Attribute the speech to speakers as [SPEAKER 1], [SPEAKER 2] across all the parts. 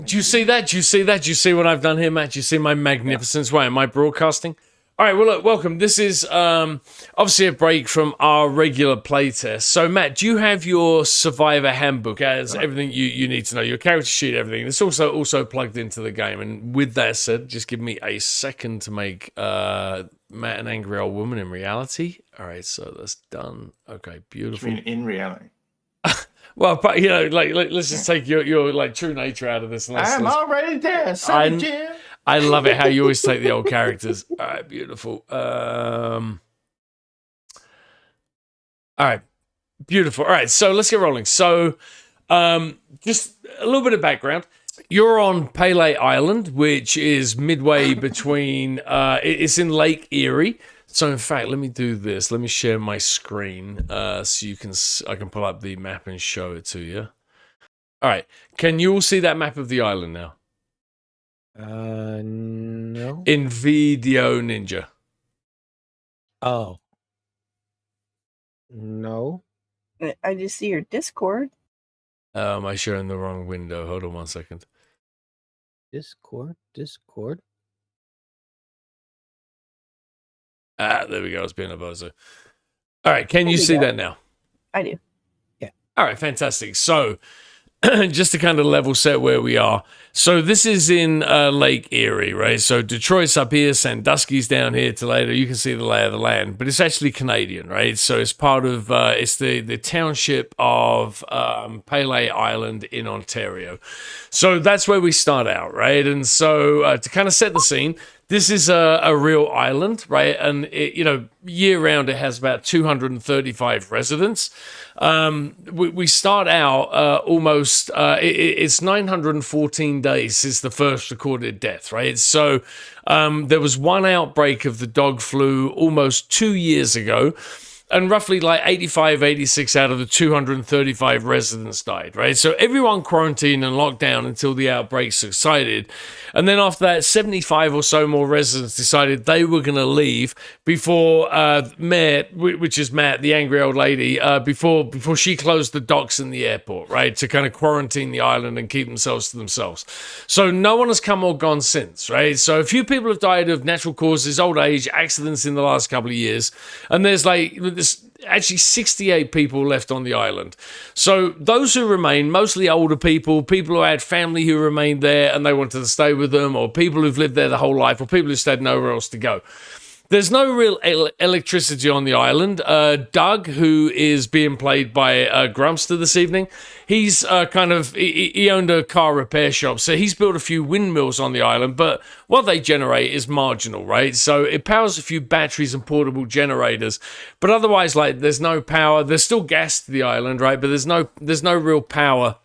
[SPEAKER 1] Do you see that? Do you see that? Do you see what I've done here, Matt? Do you see my magnificence? Why am I broadcasting? All right, well, look, welcome. This is obviously a break from our regular playtest. So, Matt, do you have your Survivor handbook as everything you need to know? Your character sheet, everything. It's also plugged into the game. And with that said, just give me a second to make Matt an angry old woman in reality. All right, so that's done. Okay, beautiful.
[SPEAKER 2] In reality.
[SPEAKER 1] Well, but let's just take your like true nature out of this.
[SPEAKER 2] I'm already there, Jim.
[SPEAKER 1] I love it how you always take the old characters. All right, beautiful. All right, beautiful. All right, so let's get rolling. So, just a little bit of background. You're on Pelee Island, which is midway between. It's in Lake Erie. So, in fact, let me do this. Let me share my screen so I can pull up the map and show it to you. All right, can you all see that map of the island now?
[SPEAKER 3] No.
[SPEAKER 1] In Video Ninja.
[SPEAKER 3] Oh. No.
[SPEAKER 4] I just see your Discord.
[SPEAKER 1] Am I showing the wrong window? Hold on 1 second.
[SPEAKER 3] Discord.
[SPEAKER 1] There we go. I was being a bozo. All right, can you see that now?
[SPEAKER 4] I do.
[SPEAKER 3] Yeah.
[SPEAKER 1] All right, fantastic. So, just to kind of level set where we are. So this is in Lake Erie, right? So Detroit's up here, Sandusky's down here, Toledo. You can see the lay of the land, but it's actually Canadian, right? So it's part of, it's the Township of Pelee Island in Ontario. So that's where we start out, right? And so to kind of set the scene, this is a real island, right? And it, year round, it has about 235 residents. We start out almost, it's 914 days since the first recorded death, right? So there was one outbreak of the dog flu almost 2 years ago. And roughly like 85, 86 out of the 235 residents died, right? So everyone quarantined and locked down until the outbreak subsided. And then after that, 75 or so more residents decided they were going to leave before Mayor, which is Matt, the angry old lady, before she closed the docks in the airport, right? To kind of quarantine the island and keep themselves to themselves. So no one has come or gone since, right? So a few people have died of natural causes, old age, accidents in the last couple of years. And there's actually 68 people left on the island. So those who remain, mostly older people who had family who remained there and they wanted to stay with them, or people who've lived there the whole life, or people who just had nowhere else to go. There's no real electricity on the island. Doug, who is being played by Grumpster this evening, he's he owned a car repair shop, so he's built a few windmills on the island, but what they generate is marginal, right? So it powers a few batteries and portable generators, but otherwise, there's no power. There's still gas to the island, right? But there's no real power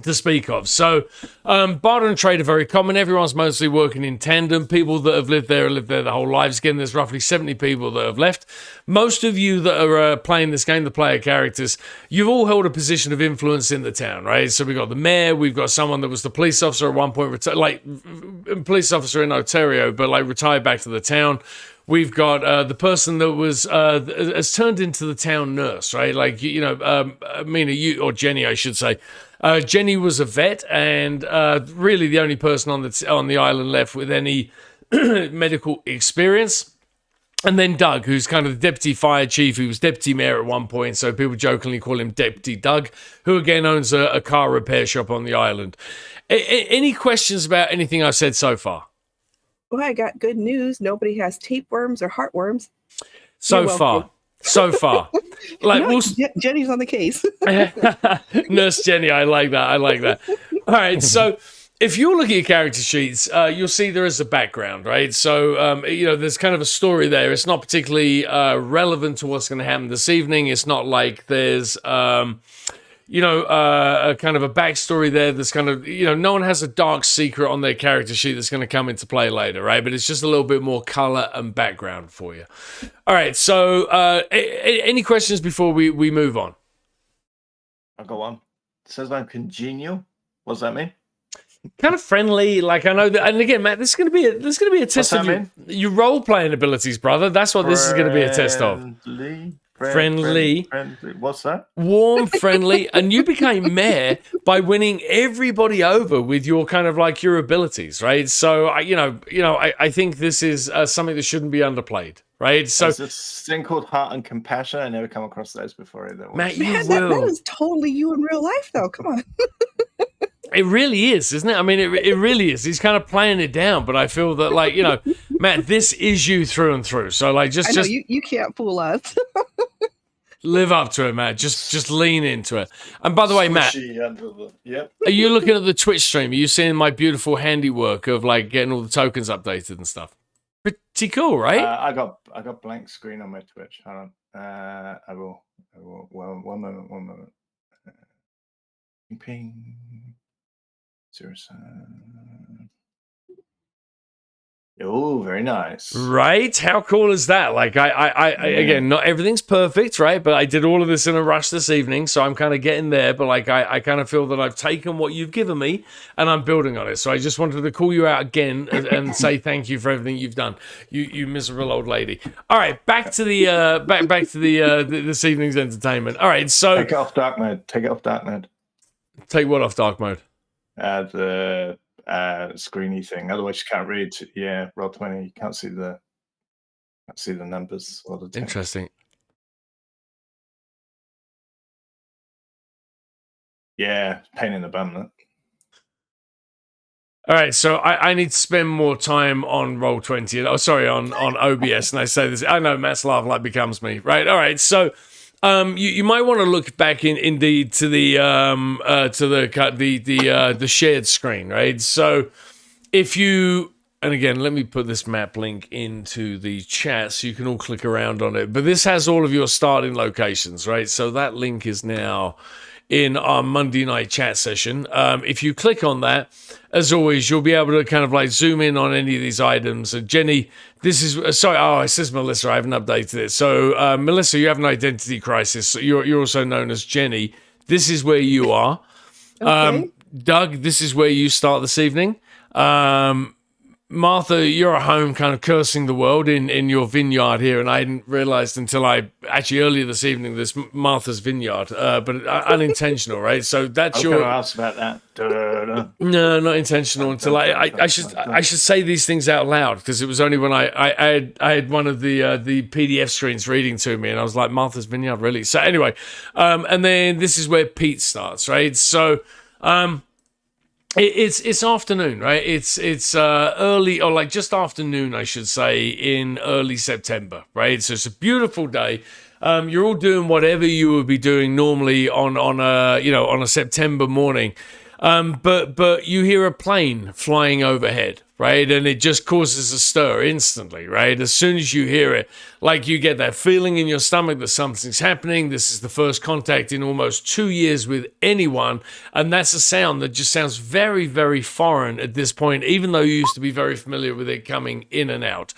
[SPEAKER 1] to speak of. So barter and trade are very common. Everyone's mostly working in tandem. People that have lived there the whole lives. Again, there's roughly 70 people that have left. Most of you that are playing this game, the player characters, you've all held a position of influence in the town, right? So we've got the mayor, we've got someone that was the police officer at one point, police officer in Ontario, but retired back to the town. We've got the person that was has turned into the town nurse, right? Mina, you or Jenny, I should say. Jenny was a vet, and really the only person on the island left with any medical experience. And then Doug, who's kind of the deputy fire chief, who was deputy mayor at one point, so people jokingly call him Deputy Doug, who again owns a car repair shop on the island. Any questions about anything I've said so far?
[SPEAKER 4] Well, I got good news. Nobody has tapeworms or heartworms.
[SPEAKER 1] So far.
[SPEAKER 4] Jenny's on the case.
[SPEAKER 1] Nurse Jenny, I like that. All right, so if you look at your character sheets, you'll see there is a background, right? So, there's kind of a story there. It's not particularly relevant to what's going to happen this evening. It's not like there's a kind of a backstory there that's kind of, no one has a dark secret on their character sheet that's going to come into play later, right? But it's just a little bit more color and background for you. All right, so any questions before we move on?
[SPEAKER 2] I'll go on. It says I'm congenial. What does that mean?
[SPEAKER 1] Kind of friendly, I know that. And again, Matt, this is going to be a test of your role playing abilities, brother. That's what this is going to be a test of. Friendly.
[SPEAKER 2] What's that?
[SPEAKER 1] Warm, friendly, and you became mayor by winning everybody over with your kind of like your abilities, right? So I think this is something that shouldn't be underplayed, right? So
[SPEAKER 2] There's this thing called heart and compassion. I never come across those before either.
[SPEAKER 1] Matt, you
[SPEAKER 4] Man,
[SPEAKER 1] will.
[SPEAKER 4] that is totally you in real life, though. Come on.
[SPEAKER 1] It really is, isn't it? I mean, it really is. He's kind of playing it down, but I feel that, like, Matt, this is you through and through. So, like,
[SPEAKER 4] I know
[SPEAKER 1] just
[SPEAKER 4] you can't fool us.
[SPEAKER 1] live up to it, Matt. Just lean into it. And by the way, Matt,
[SPEAKER 2] Yep.
[SPEAKER 1] are you looking at the Twitch stream? Are you seeing my beautiful handiwork of like getting all the tokens updated and stuff? Pretty cool, right?
[SPEAKER 2] I got blank screen on my Twitch. Hold on. I will. Well, one moment. Ping. 07. Oh, very nice.
[SPEAKER 1] Right? How cool is that? Like, I again, not everything's perfect, right? But I did all of this in a rush this evening, so I'm kind of getting there. But like, I kind of feel that I've taken what you've given me and I'm building on it. So I just wanted to call you out again and say thank you for everything you've done. You miserable old lady. All right, back to the back to the this evening's entertainment. All right, so
[SPEAKER 2] Take it off dark mode. Take it off dark mode.
[SPEAKER 1] Take what off dark mode?
[SPEAKER 2] The screeny thing. Otherwise, you can't read. Yeah, Roll20. You can't see the numbers or the text.
[SPEAKER 1] Interesting.
[SPEAKER 2] Yeah, pain in the bum. That.
[SPEAKER 1] All right, so I need to spend more time on Roll20. Oh, sorry, on OBS. And I say this. I know Matt's laugh like becomes me, right? All right, so you might want to look back indeed to the shared screen, right? So if you, and again, let me put this map link into the chat so you can all click around on it. But this has all of your starting locations, right? So that link is now in our Monday night chat session. If you click on that, as always, you'll be able to kind of like zoom in on any of these items. And Jenny, this is it says Melissa. I haven't updated it. So Melissa, you have an identity crisis. So you're also known as Jenny. This is where you are.
[SPEAKER 4] Okay.
[SPEAKER 1] Doug, this is where you start this evening. Martha, you're at home kind of cursing the world in your vineyard here, and I hadn't realized until earlier this evening this Martha's vineyard, but unintentional, right? So that's
[SPEAKER 2] I was going to ask about that.
[SPEAKER 1] No, not intentional until I should say these things out loud, because it was only when I had one of the PDF screens reading to me, and I was like, Martha's vineyard, really? So anyway, and then this is where Pete starts, right? So It's afternoon, right? It's early, or like just afternoon, I should say, in early September, right? So it's a beautiful day. You're all doing whatever you would be doing normally on a September morning, but you hear a plane flying overhead, right? And it just causes a stir instantly, right? As soon as you hear it, like you get that feeling in your stomach that something's happening. This is the first contact in almost 2 years with anyone. And that's a sound that just sounds very, very foreign at this point, even though you used to be very familiar with it coming in and out.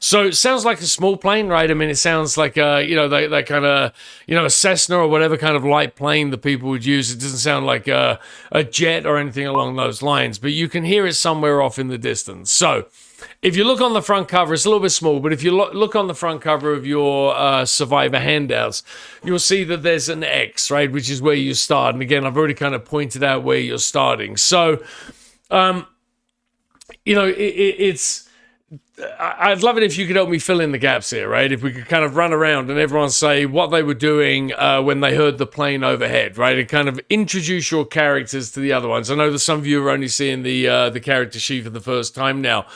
[SPEAKER 1] So it sounds like a small plane, right? I mean, it sounds like, that kind of, a Cessna or whatever kind of light plane that people would use. It doesn't sound like a jet or anything along those lines, but you can hear it somewhere off in the distance. So if you look on the front cover, it's a little bit small, but if you look on the front cover of your Survivor handouts, you'll see that there's an X, right, which is where you start. And again, I've already kind of pointed out where you're starting. So, it's... I'd love it if you could help me fill in the gaps here, right? If we could kind of run around and everyone say what they were doing when they heard the plane overhead, right? And kind of introduce your characters to the other ones. I know that some of you are only seeing the character sheet for the first time now,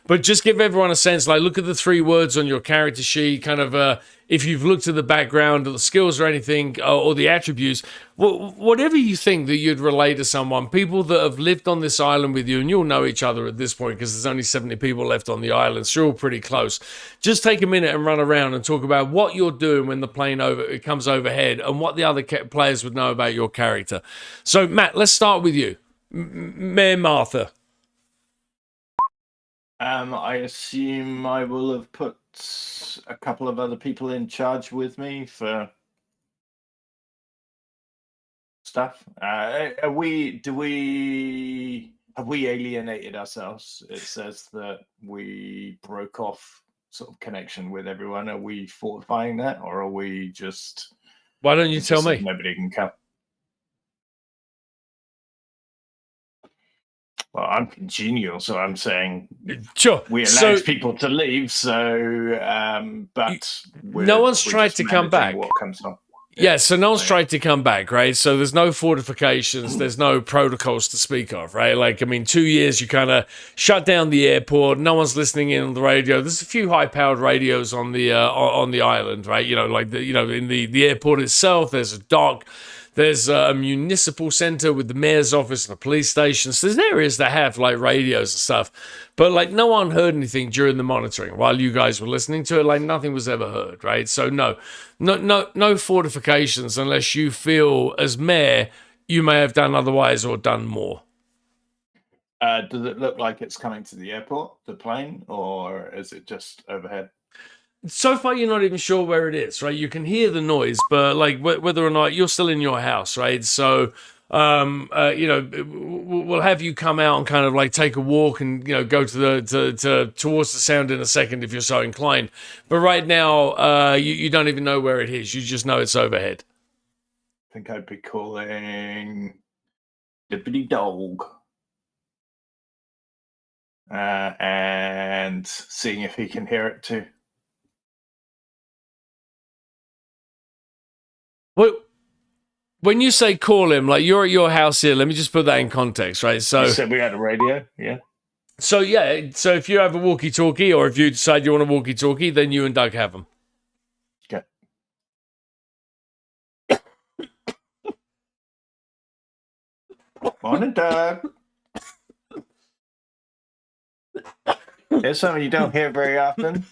[SPEAKER 1] but just give everyone a sense, like look at the 3 words on your character sheet, kind of if you've looked at the background or the skills or anything or the attributes, whatever you think that you'd relate to someone, people that have lived on this island with you, and you'll know each other at this point because there's only 70 people left on the island, so you're all pretty close. Just take a minute and run around and talk about what you're doing when the plane comes overhead and what the other players would know about your character. So, Matt, let's start with you. Mayor Martha.
[SPEAKER 2] I assume I will have put a couple of other people in charge with me for stuff. Have we alienated ourselves? It says that we broke off sort of connection with everyone? Are we fortifying that, or are we just?
[SPEAKER 1] Why don't you tell me?
[SPEAKER 2] Nobody can come. Well, I'm congenial, so I'm saying
[SPEAKER 1] Sure.
[SPEAKER 2] we allowed people to leave. So, but
[SPEAKER 1] no one's tried to come back.
[SPEAKER 2] What comes on?
[SPEAKER 1] Yeah, so no one's tried to come back, right? So there's no fortifications, there's no protocols to speak of, right? Like, I mean, 2 years you kind of shut down the airport. No one's listening in on the radio. There's a few high-powered radios on the island, right? You know, like in the airport itself. There's a dock. There's a municipal center with the mayor's office and a police station. So there's areas that have like radios and stuff. But like no one heard anything during the monitoring while you guys were listening to it. Like nothing was ever heard, right? So no fortifications unless you feel as mayor you may have done otherwise or done more.
[SPEAKER 2] Does it look like it's coming to the airport, the plane, or is it just overhead?
[SPEAKER 1] So far, you're not even sure where it is, right? You can hear the noise, but like whether or not you're still in your house, right? So, we'll have you come out and kind of like take a walk and go to towards the sound in a second if you're so inclined. But right now, you don't even know where it is. You just know it's overhead.
[SPEAKER 2] I think I'd be calling Dippity Dog and seeing if he can hear it too.
[SPEAKER 1] Well, when you say call him, like you're at your house here, let me just put that in context, right? So
[SPEAKER 2] you said we had a radio, yeah.
[SPEAKER 1] So so if you have a walkie-talkie, or if you decide you want a walkie-talkie, then you and Doug have them.
[SPEAKER 2] Okay. Morning, Doug. There's something you don't hear very often.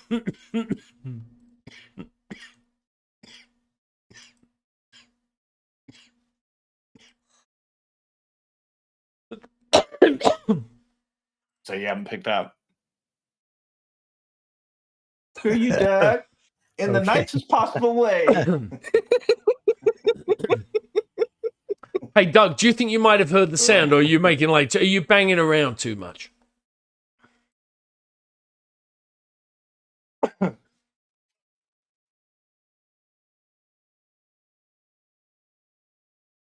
[SPEAKER 2] So you haven't picked up. Who you, Doug? In the nicest possible way.
[SPEAKER 1] Hey, Doug, do you think you might have heard the sound, or are you making are you banging around too much?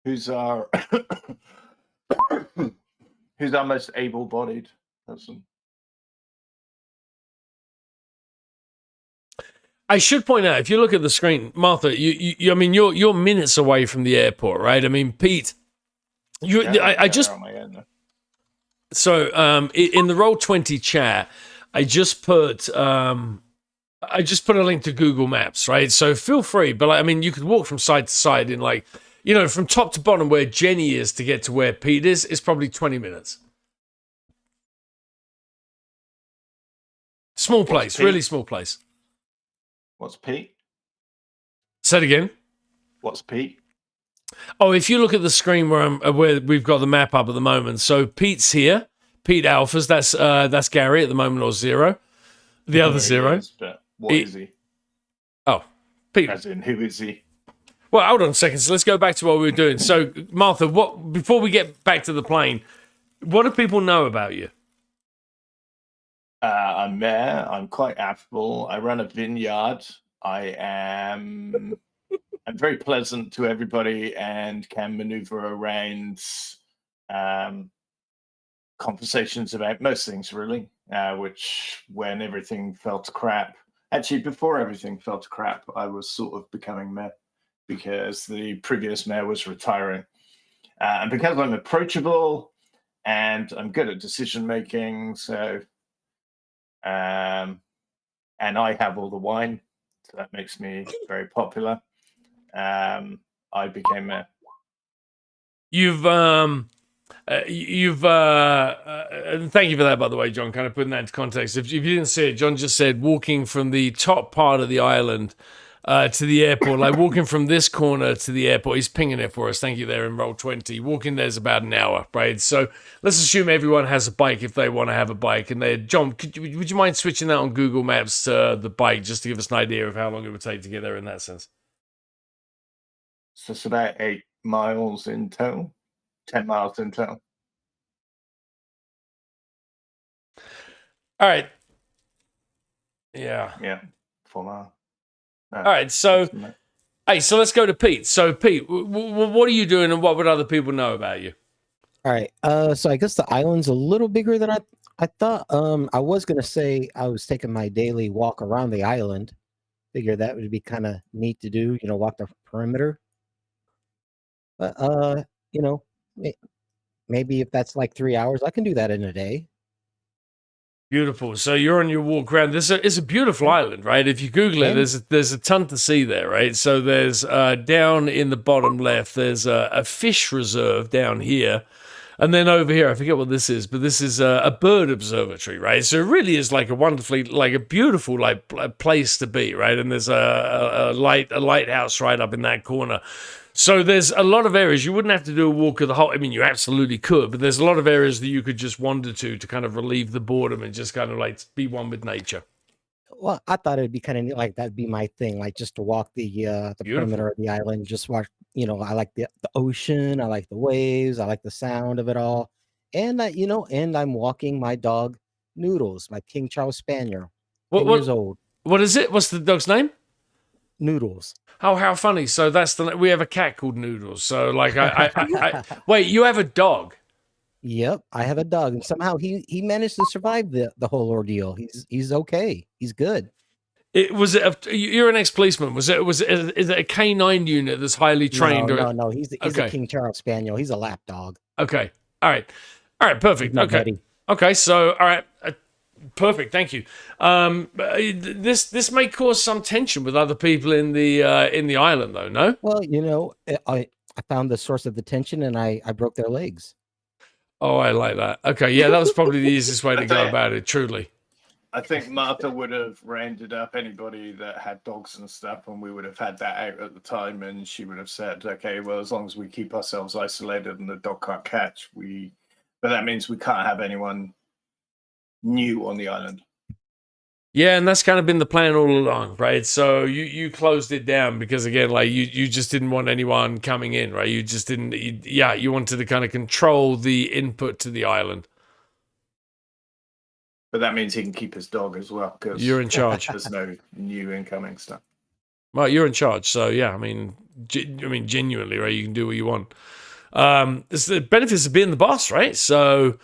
[SPEAKER 2] Who's our most able-bodied person?
[SPEAKER 1] I should point out, if you look at the screen, Martha, I mean, you're minutes away from the airport, right? I mean, Pete, I just. So, in the Roll20 chat, I just put a link to Google Maps, right? So feel free, but I mean, you could walk from side to side in from top to bottom where Jenny is to get to where Pete is probably 20 minutes. Small place, really small place.
[SPEAKER 2] What's Pete?
[SPEAKER 1] Say it again.
[SPEAKER 2] What's Pete?
[SPEAKER 1] Oh, if you look at the screen where we've got the map up at the moment, so Pete's here. Pete Alphas, that's Gary at the moment, or Zero. The other Zero.
[SPEAKER 2] What is he?
[SPEAKER 1] Oh, Pete.
[SPEAKER 2] As in, who is he?
[SPEAKER 1] Well, hold on a second. So let's go back to what we were doing. So, Martha, before we get back to the plane, what do people know about you?
[SPEAKER 2] I'm mayor. I'm quite affable. I run a vineyard. I'm very pleasant to everybody and can maneuver around conversations about most things, really, which when everything felt crap, actually before everything felt crap, I was sort of becoming mayor because the previous mayor was retiring. And because I'm approachable and I'm good at decision making, so and I have all the wine, so that makes me very popular. I became mayor.
[SPEAKER 1] Thank you for that, by the way, John, kind of putting that into context. If you didn't see it, John just said walking from the top part of the island to the airport, like walking from this corner to the airport. He's pinging it for us. Thank you there in Roll20. Walking there's about an hour, right? So let's assume everyone has a bike if they want to have a bike. And John, would you mind switching that on Google Maps to the bike just to give us an idea of how long it would take to get there in that sense?
[SPEAKER 2] So it's about 8 miles in total, 10 miles in total.
[SPEAKER 1] All right. Yeah.
[SPEAKER 2] Yeah, full on.
[SPEAKER 1] All right. So, hey, so let's go to Pete. So, Pete, what are you doing, and what would other people know about you?
[SPEAKER 3] All right. So I guess the island's a little bigger than I thought. I was gonna say I was taking my daily walk around the island. Figure that would be kind of neat to do. Walk the perimeter. But you know, may- maybe if that's like 3 hours, I can do that in a day.
[SPEAKER 1] Beautiful. So you're on your walk around. It's a beautiful island, right? If you Google it,
[SPEAKER 3] And
[SPEAKER 1] there's a ton to see there, right? So there's down in the bottom left, there's a fish reserve down here. And then over here, I forget what this is, but this is a bird observatory, right? So it really is like a beautiful place to be, right? And there's a lighthouse right up in that corner. So there's a lot of areas you wouldn't have to do a walk of the whole. I mean, you absolutely could, but there's a lot of areas that you could just wander to kind of relieve the boredom and just kind of like be one with nature.
[SPEAKER 3] well, I thought it'd be kind of neat, like that'd be my thing, like just to walk the
[SPEAKER 1] Beautiful.
[SPEAKER 3] perimeter of the island, just watch. I like the ocean, I like the waves, I like the sound of it all, and and I'm walking my dog Noodles, my King Charles Spaniel,
[SPEAKER 1] What
[SPEAKER 3] 10 years
[SPEAKER 1] what
[SPEAKER 3] old.
[SPEAKER 1] what is it? What's the dog's name?
[SPEAKER 3] Noodles.
[SPEAKER 1] Oh, how funny! So we have a cat called Noodles. So like I wait, you have a dog.
[SPEAKER 3] Yep, I have a dog, and somehow he managed to survive the whole ordeal. He's okay. He's good.
[SPEAKER 1] You're an ex-policeman. Is it a canine unit that's highly trained?
[SPEAKER 3] No. He's
[SPEAKER 1] Okay.
[SPEAKER 3] a King Charles Spaniel. He's a lap dog.
[SPEAKER 1] Okay. All right. Perfect.
[SPEAKER 3] He's my
[SPEAKER 1] Okay.
[SPEAKER 3] buddy.
[SPEAKER 1] Okay. So, all right. Perfect. Thank you. This may cause some tension with other people in the island, though. No.
[SPEAKER 3] Well, I found the source of the tension, and I broke their legs.
[SPEAKER 1] Oh, I like that. Okay. Yeah, that was probably the easiest way to go about it. Truly.
[SPEAKER 2] I think Martha would have rounded up anybody that had dogs and stuff, and we would have had that out at the time, and she would have said, okay, well, as long as we keep ourselves isolated and the dog can't catch, but that means we can't have anyone new on the island.
[SPEAKER 1] Yeah, and that's kind of been the plan all along, right? So you closed it down because, again, like you just didn't want anyone coming in, right? You just didn't. You wanted to kind of control the input to the island.
[SPEAKER 2] But that means he can keep his dog as well, because
[SPEAKER 1] You're in charge.
[SPEAKER 2] there's no new incoming stuff.
[SPEAKER 1] Well, you're in charge, so yeah. I mean, genuinely, right? You can do what you want. It's the benefits of being the boss, right? So,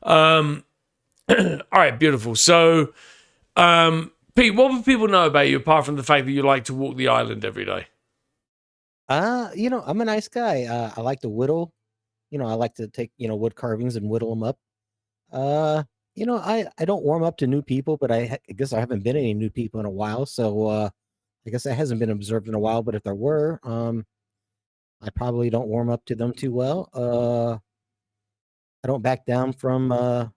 [SPEAKER 1] all right, beautiful. So, Pete, what would people know about you apart from the fact that you like to walk the island every day?
[SPEAKER 3] I'm a nice guy. I like to whittle. I like to take wood carvings and whittle them up. I don't warm up to new people, but I guess I haven't been any new people in a while, so I guess that hasn't been observed in a while. But if there were, I probably don't warm up to them too well. I don't back down from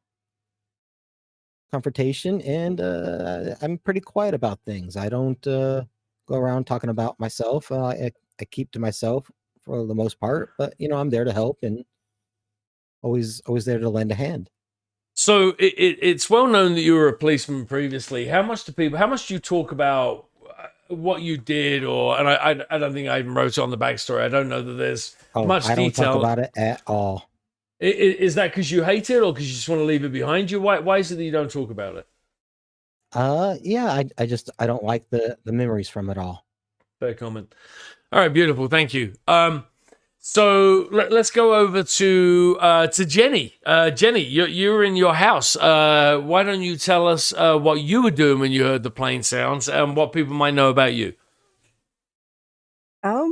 [SPEAKER 3] confrontation, and I'm pretty quiet about things. I don't go around talking about myself. I keep to myself for the most part, but I'm there to help and always there to lend a hand.
[SPEAKER 1] So it's well known that you were a policeman previously. How much do you talk about what you did, and I don't think I even wrote it on the backstory. I don't know that there's much
[SPEAKER 3] I don't
[SPEAKER 1] detail
[SPEAKER 3] talk about it at all.
[SPEAKER 1] Is that because you hate it, or because you just want to leave it behind you? Why is it that you don't talk about it?
[SPEAKER 3] Yeah, I don't like the memories from it all.
[SPEAKER 1] Fair comment. All right, beautiful. Thank you. So let's go over to Jenny. Jenny, you're in your house. Why don't you tell us what you were doing when you heard the plane sounds and what people might know about you?
[SPEAKER 4] Yeah,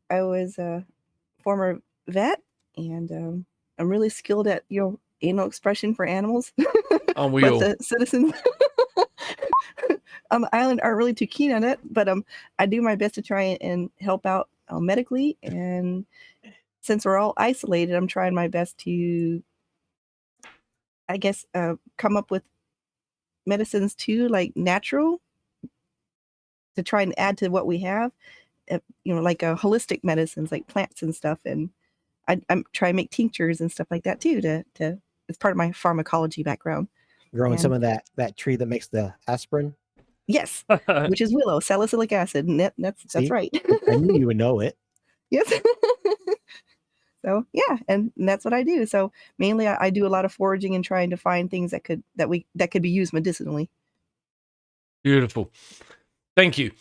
[SPEAKER 4] I was a former vet, and I'm really skilled at anal expression for animals.
[SPEAKER 1] On
[SPEAKER 4] but the citizens on the island aren't really too keen on it. But I do my best to try and help out medically. And since we're all isolated, I'm trying my best to, I guess, come up with medicines too, like natural, to try and add to what we have. Like holistic medicines, like plants and stuff. And I'm trying to make tinctures and stuff like that too. To it's part of my pharmacology background.
[SPEAKER 3] Growing some of that tree that makes the aspirin.
[SPEAKER 4] Yes, which is willow, salicylic acid. And that's right.
[SPEAKER 3] I knew you would know it.
[SPEAKER 4] Yes. So yeah, and that's what I do. So mainly I do a lot of foraging and trying to find things that could be used medicinally.
[SPEAKER 1] Beautiful. Thank you.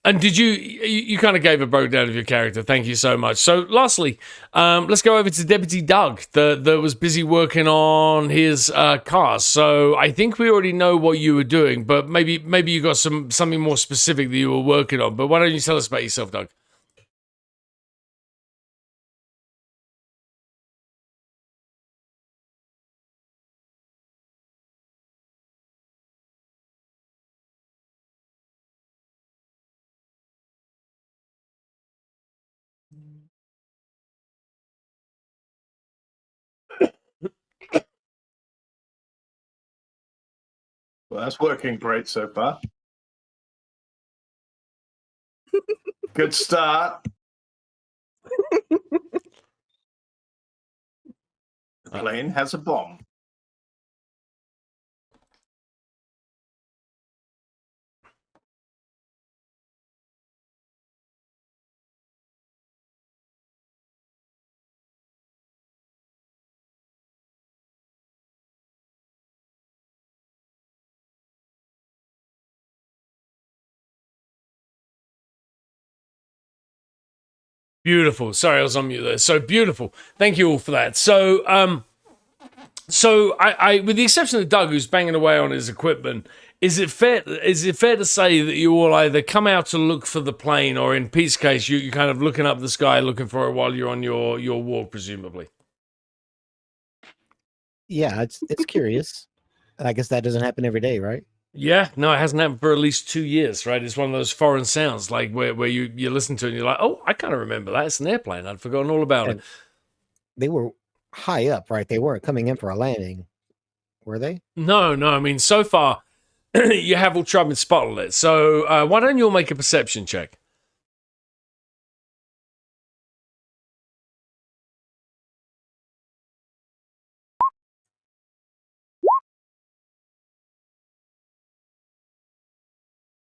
[SPEAKER 1] And did you kind of gave a breakdown of your character. Thank you so much. So lastly, let's go over to Deputy Doug that was busy working on his cars. So I think we already know what you were doing, but maybe you got something more specific that you were working on. But why don't you tell us about yourself, Doug?
[SPEAKER 2] Well, that's working great so far. Good start. The plane has a bomb.
[SPEAKER 1] Beautiful. Sorry, I was on mute there. So beautiful. Thank you all for that. So, I with the exception of Doug, who's banging away on his equipment, is it fair to say that you all either come out to look for the plane, or in Pete's case, you're kind of looking up the sky looking for it while you're on your walk, presumably?
[SPEAKER 3] Yeah, it's curious. I guess that doesn't happen every day, right?
[SPEAKER 1] Yeah, no, it hasn't happened for at least 2 years, right? It's one of those foreign sounds, like where you listen to it and you're like, oh, I kind of remember that. It's an airplane. I'd forgotten all about it.
[SPEAKER 3] They were high up, right? They weren't coming in for a landing, were they?
[SPEAKER 1] No. I mean, so far, you have all tried and spotted it. So why don't you all make a perception check?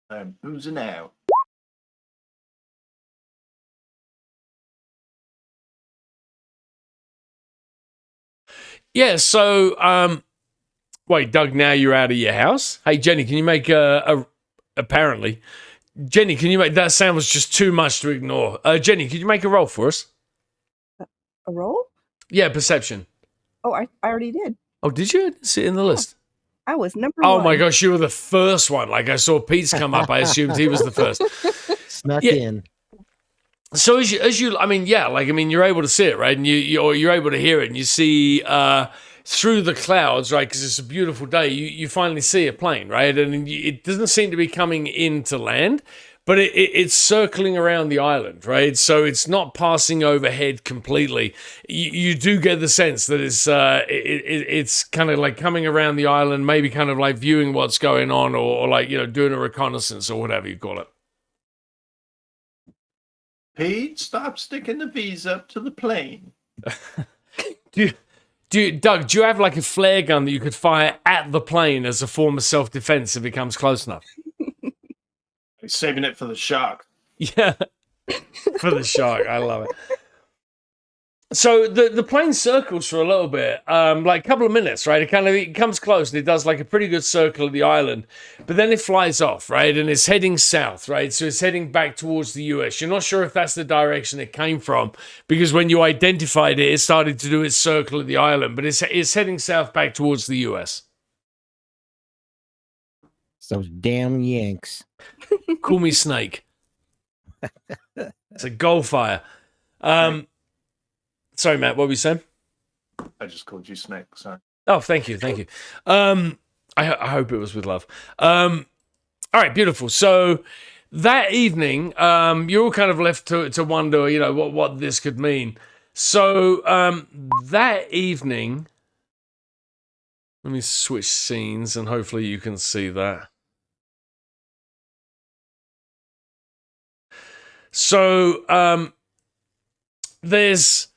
[SPEAKER 2] I'm boozing out.
[SPEAKER 1] Yeah, so, wait, Doug, now you're out of your house? Hey, Jenny, can you make apparently, Jenny, can you make, that sound was just too much to ignore. Jenny, can you make a roll for us?
[SPEAKER 4] A roll?
[SPEAKER 1] Yeah, perception.
[SPEAKER 4] Oh, I already did.
[SPEAKER 1] Oh, did you? I didn't see it in the list.
[SPEAKER 4] I was number
[SPEAKER 1] Oh
[SPEAKER 4] one.
[SPEAKER 1] my gosh, you were the first one. Like, I saw Pete's come up. I assumed he was the first.
[SPEAKER 3] Snuck
[SPEAKER 1] Yeah.
[SPEAKER 3] in.
[SPEAKER 1] So as you, I mean, yeah, like, I mean, you're able to see it, right? And you're able to hear it, and you see through the clouds, right? Because it's a beautiful day. You finally see a plane, right? And it doesn't seem to be coming into land, but it's circling around the island, right? So it's not passing overhead completely. You do get the sense that it's kind of like coming around the island, maybe kind of like viewing what's going on, or like, you know, doing a reconnaissance or whatever you call it.
[SPEAKER 2] Pete, stop sticking the V's up to the plane.
[SPEAKER 1] Doug, do you have like a flare gun that you could fire at the plane as a form of self-defense if it comes close enough?
[SPEAKER 2] He's saving it for the shark.
[SPEAKER 1] Yeah, for the shark. I love it. So the plane circles for a little bit, like a couple of minutes, right? It comes close and it does like a pretty good circle of the island, but then it flies off, right? And it's heading south, right? So it's heading back towards the US. You're not sure if that's the direction it came from, because when you identified it, it started to do its circle of the island, but it's heading south back towards the US.
[SPEAKER 3] Those damn Yanks.
[SPEAKER 1] Call me Snake. It's a goldfire. Sorry, Matt, what were you saying?
[SPEAKER 2] I just called you Snake, sorry.
[SPEAKER 1] Oh, thank you. I hope it was with love. All right, beautiful. So that evening, you're all kind of left to wonder, you know, what this could mean. So that evening, let me switch scenes, and hopefully you can see that. So there's.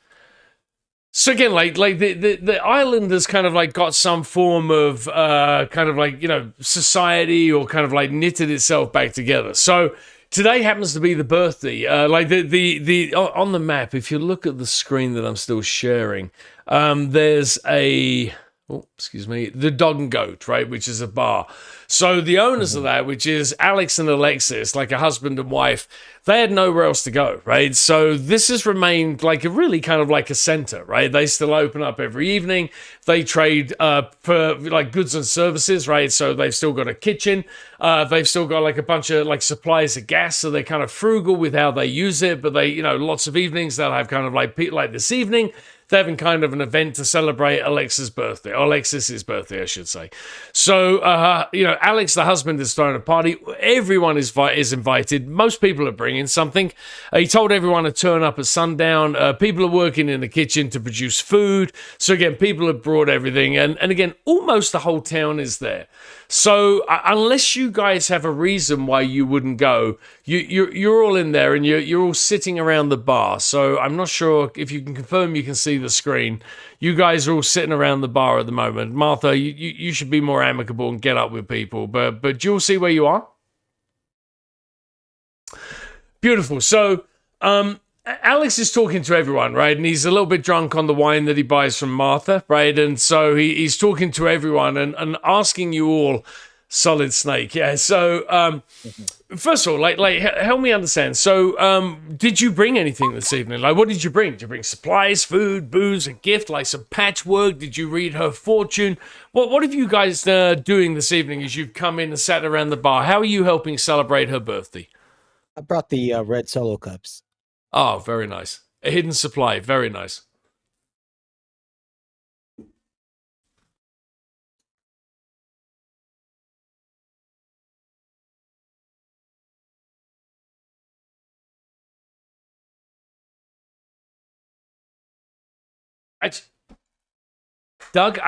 [SPEAKER 1] So again, like the island has kind of like got some form of kind of like, you know, society, or kind of like knitted itself back together. So today happens to be the birthday. Like the on the map, if you look at the screen that I'm still sharing, there's a the Dog and Goat, right, which is a bar. So the owners of that, which is Alex and Alexis, like a husband and wife, they had nowhere else to go, right? So this has remained like a really kind of like a center, right? They still open up every evening. They trade for like goods and services, right? So they've still got a kitchen. They've still got like a bunch of like supplies of gas. So they're kind of frugal with how they use it. But they, lots of evenings they'll have kind of like this evening. They're having kind of an event to celebrate Alexis's birthday, I should say. So, Alex, the husband, is throwing a party. Everyone is invited. Most people are bringing something. He told everyone to turn up at sundown. People are working in the kitchen to produce food. So, again, people have brought everything. And again, almost the whole town is there. So, unless you guys have a reason why you wouldn't go, you're all in there and you're all sitting around the bar. So, I'm not sure if you can confirm you can see the screen. You guys are all sitting around the bar at the moment. Martha, you should be more amicable and get up with people. But do you all see where you are? Beautiful. So, Alex is talking to everyone, right? And he's a little bit drunk on the wine that he buys from Martha, right? And so he's talking to everyone and asking you all, Solid Snake, yeah. So, first of all, like, help me understand. So, did you bring anything this evening? Like, what did you bring? Did you bring supplies, food, booze, a gift, like some patchwork? Did you read her fortune? What have you guys doing this evening as you've come in and sat around the bar? How are you helping celebrate her birthday?
[SPEAKER 3] I brought the red solo cups.
[SPEAKER 1] Oh, very nice. A hidden supply. Very nice. Doug,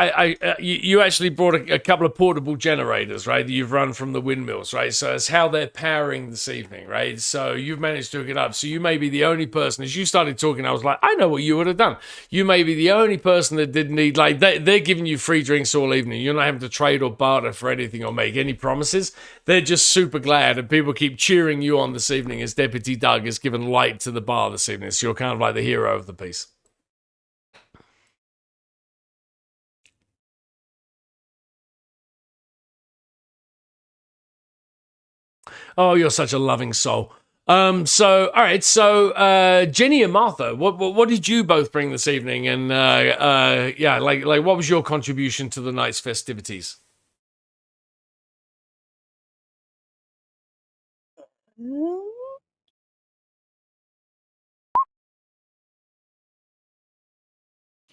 [SPEAKER 1] you actually brought a couple of portable generators, right, that you've run from the windmills, right? So it's how they're powering this evening, right? So you've managed to hook it up. So you may be the only person, as you started talking, I was like, I know what you would have done. You may be the only person that didn't need, like, they're giving you free drinks all evening. You're not having to trade or barter for anything or make any promises. They're just super glad, and people keep cheering you on this evening as Deputy Doug has given light to the bar this evening. So you're kind of like the hero of the piece. Oh, you're such a loving soul. So all right. So, Jenny and Martha, what did you both bring this evening? And like what was your contribution to the night's festivities?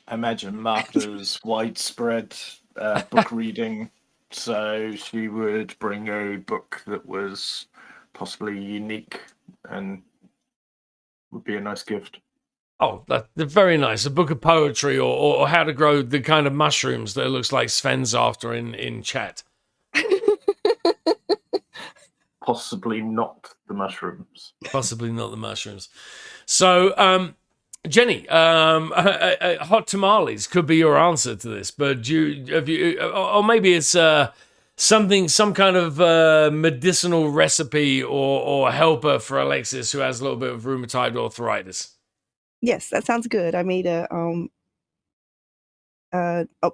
[SPEAKER 2] I imagine Martha's widespread book reading, so she would bring a book that was possibly unique and would be a nice gift.
[SPEAKER 1] Oh, that's very nice. A book of poetry or how to grow the kind of mushrooms that it looks like Sven's after in chat.
[SPEAKER 2] Possibly not the mushrooms.
[SPEAKER 1] Possibly not the mushrooms. So, Jenny, hot tamales could be your answer to this, but or maybe it's some kind of medicinal recipe or helper for Alexis who has a little bit of rheumatoid arthritis.
[SPEAKER 4] Yes, that sounds good. I made a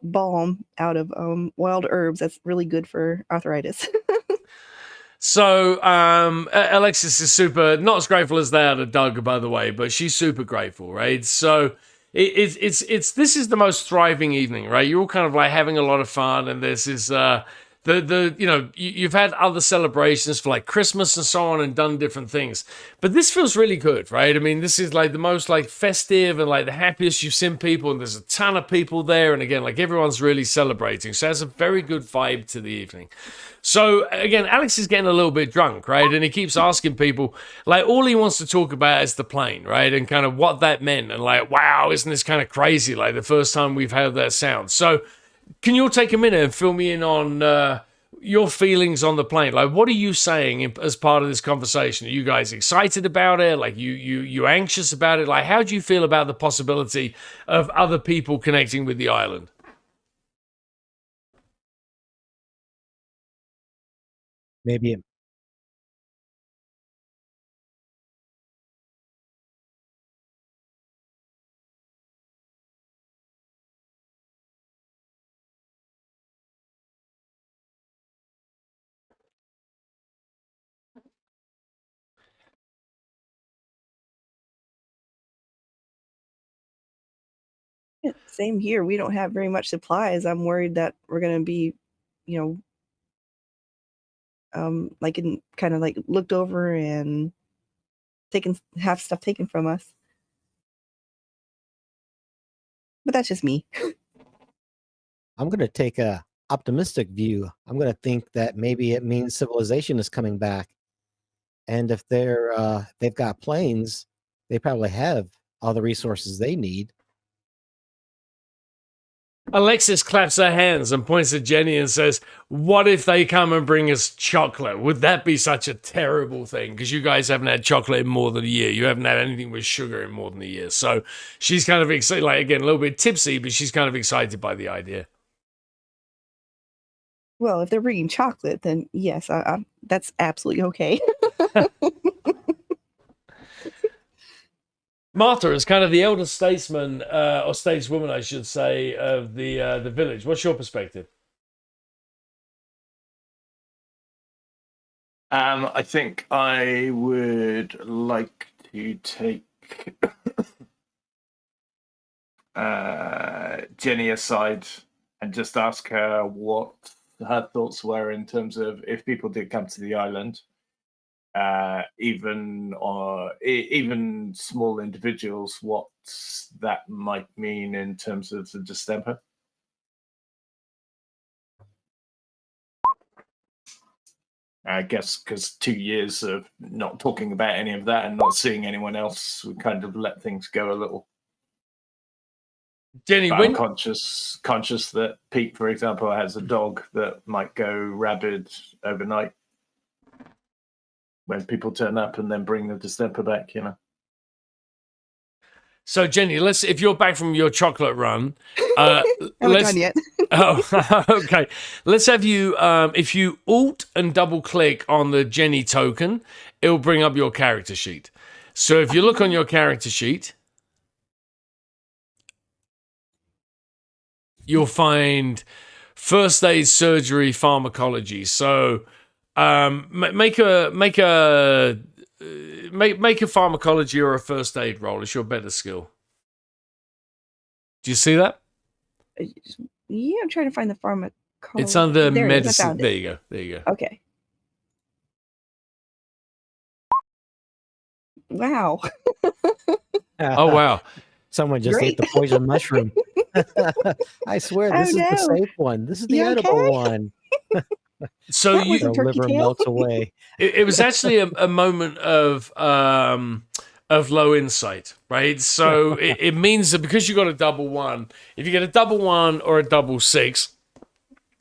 [SPEAKER 4] balm out of wild herbs that's really good for arthritis.
[SPEAKER 1] So, Alexis is not as grateful as they are to Doug, by the way, but she's super grateful, right? So, this is the most thriving evening, right? You're all kind of like having a lot of fun, and this is you've had other celebrations for like Christmas and so on and done different things, but this feels really good, right? I mean, this is like the most like festive and like the happiest you've seen people, and there's a ton of people there, and again, like everyone's really celebrating, so it's a very good vibe to the evening. So again, Alex is getting a little bit drunk, right? And he keeps asking people, like, all he wants to talk about is the plane, right? And kind of what that meant, and like, wow, isn't this kind of crazy? Like the first time we've heard that sound. So can you all take a minute and fill me in on your feelings on the plane? Like, what are you saying as part of this conversation? Are you guys excited about it? Like, you anxious about it? Like, how do you feel about the possibility of other people connecting with the island?
[SPEAKER 3] Maybe
[SPEAKER 4] Yeah, same here. We don't have very much supplies. I'm worried that we're going to be, like kind of like looked over and have stuff taken from us. But that's just me.
[SPEAKER 3] I'm going to take a optimistic view. I'm going to think that maybe it means civilization is coming back, and if they've got planes, they probably have all the resources they need.
[SPEAKER 1] Alexis claps her hands and points at Jenny and says, "What if they come and bring us chocolate? Would that be such a terrible thing? Because you guys haven't had chocolate in more than a year. You haven't had anything with sugar in more than a year." So she's kind of excited, like, again, a little bit tipsy, but she's kind of excited by the idea.
[SPEAKER 4] Well, if they're bringing chocolate, then yes, that's absolutely okay.
[SPEAKER 1] Martha is kind of the elder statesman, or stateswoman, I should say, of the village. What's your perspective?
[SPEAKER 2] I think I would like to take Jenny aside and just ask her what her thoughts were in terms of if people did come to the island, even small individuals, what that might mean in terms of the distemper. I guess because 2 years of not talking about any of that and not seeing anyone else would kind of let things go a little.
[SPEAKER 1] Jenny,
[SPEAKER 2] I'm conscious that Pete, for example, has a dog that might go rabid overnight when people turn up and then bring the distemper back,
[SPEAKER 1] So Jenny, if you're back from your chocolate run,
[SPEAKER 4] haven't done yet.
[SPEAKER 1] Oh, okay. Let's have you. If you Alt and double click on the Jenny token, it'll bring up your character sheet. So if you look on your character sheet, you'll find first aid, surgery, pharmacology. So make a pharmacology or a first aid roll. It's your better skill. Do you see that?
[SPEAKER 4] Yeah, I'm trying to find the pharmacology.
[SPEAKER 1] It's under medicine.
[SPEAKER 4] There
[SPEAKER 1] you go. There you go.
[SPEAKER 4] Okay. Wow.
[SPEAKER 1] Oh, wow.
[SPEAKER 3] Someone just ate the poison mushroom. I swear, this is the safe one. This is the edible one.
[SPEAKER 1] So
[SPEAKER 3] the liver melts away.
[SPEAKER 1] It was actually a moment of low insight, right? So it means that because you got a double one, if you get a double one or a double six,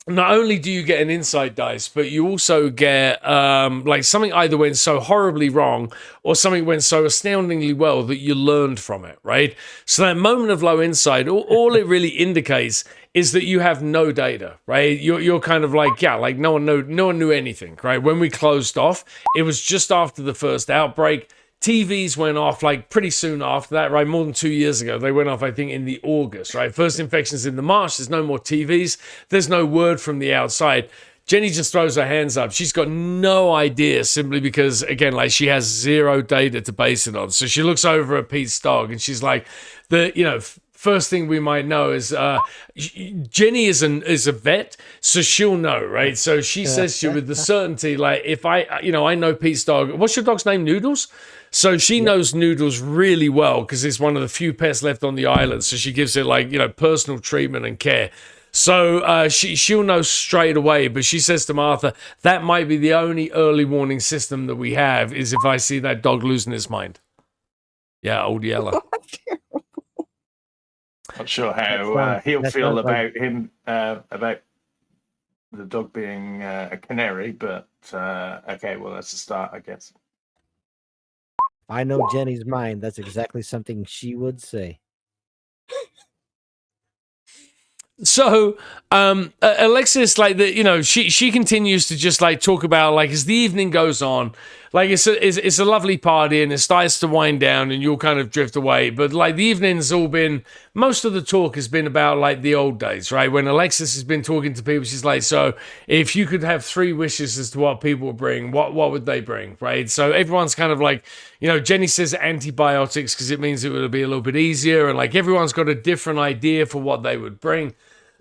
[SPEAKER 1] not only do you get an insight dice, but you also get like something either went so horribly wrong or something went so astoundingly well that you learned from it, right? So that moment of low insight, all it really indicates is that you have no data, right? You're kind of like, yeah, like no one knew anything, right? When we closed off, it was just after the first outbreak. TVs went off like pretty soon after that, right? More than 2 years ago. They went off, I think, in the August, right? First infections in the March. There's no more TVs. There's no word from the outside. Jenny just throws her hands up. She's got no idea simply because, again, like she has zero data to base it on. So she looks over at Pete's dog and she's like, first thing we might know is Jenny is a vet, so she'll know, right? So she says to you with the certainty, like, if I know Pete's dog. What's your dog's name? Noodles? So she knows Noodles really well because it's one of the few pets left on the island. So she gives it personal treatment and care. So she'll know straight away. But she says to Martha, that might be the only early warning system that we have is if I see that dog losing his mind. Yeah, old Yeller.
[SPEAKER 2] Not sure how he'll feel about him, about the dog being a canary, but okay, well, that's a start, I guess.
[SPEAKER 3] I know Jenny's mind. That's exactly something she would say.
[SPEAKER 1] So Alexis, she continues to just like talk about, like, as the evening goes on, like it's a lovely party, and it starts to wind down, and you'll kind of drift away. But like the evening's all been, most of the talk has been about like the old days, right? When Alexis has been talking to people, she's like, so if you could have 3 wishes as to what people would bring, what would they bring, right? So everyone's kind of like, Jenny says antibiotics because it means it would be a little bit easier, and like everyone's got a different idea for what they would bring.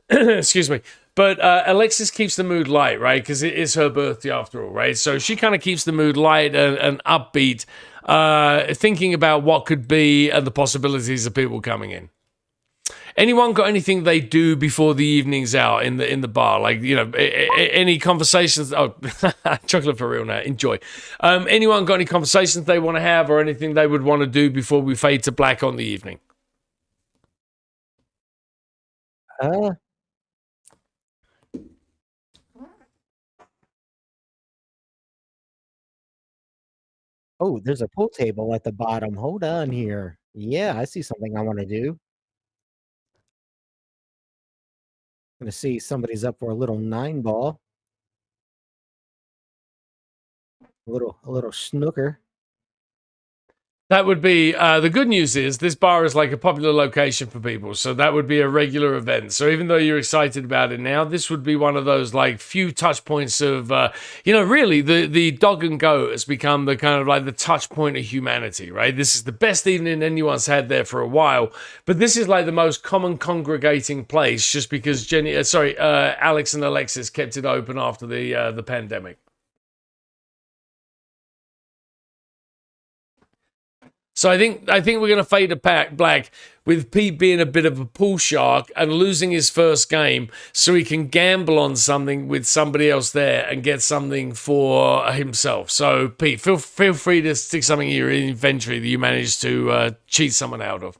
[SPEAKER 1] Excuse me. But Alexis keeps the mood light, right? Because it is her birthday after all, right? So she kind of keeps the mood light and upbeat, thinking about what could be and the possibilities of people coming in. Anyone got anything they do before the evening's out in the bar? Like, any conversations? Oh, chocolate for real now. Enjoy. Anyone got any conversations they want to have or anything they would want to do before we fade to black on the evening?
[SPEAKER 3] Oh, there's a pool table at the bottom. Hold on here. Yeah, I see something I want to do. I'm gonna see somebody's up for a little 9-ball. A little snooker.
[SPEAKER 1] That would be, the good news is this bar is like a popular location for people. So that would be a regular event. So even though you're excited about it now, this would be one of those like few touch points of, really the dog and go has become the kind of like the touch point of humanity, right? This is the best evening anyone's had there for a while. But this is like the most common congregating place just because Alex and Alexis kept it open after the pandemic. So I think we're going to fade to black with Pete being a bit of a pool shark and losing his first game so he can gamble on something with somebody else there and get something for himself. So Pete, feel free to stick something in your inventory that you managed to cheat someone out of.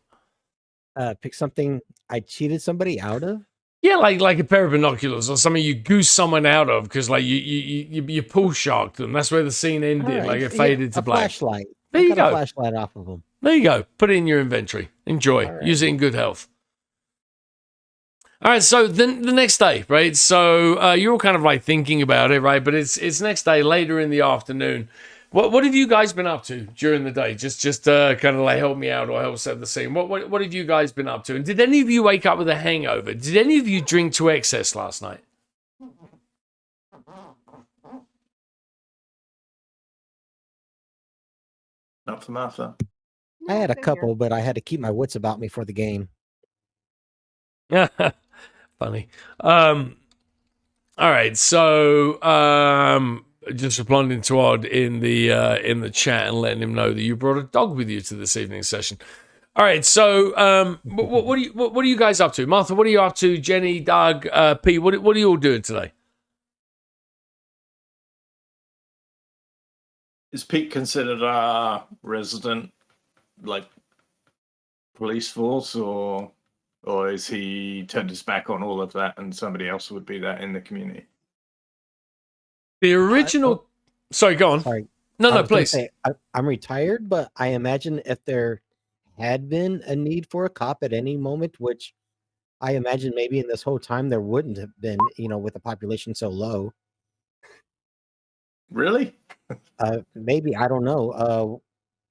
[SPEAKER 3] Pick something I cheated somebody out of?
[SPEAKER 1] Yeah, like a pair of binoculars or something you goose someone out of because like you pool sharked them. That's where the scene ended.
[SPEAKER 3] Right.
[SPEAKER 1] Like it faded to black.
[SPEAKER 3] Flashlight.
[SPEAKER 1] There you go.
[SPEAKER 3] A flashlight off of them.
[SPEAKER 1] There you go. Put it in your inventory. Enjoy.
[SPEAKER 3] Right.
[SPEAKER 1] Use it in good health. All right, so the next day, right? So you're all kind of like thinking about it, right? But it's next day, later in the afternoon. What have you guys been up to during the day? Just kind of like help me out or help set the scene. What have you guys been up to? And did any of you wake up with a hangover? Did any of you drink to excess last night?
[SPEAKER 2] Not for Martha.
[SPEAKER 3] I had a couple, but I had to keep my wits about me for the game.
[SPEAKER 1] Funny. All right, so just responding to Odd in the chat and letting him know that you brought a dog with you to this evening's session. All right, so what are you guys up to? Martha, what are you up to? Jenny, Doug, Pete, what are you all doing today?
[SPEAKER 2] Is Pete considered a resident, like, police force, or is he turned his back on all of that and somebody else would be that in the community?
[SPEAKER 1] The original... Sorry, go on.
[SPEAKER 3] Sorry.
[SPEAKER 1] No, please.
[SPEAKER 3] I'm retired, but I imagine if there had been a need for a cop at any moment, which I imagine maybe in this whole time there wouldn't have been, with the population so low.
[SPEAKER 2] Really?
[SPEAKER 3] Maybe, I don't know.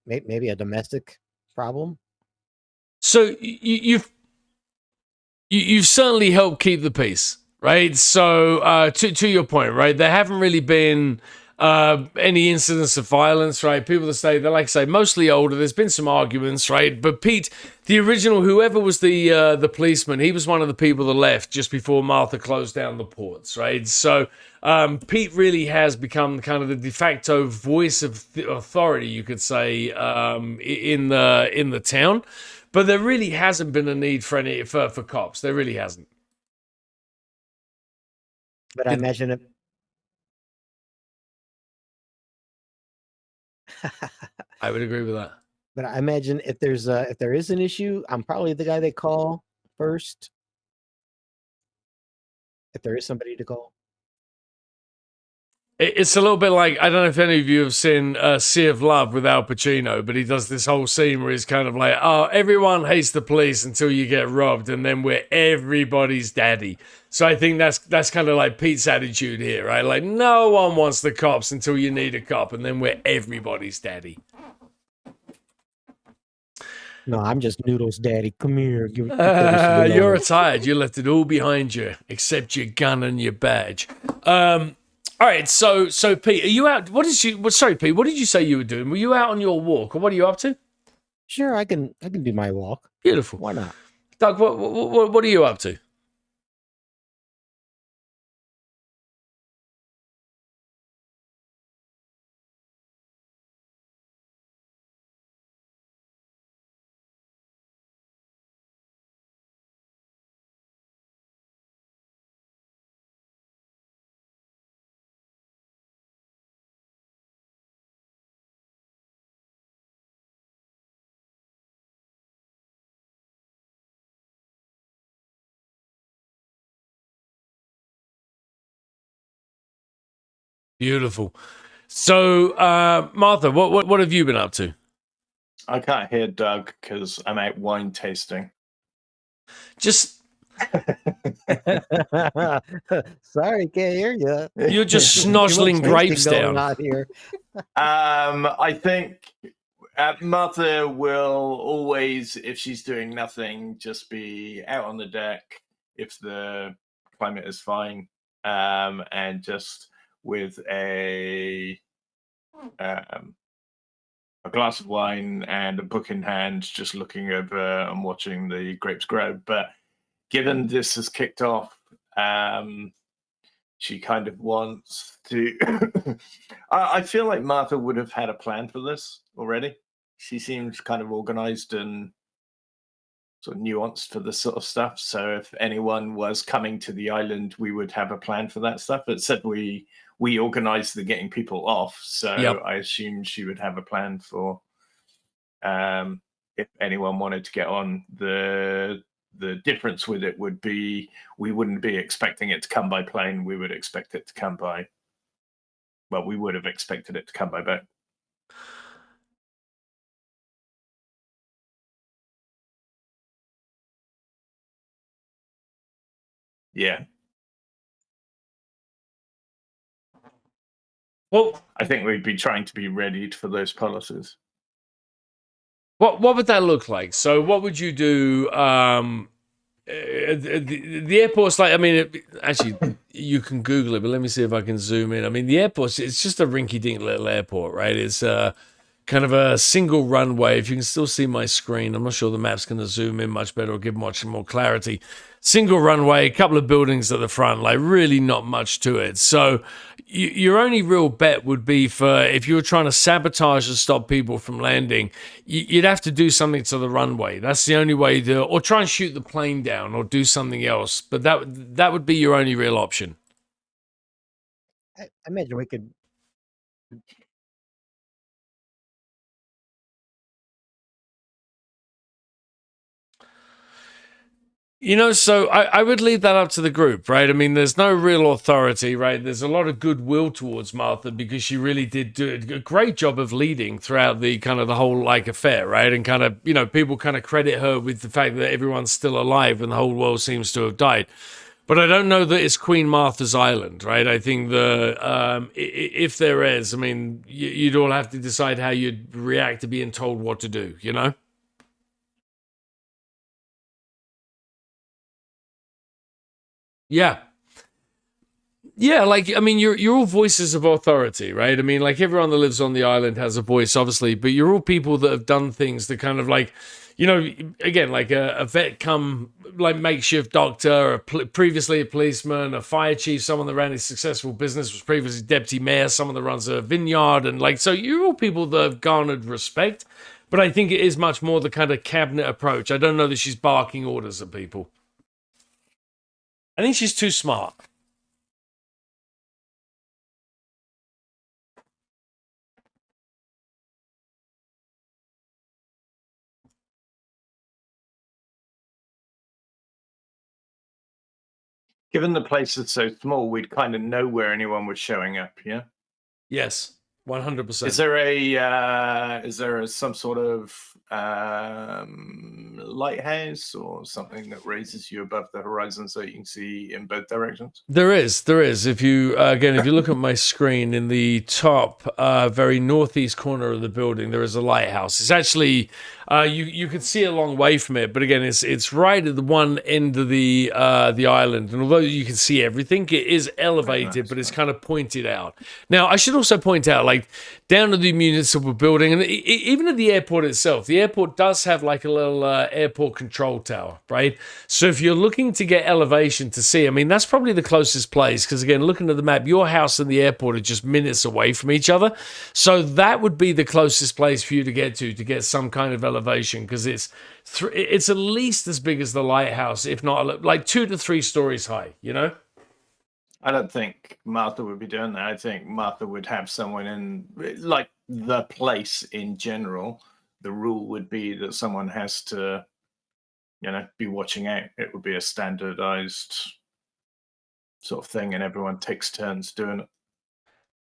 [SPEAKER 3] Maybe a domestic problem.
[SPEAKER 1] So you've certainly helped keep the peace, right? So to your point, right? There haven't really been any incidents of violence, right? People that say they're, like I say, mostly older. There's been some arguments, right? But Pete, the original, whoever was the policeman, he was one of the people that left just before Martha closed down the ports, right? So Pete really has become kind of the de facto voice of authority, you could say, in the town. But there really hasn't been a need for cops. There really hasn't.
[SPEAKER 3] But I imagine it.
[SPEAKER 1] I would agree with that.
[SPEAKER 3] But I imagine if there is an issue, I'm probably the guy they call first. If there is somebody to call.
[SPEAKER 1] It's a little bit like, I don't know if any of you have seen Sea of Love with Al Pacino, but he does this whole scene where he's kind of like, oh, everyone hates the police until you get robbed, and then we're everybody's daddy. So I think that's kind of like Pete's attitude here, right? Like, no one wants the cops until you need a cop, and then we're everybody's daddy.
[SPEAKER 3] No, I'm just Noodles' daddy. Come here. Give it
[SPEAKER 1] You're retired. You left it all behind you, except your gun and your badge. All right, so Pete, are you out? Sorry, Pete, what did you say you were doing? Were you out on your walk, or what are you up to?
[SPEAKER 3] Sure, I can do my walk.
[SPEAKER 1] Beautiful.
[SPEAKER 3] Why not?
[SPEAKER 1] Doug, what are you up to? Beautiful. So, Martha, what have you been up to?
[SPEAKER 2] I can't hear Doug because I'm out wine tasting.
[SPEAKER 1] Just
[SPEAKER 3] Sorry, can't hear you.
[SPEAKER 1] you're just snozzling grapes down.
[SPEAKER 3] Out here.
[SPEAKER 2] I think Martha will always, if she's doing nothing, just be out on the deck if the climate is fine, and just with a glass of wine and a book in hand, just looking over and watching the grapes grow. But given this has kicked off, she kind of wants to. I feel like Martha would have had a plan for this already. She seems kind of organized and sort of nuanced for this sort of stuff. So if anyone was coming to the island, we would have a plan for that stuff. It said we organized the getting people off. So
[SPEAKER 1] Yep.
[SPEAKER 2] I assumed she would have a plan for if anyone wanted to get on. The difference with it would be we wouldn't be expecting it to come by plane. We would expect it to come by. Well, we would have expected it to come by boat. Yeah.
[SPEAKER 1] Well,
[SPEAKER 2] I think we'd be trying to be ready for those policies.
[SPEAKER 1] what would that look like? So, what would you do? The airport's like, I mean, actually, you can Google it, but let me see if I can zoom in. I mean, the airport's, it's just a rinky-dink little airport, right? It's kind of a single runway. If you can still see my screen, I'm not sure the map's going to zoom in much better or give much more clarity. Single runway, a couple of buildings at the front, like really not much to it. So your only real bet would be for if you were trying to sabotage and stop people from landing, you'd have to do something to the runway. That's the only way to, or try and shoot the plane down or do something else. But that would be your only real option.
[SPEAKER 3] I imagine we could.
[SPEAKER 1] You know, so I would leave that up to the group, right? I mean, there's no real authority, right? There's a lot of goodwill towards Martha because she really did do a great job of leading throughout the kind of the whole like affair, right? And kind of, you know, people kind of credit her with the fact that everyone's still alive and the whole world seems to have died. But I don't know that it's Queen Martha's Island, right? I think if there is, I mean, you'd all have to decide how you'd react to being told what to do, you know? Yeah. Yeah, like I mean, you're all voices of authority, right? I mean, like everyone that lives on the island has a voice, obviously, but you're all people that have done things that kind of like, you know, again, like a vet come like makeshift doctor, previously a policeman, a fire chief, someone that ran a successful business, was previously deputy mayor, someone that runs a vineyard, and like so, you're all people that have garnered respect. But I think it is much more the kind of cabinet approach. I don't know that she's barking orders at people. I think she's too smart.
[SPEAKER 2] Given the place is so small, we'd kind of know where anyone was showing up. Yeah.
[SPEAKER 1] Yes, 100%.
[SPEAKER 2] Is there some sort of lighthouse or something that raises you above the horizon so you can see in both directions?
[SPEAKER 1] There is. If you if you look at my screen in the top very northeast corner of the building, there is a lighthouse. It's actually you could see a long way from it, but again, it's right at the one end of the island. And although you can see everything, it is elevated, but it's kind of pointed out. Now, I should also point out, like down to the municipal building, and even at the airport itself, the airport does have like a little airport control tower, right? So if you're looking to get elevation to see, I mean, that's probably the closest place, because again, looking at the map, your house and the airport are just minutes away from each other. So that would be the closest place for you to get some kind of elevation, because it's at least as big as the lighthouse, if not like 2 to 3 stories high, you know?
[SPEAKER 2] I don't think Martha would be doing that. I think Martha would have someone in, like the place in general. The rule would be that someone has to, be watching out. It would be a standardized sort of thing, and everyone takes turns doing it.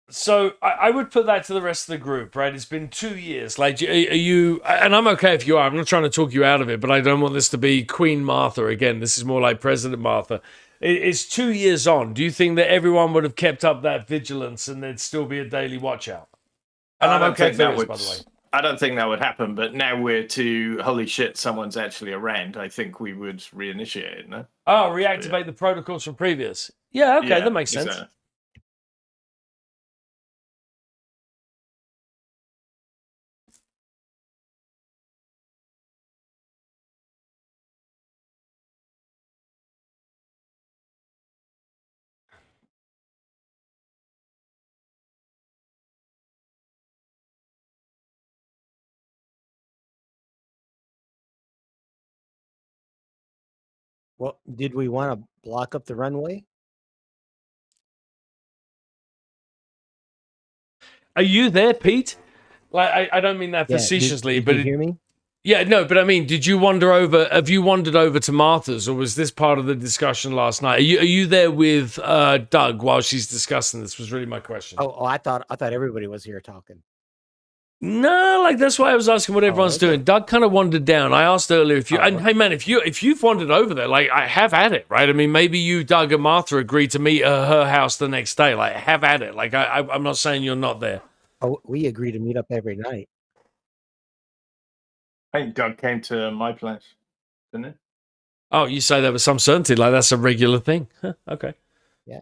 [SPEAKER 1] So I would put that to the rest of the group, right? It's been 2 years. Like, are you? And I'm okay if you are. I'm not trying to talk you out of it, but I don't want this to be Queen Martha again. This is more like President Martha. It's 2 years on. Do you think that everyone would have kept up that vigilance and there'd still be a daily watch out? And I'm okay for this, by the way.
[SPEAKER 2] I don't think that would happen, but now we're to, holy shit, someone's actually around. I think we would reinitiate it, no?
[SPEAKER 1] Oh, reactivate the protocols from previous. Yeah, okay, that makes sense.
[SPEAKER 2] Exactly.
[SPEAKER 3] Well, did we want to block up the runway?
[SPEAKER 1] Are you there, Pete? Like, I don't mean that
[SPEAKER 3] Yeah,
[SPEAKER 1] facetiously,
[SPEAKER 3] did
[SPEAKER 1] but
[SPEAKER 3] you hear me?
[SPEAKER 1] yeah, no, but I mean, did you wander over? Have you wandered over to Martha's, or was this part of the discussion last night? Are you there with Doug while she's discussing this? Was really my question.
[SPEAKER 3] Oh, I thought everybody was here talking.
[SPEAKER 1] No, like that's why I was asking what everyone's doing. Doug kind of wandered down. I asked earlier if you, and hey man, if you've wandered over there, like I have at it, right? I mean, maybe you, Doug, and Martha agreed to meet at her house the next day. Like, have at it. Like, I'm not saying you're not there.
[SPEAKER 3] Oh, we agree to meet up every night.
[SPEAKER 2] I think Doug came to my place, didn't he?
[SPEAKER 1] Oh, you say that with some certainty, like that's a regular thing. Huh, okay.
[SPEAKER 3] Yeah.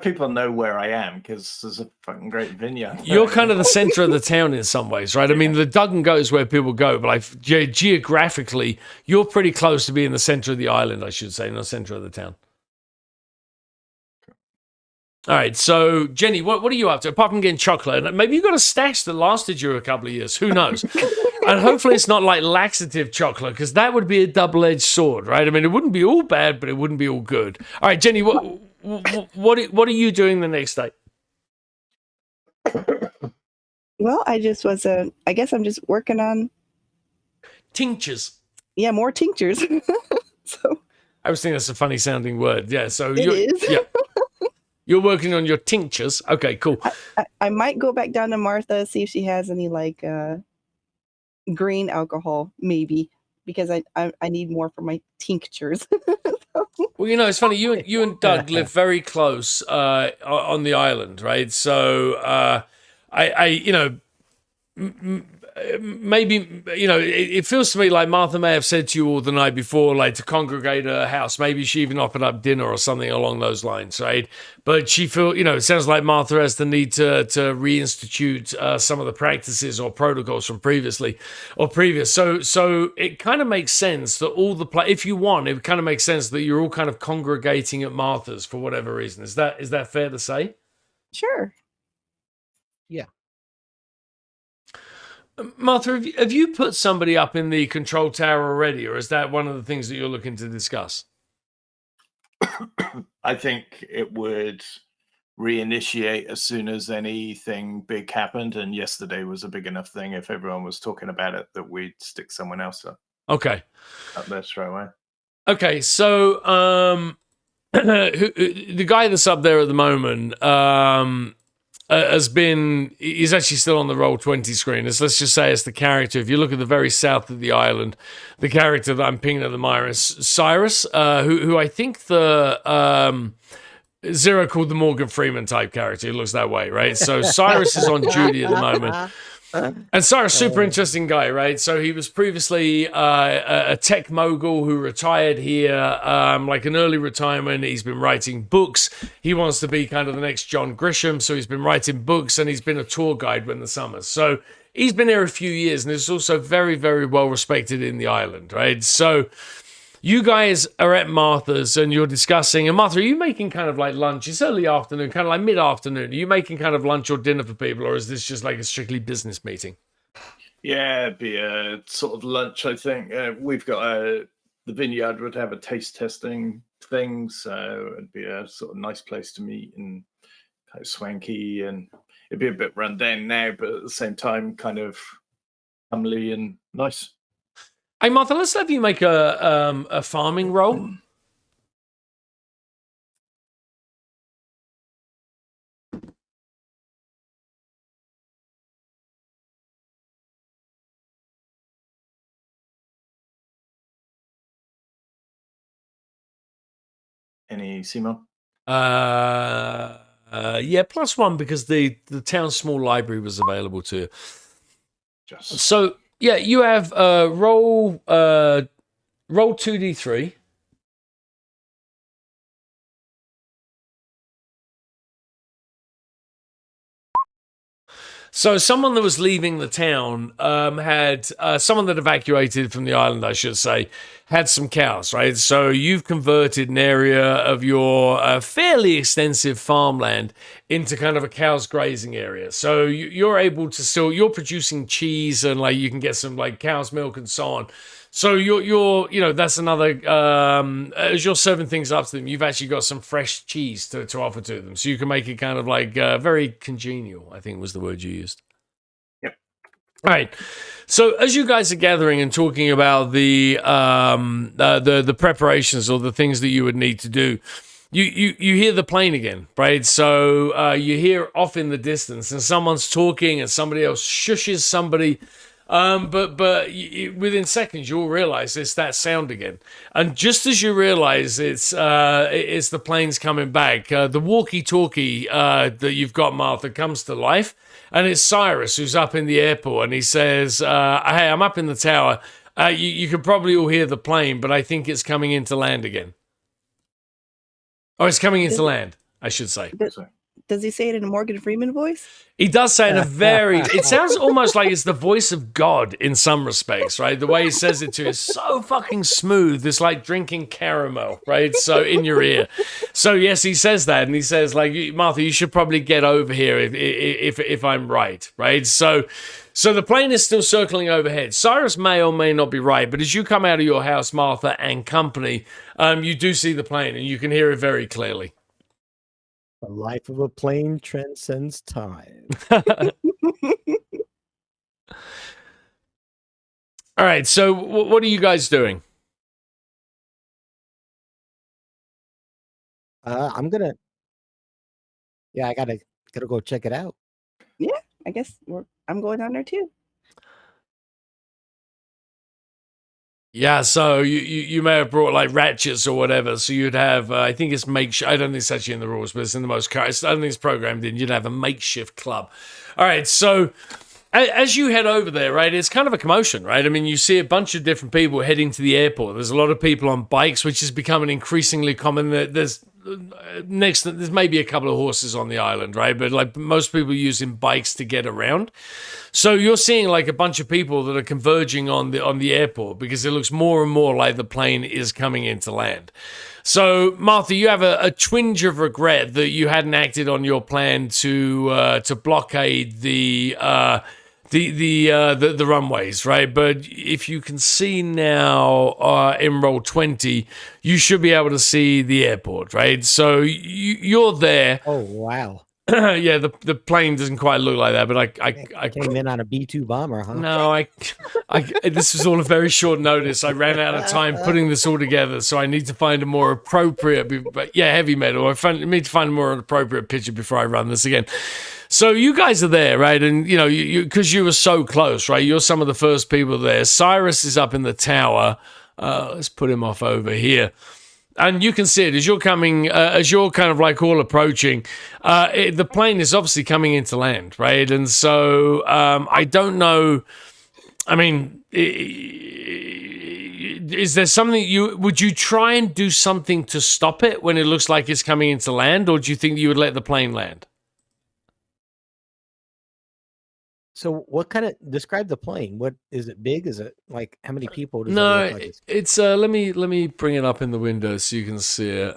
[SPEAKER 2] People know where I am because there's a fucking great vineyard.
[SPEAKER 1] You're kind of the center of the town in some ways, right? I mean, the Dug and Go is where people go, but like geographically, you're pretty close to being the center of the island, I should say, not the center of the town. All right, so Jenny, what are you up to? Apart from getting chocolate, and maybe you got a stash that lasted you a couple of years. Who knows? And hopefully it's not like laxative chocolate, because that would be a double-edged sword, right? I mean, it wouldn't be all bad, but it wouldn't be all good. All right, Jenny, what are you doing the next day?
[SPEAKER 4] Well, I just was I guess I'm just working on
[SPEAKER 1] tinctures.
[SPEAKER 4] Yeah, more tinctures. So
[SPEAKER 1] I was thinking that's a funny sounding word. Yeah, so you're working on your tinctures. Okay, cool.
[SPEAKER 4] I might go back down to Martha, see if she has any like green alcohol, maybe, because I need more for my tinctures.
[SPEAKER 1] Well, it's funny. You and Doug live very close on the island, right? So maybe it feels to me like Martha may have said to you all the night before, like to congregate at her house. Maybe she even offered up dinner or something along those lines, right? But she it sounds like Martha has the need to reinstitute some of the practices or protocols from previous. So it kind of makes sense that all the if you want, it kind of makes sense that you're all kind of congregating at Martha's for whatever reason. Is that fair to say?
[SPEAKER 4] Sure.
[SPEAKER 3] Yeah.
[SPEAKER 1] Martha, have you put somebody up in the control tower already, or is that one of the things that you're looking to discuss?
[SPEAKER 2] I think it would reinitiate as soon as anything big happened, and yesterday was a big enough thing if everyone was talking about it that we'd stick someone else up.
[SPEAKER 1] Okay.
[SPEAKER 2] Up there straight away.
[SPEAKER 1] Okay, so the guy that's up there at the moment he's actually still on the Roll20 screen. Let's just say it's the character. If you look at the very south of the island, the character that I'm pinging at the mire is Cyrus, who I think the Zero called the Morgan Freeman type character. He looks that way, right? So Cyrus is on duty at the moment. And Cyrus, super interesting guy, right? So he was previously a tech mogul who retired here, like an early retirement. He's been writing books. He wants to be kind of the next John Grisham, so he's been writing books, and he's been a tour guide when the summers. So he's been here a few years, and is also very, very well respected in the island, right? So you guys are at Martha's and you're discussing. And Martha, are you making kind of like lunch? It's early afternoon, kind of like mid-afternoon. Are you making kind of lunch or dinner for people, or is this just like a strictly business meeting?
[SPEAKER 2] Yeah, it'd be a sort of lunch, I think. We've got the vineyard would have a taste testing thing, so it'd be a sort of nice place to meet and kind of swanky, and it'd be a bit run down now, but at the same time, kind of homely and nice.
[SPEAKER 1] Hey, Martha, let's have you make a farming roll.
[SPEAKER 2] Any Simo?
[SPEAKER 1] Yeah, +1 because the town's small library was available to you.
[SPEAKER 2] Just
[SPEAKER 1] So yeah, you have roll 2d3. So someone that was leaving the town had someone that evacuated from the island, I should say, had some cows, right? So you've converted an area of your fairly extensive farmland into kind of a cows grazing area. So you're able to you're producing cheese, and like you can get some like cow's milk and so on. So you're that's another as you're serving things up to them, you've actually got some fresh cheese to offer to them. So you can make it kind of like very congenial, I think was the word you used.
[SPEAKER 2] Yep.
[SPEAKER 1] All right. So as you guys are gathering and talking about the preparations or the things that you would need to do, you hear the plane again, right? So you hear off in the distance, and someone's talking, and somebody else shushes somebody. But within seconds you'll realize it's that sound again, and just as you realize it's the planes coming back, the walkie-talkie that you've got, Martha, comes to life, and it's Cyrus who's up in the airport, and he says, "Hey, I'm up in the tower. You can probably all hear the plane, but I think it's coming into land again. Oh, it's coming into land, I should say."
[SPEAKER 4] Does he say it in a Morgan Freeman voice?
[SPEAKER 1] He does say in a very... It sounds almost like it's the voice of God in some respects, right? The way he says it to you is so fucking smooth. It's like drinking caramel, right? So in your ear. So yes, he says that, and he says, like, Martha, you should probably get over here if I'm right? So the plane is still circling overhead. Cyrus may or may not be right, but as you come out of your house, Martha and company, you do see the plane, and you can hear it very clearly.
[SPEAKER 3] The life of a plane transcends time.
[SPEAKER 1] All right, so what are you guys doing?
[SPEAKER 3] I'm gonna. Yeah, I gotta go check it out.
[SPEAKER 4] Yeah, I guess I'm going down there too.
[SPEAKER 1] Yeah, so you may have brought like ratchets or whatever. So you'd have, I think it's makeshift. I don't think it's actually in the rules, but it's in the most. I don't think it's programmed in. You'd have a makeshift club. All right, so as you head over there, right, it's kind of a commotion, right? I mean, you see a bunch of different people heading to the airport. There's a lot of people on bikes, which is becoming increasingly common. There's maybe a couple of horses on the island, right? But like most people using bikes to get around. So you're seeing like a bunch of people that are converging on the airport because it looks more and more like the plane is coming into land. So Martha, you have a twinge of regret that you hadn't acted on your plan to blockade the runways, right? But if you can see now in roll 20, you should be able to see the airport, right? So you're there.
[SPEAKER 3] Oh wow!
[SPEAKER 1] Yeah, the plane doesn't quite look like that, but I
[SPEAKER 3] Came in on a B-2 bomber, huh?
[SPEAKER 1] no, this was all a very short notice. I ran out of time putting this all together, so I need to find a more appropriate. But yeah, heavy metal. I need to find a more appropriate picture before I run this again. So you guys are there, right? And you know, because you were so close, right? You're some of the first people there. Cyrus is up in the tower. Let's put him off over here. And you can see it as you're coming, as you're kind of like all approaching. The plane is obviously coming into land, right? And so I don't know. I mean, is there something would you try and do something to stop it when it looks like it's coming into land, or do you think you would let the plane land?
[SPEAKER 3] So what kind of describe the plane? What is it big? Is it like how many people does it
[SPEAKER 1] No,
[SPEAKER 3] look like?
[SPEAKER 1] it's let me bring it up in the window so you can see it.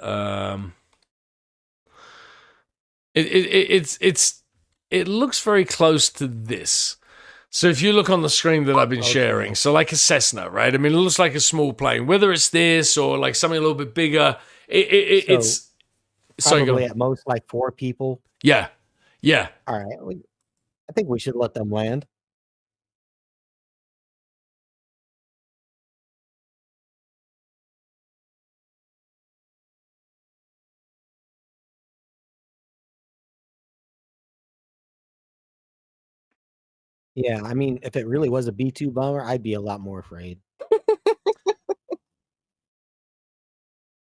[SPEAKER 1] It looks very close to this. So if you look on the screen that I've been sharing, so like a Cessna, right? I mean, it looks like a small plane. Whether it's this or like something a little bit bigger, it's
[SPEAKER 3] probably at most like 4 people.
[SPEAKER 1] Yeah.
[SPEAKER 3] All right, I think we should let them land. Yeah, I mean, if it really was a B-2 bomber, I'd be a lot more afraid.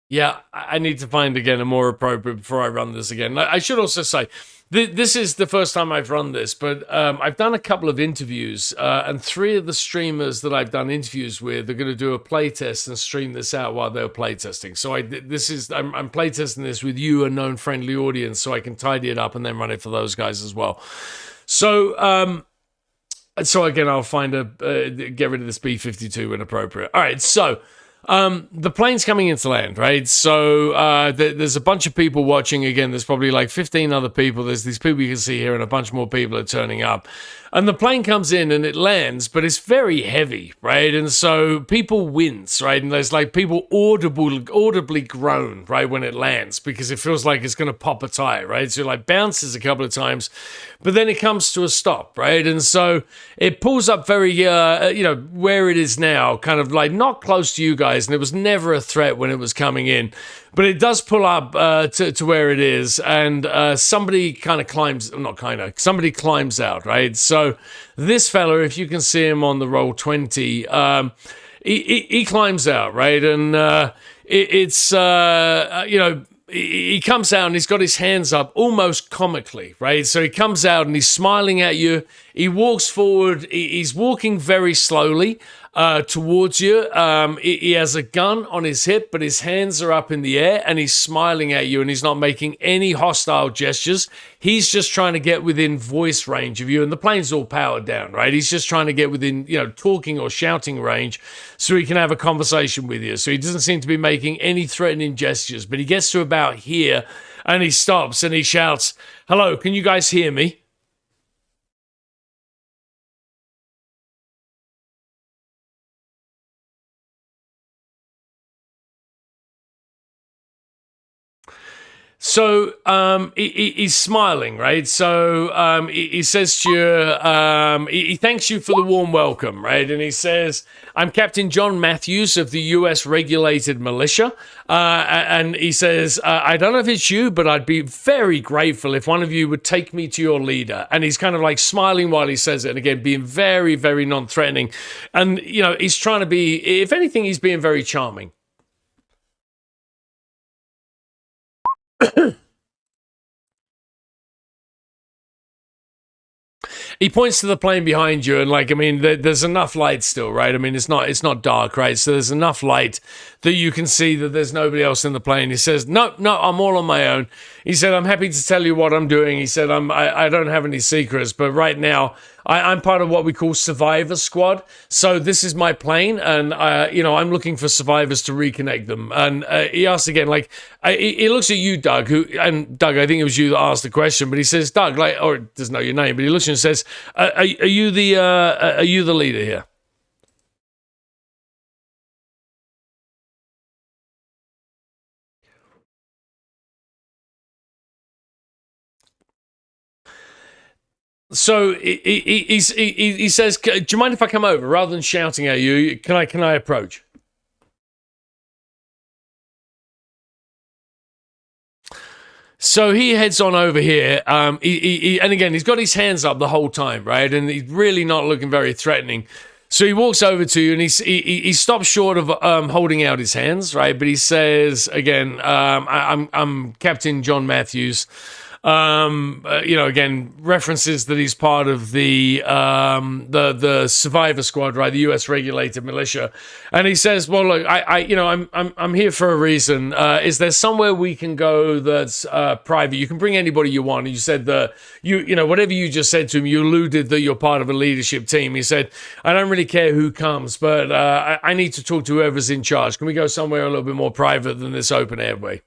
[SPEAKER 1] Yeah, I need to find again a more appropriate before I run this again. I should also say, this is the first time I've run this, but I've done a couple of interviews, and 3 of the streamers that I've done interviews with are going to do a playtest and stream this out while they're playtesting. So I'm playtesting this with you, a known friendly audience, so I can tidy it up and then run it for those guys as well. So again, I'll find get rid of this B-52 when appropriate. All right, so. The plane's coming into land, right? So there's a bunch of people watching. Again, there's probably like 15 other people. There's these people you can see here, and a bunch more people are turning up. And the plane comes in and it lands, but it's very heavy, right? And so people wince, right? And there's like people audibly groan, right, when it lands because it feels like it's going to pop a tire, right? So it like bounces a couple of times, but then it comes to a stop, right? And so it pulls up very, where it is now, kind of like not close to you guys, and it was never a threat when it was coming in. But it does pull up to where it is, and somebody climbs out, right? So this fella, if you can see him on the roll 20, he climbs out, right? And he comes out and he's got his hands up almost comically, right? So he comes out and he's smiling at you. He walks forward. He's walking very slowly towards you. He has a gun on his hip, but his hands are up in the air and he's smiling at you and he's not making any hostile gestures. He's just trying to get within voice range of you, and the plane's all powered down, right? He's just trying to get within, talking or shouting range so he can have a conversation with you. So he doesn't seem to be making any threatening gestures, but he gets to about here and he stops and he shouts, "Hello, can you guys hear me?" So he's smiling, right? So he says to you, he thanks you for the warm welcome, right? And he says, "I'm Captain John Matthews of the U.S. Regulated Militia." And he says, "I don't know if it's you, but I'd be very grateful if one of you would take me to your leader." And he's kind of like smiling while he says it, and again, being very, very non-threatening. And, he's trying to be, if anything, he's being very charming. He points to the plane behind you, and there's enough light still, right? I mean, it's not dark, right? So there's enough light that you can see that there's nobody else in the plane. He says, "No, I'm all on my own." He said, "I'm happy to tell you what I'm doing." He said, I don't have any secrets, but right now I'm part of what we call Survivor Squad. So this is my plane, and I'm looking for survivors to reconnect them." And he asks again, he looks at you, Doug, Doug, I think it was you that asked the question, but he says, "Doug," or doesn't know your name, but he looks at you and says, "Are you the leader here?" So he says, "Do you mind if I come over?" Rather than shouting at you, can I approach? So he heads on over here. And again, he's got his hands up the whole time, right? And he's really not looking very threatening. So he walks over to you, and he stops short of holding out his hands, right? But he says again, "I'm Captain John Matthews." Again, references that he's part of the survivor squad, right? The U.S. regulated militia, and he says, "Well, look, I'm here for a reason. Is there somewhere we can go that's private? You can bring anybody you want." You said that whatever you just said to him, you alluded that you're part of a leadership team. He said, "I don't really care who comes, but I need to talk to whoever's in charge. Can we go somewhere a little bit more private than this open airway?"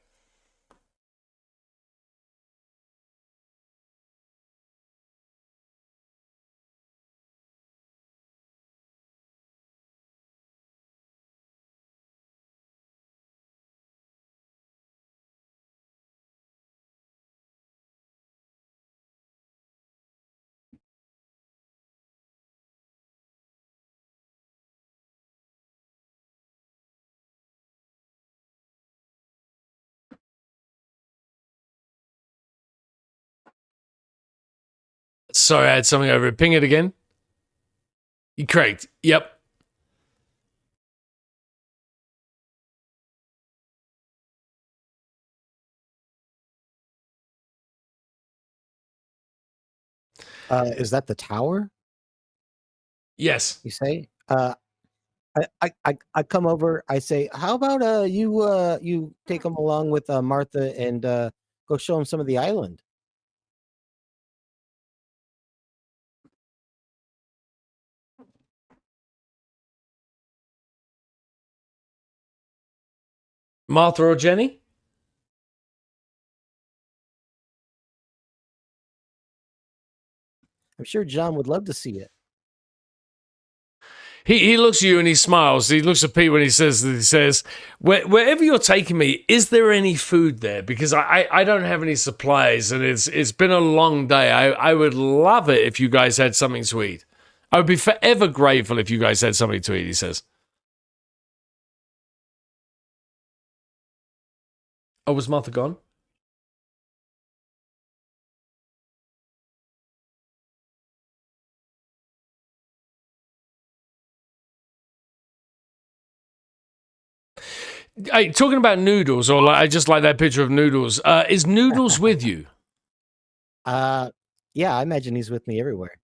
[SPEAKER 1] Sorry, I had something over it. Ping it again. You correct. Yep.
[SPEAKER 3] Is that the tower?
[SPEAKER 1] Yes.
[SPEAKER 3] You say? I come over. I say, how about you take them along with Martha and go show them some of the island.
[SPEAKER 1] Martha or Jenny?
[SPEAKER 3] I'm sure John would love to see it.
[SPEAKER 1] He looks at you and he smiles. He looks at Pete when he says, wherever you're taking me, is there any food there? Because I don't have any supplies, and it's been a long day. I would love it if you guys had something to eat. I would be forever grateful if you guys had something to eat, he says. Oh, was Martha gone? Hey, talking about Noodles, or I just like that picture of Noodles. Is Noodles with you?
[SPEAKER 3] Yeah, I imagine he's with me everywhere.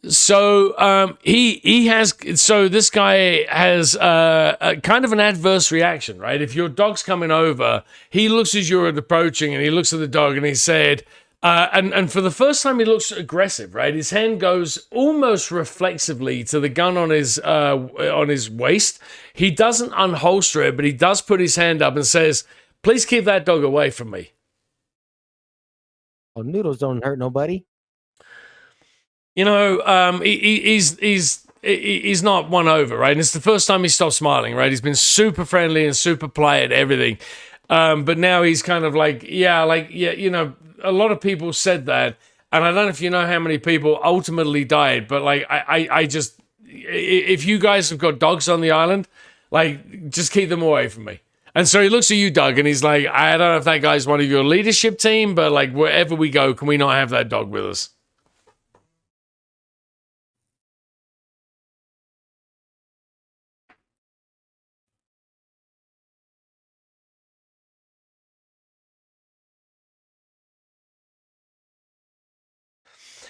[SPEAKER 1] So he has. So this guy has a kind of an adverse reaction, right? If your dog's coming over, he looks as you're approaching, and he looks at the dog, and he said, and for the first time, he looks aggressive, right? His hand goes almost reflexively to the gun on his waist. He doesn't unholster it, but he does put his hand up and says, "Please keep that dog away from me."
[SPEAKER 3] Oh, Noodles don't hurt nobody.
[SPEAKER 1] You know, he's not won over, right? And it's the first time he stopped smiling, right? He's been super friendly and super polite at everything. But now he's kind of like, you know, a lot of people said that. And I don't know if you know how many people ultimately died, but like, I just, if you guys have got dogs on the island, like, just keep them away from me. And so he looks at you, Doug, and he's like, I don't know if that guy's one of your leadership team, but like, wherever we go, can we not have that dog with us?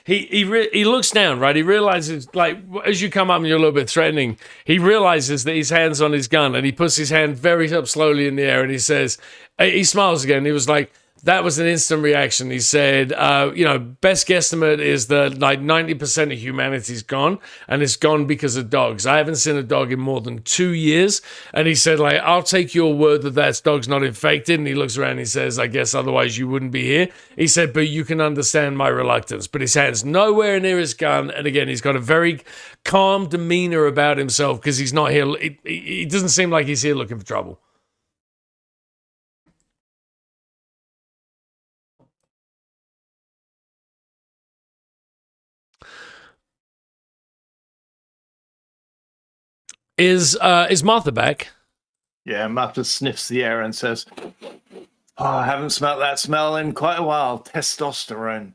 [SPEAKER 1] He looks down, right? He realizes, like, as you come up and you're a little bit threatening, he realizes that his hand's on his gun, and he puts his hand very up slowly in the air, and he says, he smiles again. He was like, that was an instant reaction. He said, best guesstimate is that like 90% of humanity's gone, and it's gone because of dogs. I haven't seen a dog in more than 2 years. And he said, like, I'll take your word that dog's not infected. And he looks around and he says, I guess otherwise you wouldn't be here. He said, but you can understand my reluctance. But his hand's nowhere near his gun. And again, he's got a very calm demeanor about himself because he's not here. It doesn't seem like he's here looking for trouble. Is Martha back?
[SPEAKER 2] Yeah, Martha sniffs the air and says, "Oh, I haven't smelt that smell in quite a while. Testosterone."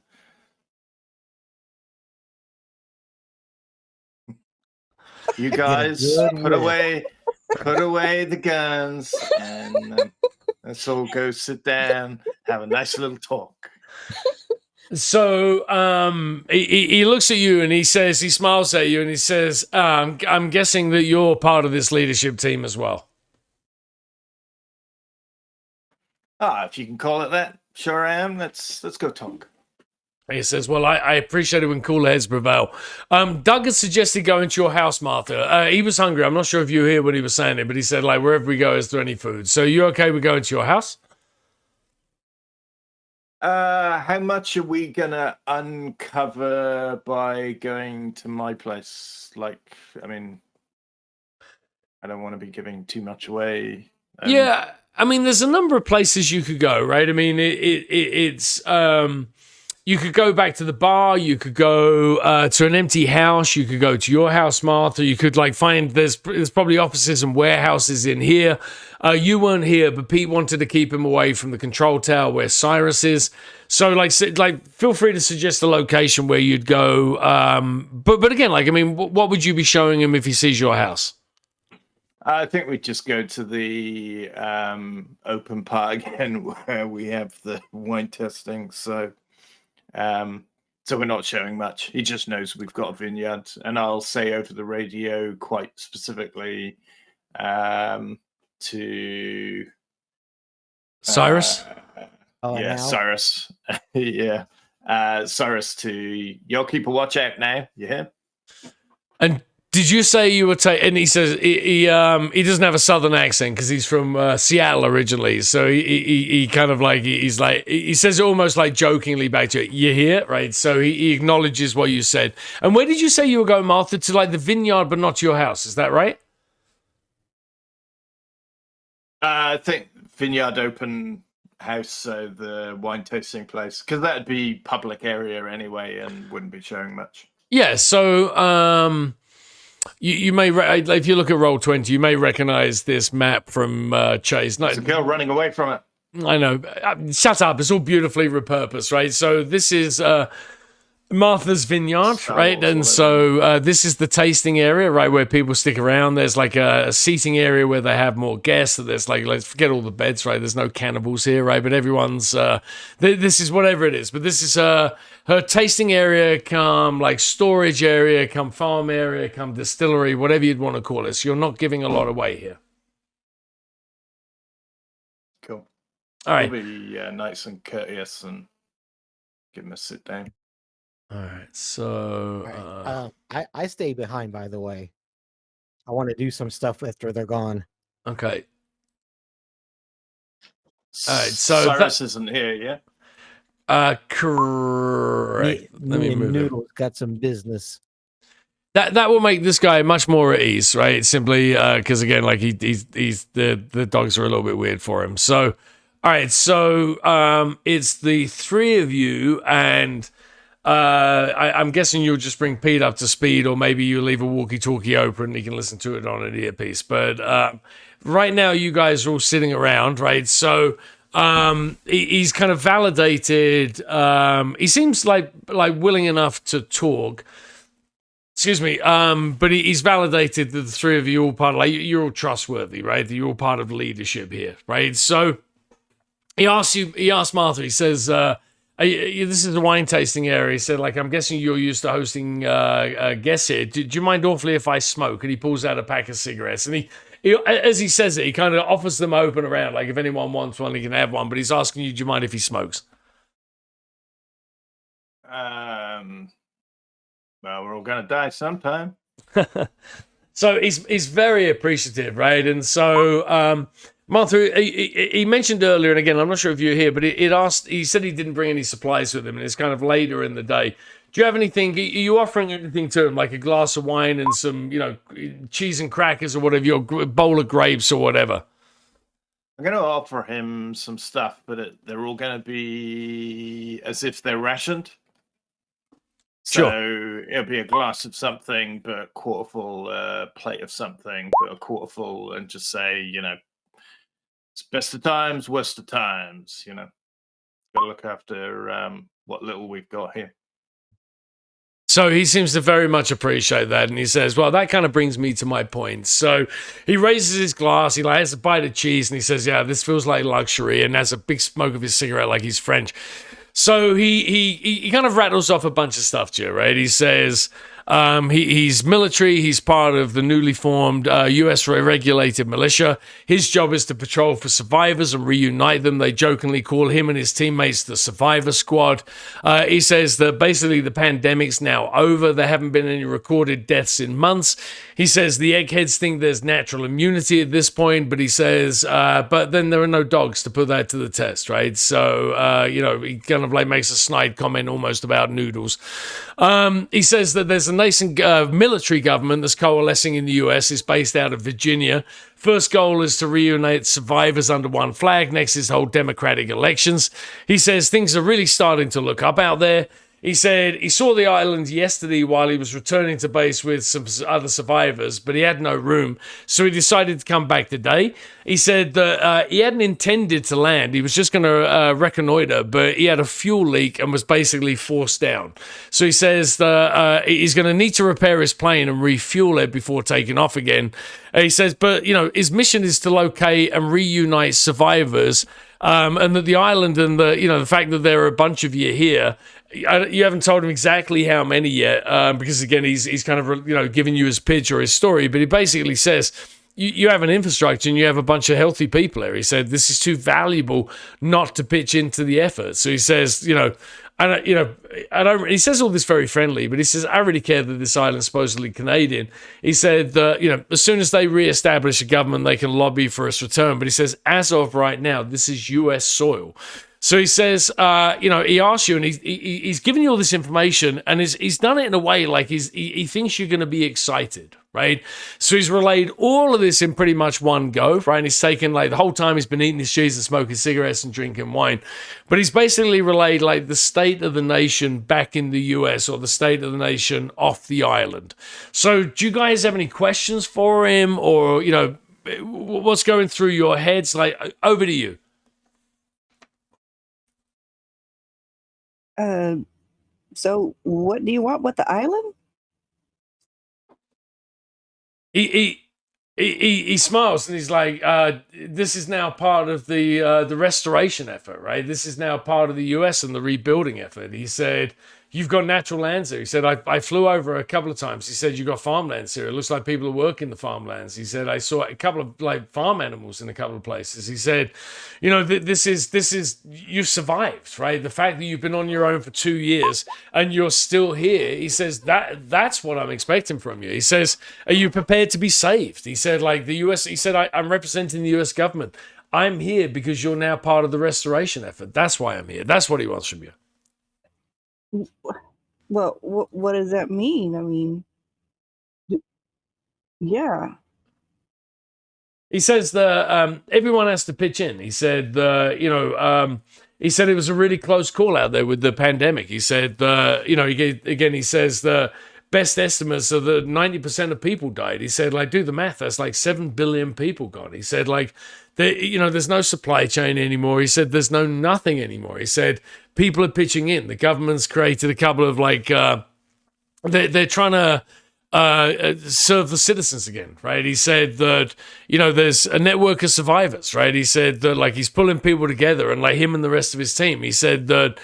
[SPEAKER 2] You guys
[SPEAKER 3] good
[SPEAKER 2] put
[SPEAKER 3] whiff.
[SPEAKER 2] away the guns, and let's all go sit down, have a nice little talk.
[SPEAKER 1] So he looks at you and he says, he smiles at you and he says, I'm guessing that you're part of this leadership team as well.
[SPEAKER 2] If you can call it that, sure I am. Let's go talk.
[SPEAKER 1] He says, well, I appreciate it when cooler heads prevail. Doug has suggested going to your house, Martha. He was hungry. I'm not sure if you hear what he was saying there, but he said, like, wherever we go, is there any food? So you okay with going to your house?
[SPEAKER 2] How much are we gonna uncover by going to my place? Like, I mean, I don't want to be giving too much away.
[SPEAKER 1] Yeah, I mean, there's a number of places you could go, right? I mean, it's you could go back to the bar, you could go to an empty house, you could go to your house, Martha. You could like find there's probably offices and warehouses in here. You weren't here, but Pete wanted to keep him away from the control tower where Cyrus is. So like feel free to suggest a location where you'd go. But again, like I mean, what would you be showing him if he sees your house?
[SPEAKER 2] I think we just go to the open part again where we have the wine testing. So we're not showing much. He just knows we've got a vineyard, and I'll say over the radio quite specifically to
[SPEAKER 1] Cyrus.
[SPEAKER 2] Cyrus. Yeah, Cyrus. Y'all keep a watch out now. Yeah.
[SPEAKER 1] And did you say you were taking? And he says he doesn't have a southern accent because he's from Seattle originally. So he kind of like he's like he says it almost like jokingly back to it. You hear, right? So he acknowledges what you said. And where did you say you were going, Martha? To like the vineyard, but not to your house. Is that right?
[SPEAKER 2] I think vineyard open house, so the wine tasting place, because that'd be public area anyway, and wouldn't be showing much.
[SPEAKER 1] Yeah. So You may, if you look at Roll20, you may recognize this map from Chase.
[SPEAKER 2] There's a girl running away from it.
[SPEAKER 1] I know. Shut up. It's all beautifully repurposed, right? So this is Martha's Vineyard, right? And so this is the tasting area, right, where people stick around. There's like a seating area where they have more guests. So there's like, let's forget all the beds, right? There's no cannibals here, right? But everyone's, this is whatever it is. But this is her tasting area, come like storage area, come farm area, come distillery, whatever you'd want to call it. So you're not giving a lot away here.
[SPEAKER 2] Cool.
[SPEAKER 1] All right.
[SPEAKER 2] We'll be nice and courteous and give him a sit down.
[SPEAKER 1] All right, so
[SPEAKER 3] I stay behind. By the way, I want to do some stuff after they're gone.
[SPEAKER 1] Okay. All right, so
[SPEAKER 2] Cyrus isn't here yet.
[SPEAKER 1] Correct. Let me move
[SPEAKER 3] Noodles got some business.
[SPEAKER 1] That will make this guy much more at ease, right? Simply because again, like he's the dogs are a little bit weird for him. So, all right, so it's the three of you and. I'm guessing you'll just bring Pete up to speed, or maybe you leave a walkie-talkie open and he can listen to it on an earpiece. But right now, you guys are all sitting around, right? So he's kind of validated. He seems like willing enough to talk. Excuse me. But he's validated that the three of you are all part of, like, you're all trustworthy, right? That you're all part of leadership here, right? So he asks Martha. He says. This is a wine tasting area. He said, like, I'm guessing you're used to hosting guests here. Do you mind awfully if I smoke? And he pulls out a pack of cigarettes. And he as he says it, he kind of offers them open around. Like, if anyone wants one, he can have one. But he's asking you, do you mind if he smokes?
[SPEAKER 2] Well, we're all going to die sometime.
[SPEAKER 1] So he's very appreciative, right? And so... Martha, he mentioned earlier, and again, I'm not sure if you're here, but he said he didn't bring any supplies with him, and it's kind of later in the day. Do you have anything? Are you offering anything to him, like a glass of wine and some, cheese and crackers or whatever, your bowl of grapes or whatever?
[SPEAKER 2] I'm going to offer him some stuff, but they're all going to be as if they're rationed. So it'll be a glass of something, but a quarter full, plate of something, but a quarter full, and just say, it's best of times, worst of times. Got to look after what little we've got here.
[SPEAKER 1] So he seems to very much appreciate that, and he says, well, that kind of brings me to my point. So he raises his glass, he has a bite of cheese, and he says, yeah, this feels like luxury, and has a big smoke of his cigarette like he's French. So he kind of rattles off a bunch of stuff to you, right? He says he's military. He's part of the newly formed U.S. regulated militia. His job is to patrol for survivors and reunite them. They jokingly call him and his teammates the Survivor Squad. He says that basically the pandemic's now over. There haven't been any recorded deaths in months. He says the eggheads think there's natural immunity at this point, but he says, but then there are no dogs to put that to the test, right? So, he kind of like makes a snide comment almost about noodles. He says that there's a nascent military government that's coalescing in the US. It's based out of Virginia. First goal is to reunite survivors under one flag. Next is hold democratic elections. He says things are really starting to look up out there. He said he saw the island yesterday while he was returning to base with some other survivors, but he had no room, so he decided to come back today. He said that he hadn't intended to land. He was just going to reconnoiter, but he had a fuel leak and was basically forced down. So he says that he's going to need to repair his plane and refuel it before taking off again. He says, but, his mission is to locate and reunite survivors, and that the island and the fact that there are a bunch of you here, you haven't told him exactly how many yet, because again, he's kind of giving you his pitch or his story, but he basically says you have an infrastructure and you have a bunch of healthy people there. He said this is too valuable not to pitch into the effort. So he says, he says all this very friendly, but he says, I really care that this island's supposedly Canadian. He said that, as soon as they reestablish a government, they can lobby for its return. But he says, as of right now, this is US soil. So he says, he asks you, and he's giving you all this information, and he's done it in a way like he thinks you're going to be excited, right? So he's relayed all of this in pretty much one go, right? And he's taken, the whole time he's been eating his cheese and smoking cigarettes and drinking wine. But he's basically relayed, the state of the nation back in the US, or the state of the nation off the island. So do you guys have any questions for him, or, what's going through your heads? Over to you.
[SPEAKER 4] So what do you want with the island?
[SPEAKER 1] He smiles and he's like, this is now part of the restoration effort, right? This is now part of the US and the rebuilding effort. He said, you've got natural lands here. He said, I flew over a couple of times. He said, you've got farmlands here. It looks like people are working the farmlands. He said, I saw a couple of farm animals in a couple of places. He said, this is, you've survived, right? The fact that you've been on your own for 2 years and you're still here. He says, that's what I'm expecting from you. He says, are you prepared to be saved? He said, the US, he said, I'm representing the US government. I'm here because you're now part of the restoration effort. That's why I'm here. That's what he wants from you.
[SPEAKER 4] Well, what does that mean? I mean, yeah.
[SPEAKER 1] He says that everyone has to pitch in. He said, he said it was a really close call out there with the pandemic. He said, he says the best estimates are that 90% of people died. He said, do the math. That's 7 billion people gone. He said, there's no supply chain anymore. He said, there's no nothing anymore. He said, people are pitching in. The government's created a couple of they're trying to serve the citizens again, right? He said that, there's a network of survivors, right? He said that he's pulling people together and him and the rest of his team. He said that,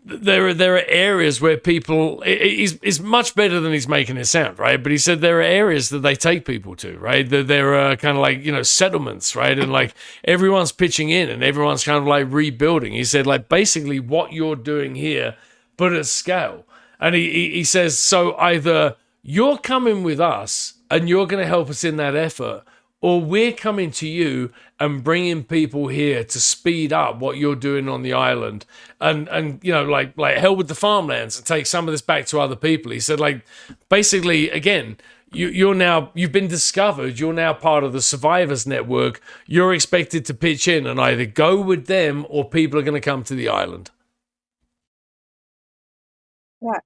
[SPEAKER 1] there are areas where people, he's much better than he's making it sound, right? But he said there are areas that they take people to, right? That there are kind of settlements, right? And everyone's pitching in and everyone's kind of rebuilding. He said basically what you're doing here, but at scale. And he says, so either you're coming with us and you're going to help us in that effort, or we're coming to you and bringing people here to speed up what you're doing on the island and help with the farmlands and take some of this back to other people. He said, basically, again, you've been discovered. You're now part of the survivors network. You're expected to pitch in and either go with them or people are going to come to the island.
[SPEAKER 4] Yeah.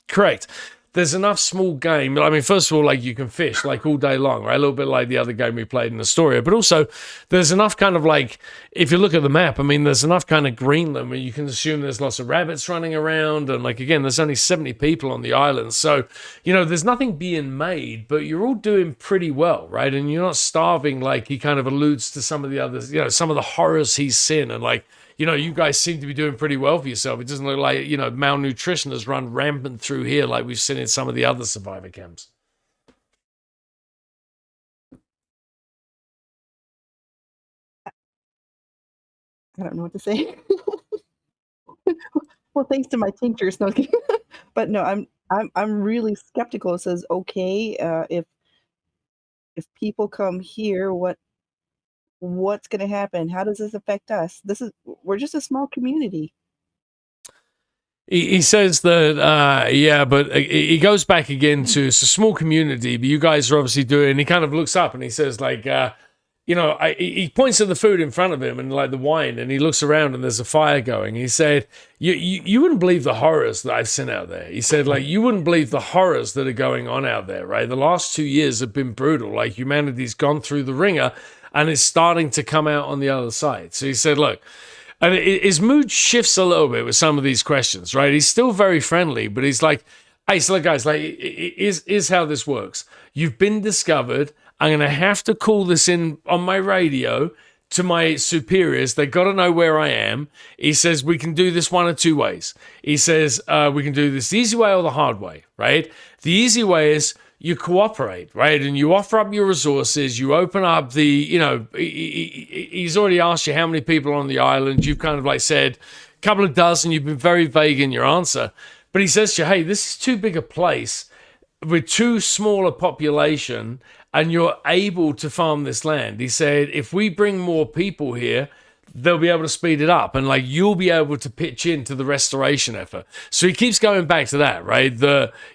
[SPEAKER 1] Correct. There's enough small game. I mean, first of all, like you can fish like all day long, right? A little bit like the other game we played in Astoria. But also, there's enough kind of like, if you look at the map, I mean, there's enough kind of Greenland where you can assume there's lots of rabbits running around. And like, again, there's only 70 people on the island. So, you know, there's nothing being made, but you're all doing pretty well, right? And you're not starving like he kind of alludes to some of the others, you know, some of the horrors he's seen. And like, you know, you guys seem to be doing pretty well for yourself. It doesn't look like, you know, malnutrition has run rampant through here like we've seen in some of the other survivor camps.
[SPEAKER 4] I don't know what to say. Well, thanks to my tinctures, no, but no, I'm really skeptical. It says okay, if people come here, what's going to happen? How does this affect us? We're just a small community.
[SPEAKER 1] He says that, yeah, but he goes back again to it's a small community, but you guys are obviously doing. He kind of looks up and he says, like, you know, he points at the food in front of him and like the wine, and he looks around and there's a fire going. He said, you wouldn't believe the horrors that I've seen out there. He said, like, you wouldn't believe the horrors that are going on out there, right? The last 2 years have been brutal. Like, humanity's gone through the ringer and is starting to come out on the other side. So he said, look, and his mood shifts a little bit with some of these questions, right? He's still very friendly, but he's like, hey, so like, guys, like, is how this works. You've been discovered. I'm going to have to call this in on my radio to my superiors. They got to know where I am. He says, we can do this one of two ways. He says, we can do this the easy way or the hard way, right? The easy way is you cooperate, right? And you offer up your resources. You open up the, you know, he's already asked you how many people are on the island. You've kind of like said a couple of dozen. You've been very vague in your answer. But he says to you, hey, this is too big a place with too small a population, and you're able to farm this land. He said, if we bring more people here, they'll be able to speed it up, and like you'll be able to pitch into the restoration effort. So he keeps going back to that, right?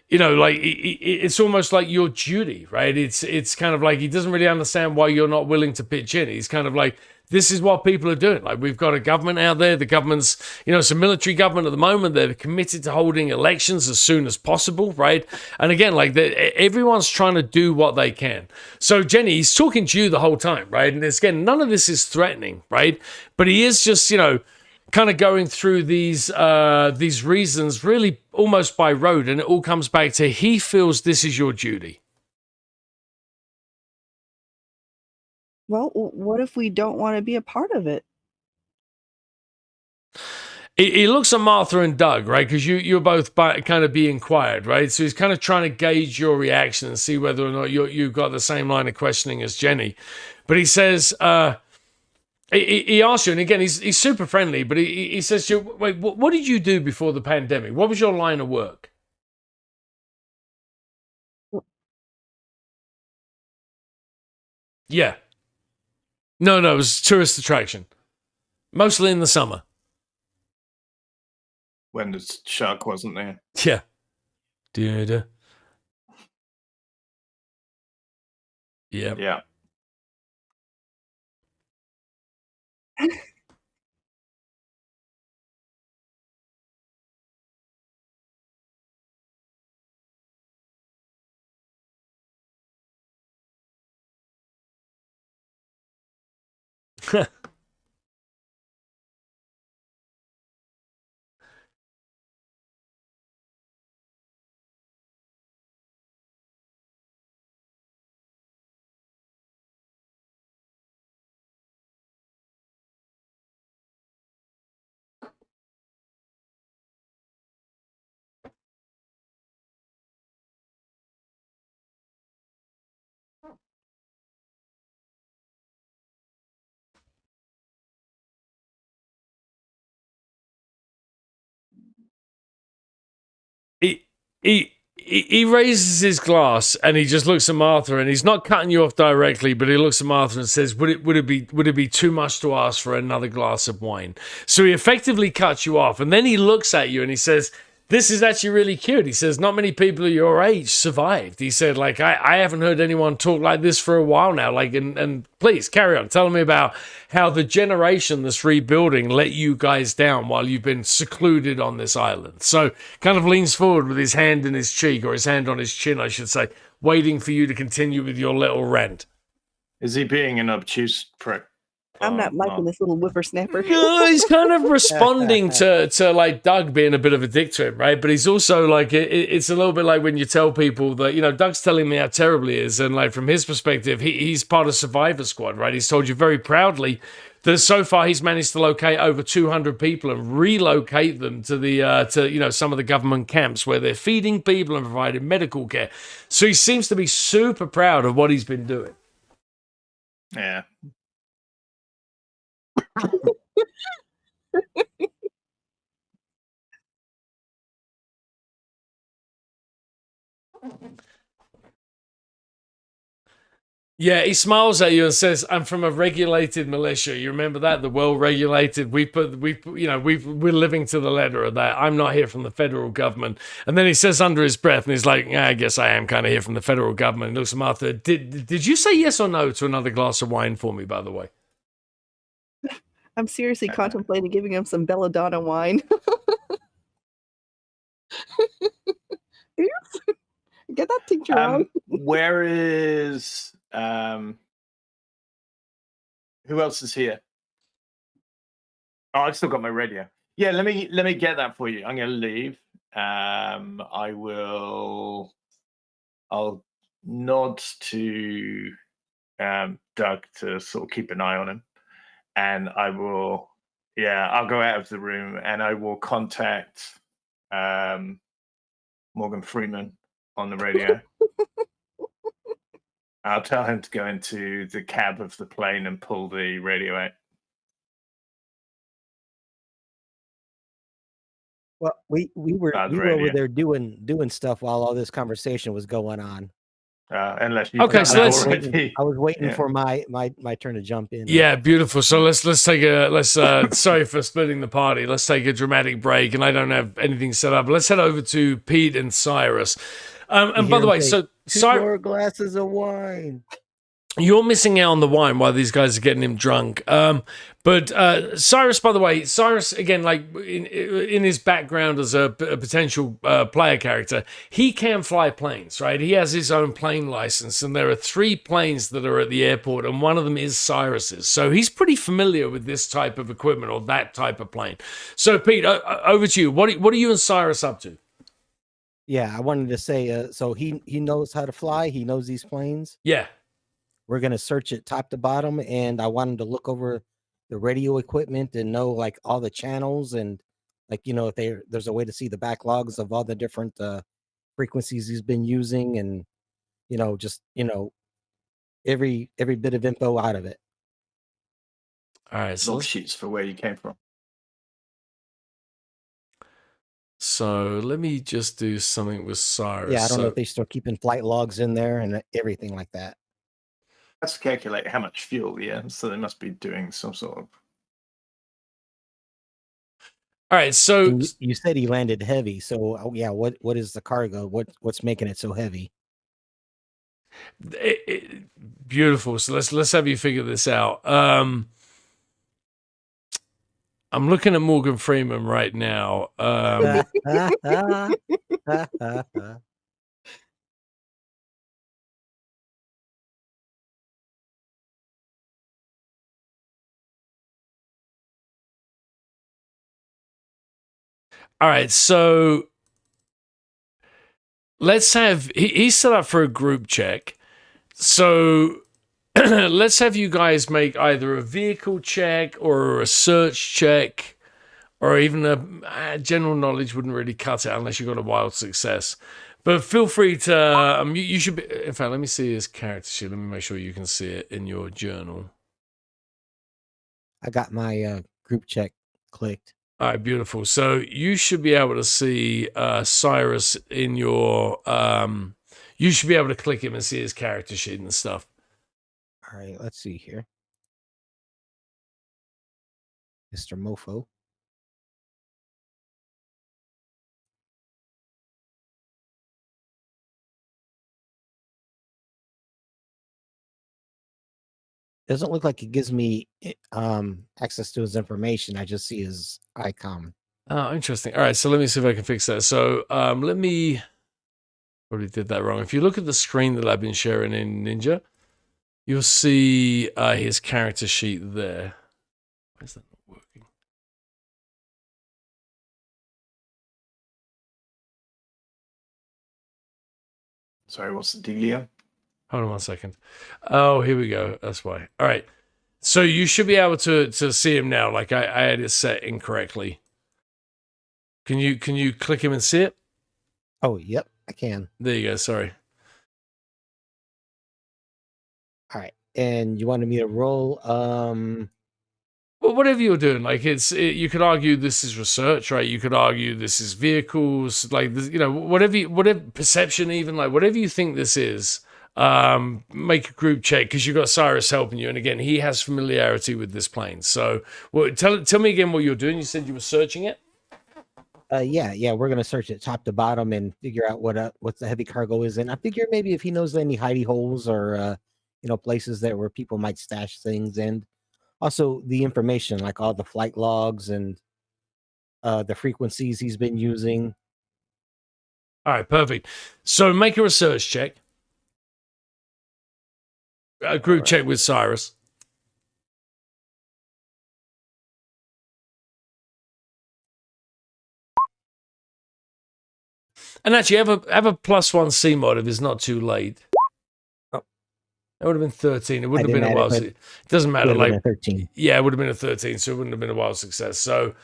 [SPEAKER 1] You know, like it's almost like your duty, right? It's kind of like he doesn't really understand why you're not willing to pitch in. He's kind of like, this is what people are doing. Like, we've got a government out there. The government's, you know, it's a military government at the moment. They're committed to holding elections as soon as possible, right? And again, like, everyone's trying to do what they can. So, Jenny, he's talking to you the whole time, right? And it's, again, none of this is threatening, right? But he is just, you know, kind of going through these reasons really almost by rote. And it all comes back to he feels this is your duty.
[SPEAKER 4] Well, what if we don't want to be a part of it?
[SPEAKER 1] He looks at Martha and Doug, right? Because you're both kind of being quiet, right? So he's kind of trying to gauge your reaction and see whether or not you've got the same line of questioning as Jenny. But he says, he asks you, and again, he's super friendly, but he says to you, wait, what did you do before the pandemic? What was your line of work? Yeah. No, it was tourist attraction. Mostly in the summer.
[SPEAKER 2] When the shark wasn't there.
[SPEAKER 1] Yeah. Yeah.
[SPEAKER 2] Yeah.
[SPEAKER 1] He raises his glass and he just looks at Martha, and he's not cutting you off directly, but he looks at Martha and says, would it be too much to ask for another glass of wine? So he effectively cuts you off, and then he looks at you and he says, this is actually really cute. He says, not many people of your age survived. He said, like, I haven't heard anyone talk like this for a while now. Like, and please carry on. Tell me about how the generation that's rebuilding let you guys down while you've been secluded on this island. So kind of leans forward with his hand in his cheek, or his hand on his chin, I should say, waiting for you to continue with your little rant.
[SPEAKER 2] Is he being an obtuse prick?
[SPEAKER 4] I'm not liking this little whippersnapper.
[SPEAKER 1] No, he's kind of responding to like Doug being a bit of a dick to him, right? But he's also like, it's a little bit like when you tell people that, you know, Doug's telling me how terrible he is. And like from his perspective, he's part of Survivor Squad, right? He's told you very proudly that so far he's managed to locate over 200 people and relocate them to the some of the government camps where they're feeding people and providing medical care. So he seems to be super proud of what he's been doing.
[SPEAKER 2] Yeah.
[SPEAKER 1] Yeah, he smiles at you and says, "I'm from a regulated militia. You remember that? The well-regulated. We're living to the letter of that. I'm not here from the federal government." And then he says under his breath, and he's like, "I guess I am kind of here from the federal government." He looks at Martha. Did you say yes or no to another glass of wine for me, by the way?
[SPEAKER 4] I'm seriously contemplating giving him some belladonna wine. Get that tincture on.
[SPEAKER 2] Where is who else is here? Oh, I've still got my radio. Yeah, let me get that for you. I'm gonna leave. I'll nod to Doug to sort of keep an eye on him. And I'll go out of the room and I will contact Morgan Freeman on the radio. I'll tell him to go into the cab of the plane and pull the radio out.
[SPEAKER 3] Well, we were over there doing stuff while all this conversation was going on.
[SPEAKER 2] Unless you
[SPEAKER 1] okay, so
[SPEAKER 3] I was waiting for my turn to jump in.
[SPEAKER 1] Yeah, beautiful. So let's take sorry for splitting the party. Let's take a dramatic break, and I don't have anything set up. Let's head over to Pete and Cyrus. And by the way, so
[SPEAKER 3] Cyrus, 4 glasses of wine.
[SPEAKER 1] You're missing out on the wine while these guys are getting him drunk. But Cyrus, by the way, again, like in his background as a potential player character, he can fly planes, right? He has his own plane license, and there are 3 planes that are at the airport, and one of them is Cyrus's. So he's pretty familiar with this type of equipment or that type of plane. So Pete, over to you. What are you and Cyrus up to?
[SPEAKER 3] Yeah, I wanted to say, so he knows how to fly. He knows these planes.
[SPEAKER 1] Yeah.
[SPEAKER 3] We're going to search it top to bottom, and I want him to look over the radio equipment and know like all the channels and like, you know, if there's a way to see the backlogs of all the different frequencies he's been using and, you know, just, you know, every bit of info out of it.
[SPEAKER 1] All right. So
[SPEAKER 2] log sheets for where you came from.
[SPEAKER 1] So let me just do something with Cyrus.
[SPEAKER 3] Yeah, I don't know if they still keeping flight logs in there and everything like that.
[SPEAKER 2] Let's calculate how much fuel, yeah. So they must be doing some sort of.
[SPEAKER 1] All right, so
[SPEAKER 3] you said he landed heavy. So yeah, what is the cargo? What's making it so heavy?
[SPEAKER 1] Beautiful. So let's have you figure this out. I'm looking at Morgan Freeman right now. All right, so let's have he's set up for a group check. So let's have you guys make either a vehicle check or a research check, or even a general knowledge wouldn't really cut it unless you got a wild success. But feel free to you should be. In fact, let me see his character sheet. Let me make sure you can see it in your journal.
[SPEAKER 3] I got my group check clicked.
[SPEAKER 1] All right, beautiful. So you should be able to see Cyrus in your. You should be able to click him and see his character sheet and stuff.
[SPEAKER 3] All right, let's see here. Mr. Mofo. doesn't look like it gives me access to his information. I just see his icon.
[SPEAKER 1] Oh, interesting. All right, so let me see if I can fix that. So let me... Probably did that wrong. If you look at the screen that I've been sharing in Ninja, you'll see his character sheet there. Why is that not working?
[SPEAKER 2] Sorry, what's the dealio?
[SPEAKER 1] Hold on 1 second. Oh, here we go. That's why. All right. So you should be able to see him now. Like I had it set incorrectly. Can you click him and see it?
[SPEAKER 3] Oh, yep, I can.
[SPEAKER 1] There you go. Sorry.
[SPEAKER 3] All right. And you wanted me to roll
[SPEAKER 1] Well, whatever you're doing, like you could argue this is research, right? You could argue this is vehicles, like this, whatever perception, even like whatever you think this is. Make a group check because you've got Cyrus helping you, and again, he has familiarity with this plane. So, tell me again what you're doing. You said you were searching it.
[SPEAKER 3] Yeah, we're gonna search it top to bottom and figure out what the heavy cargo is. And I figure maybe if he knows any hidey holes or places where people might stash things, and also the information like all the flight logs and the frequencies he's been using.
[SPEAKER 1] All right, perfect. So make a research check. A group check with Cyrus. And actually, have a +1 C mod if it's not too late.
[SPEAKER 3] Oh.
[SPEAKER 1] It would have been 13. It wouldn't have been a wild. It doesn't matter. Like
[SPEAKER 3] 13.
[SPEAKER 1] Yeah, it would have been a 13, so it wouldn't have been a wild success. So,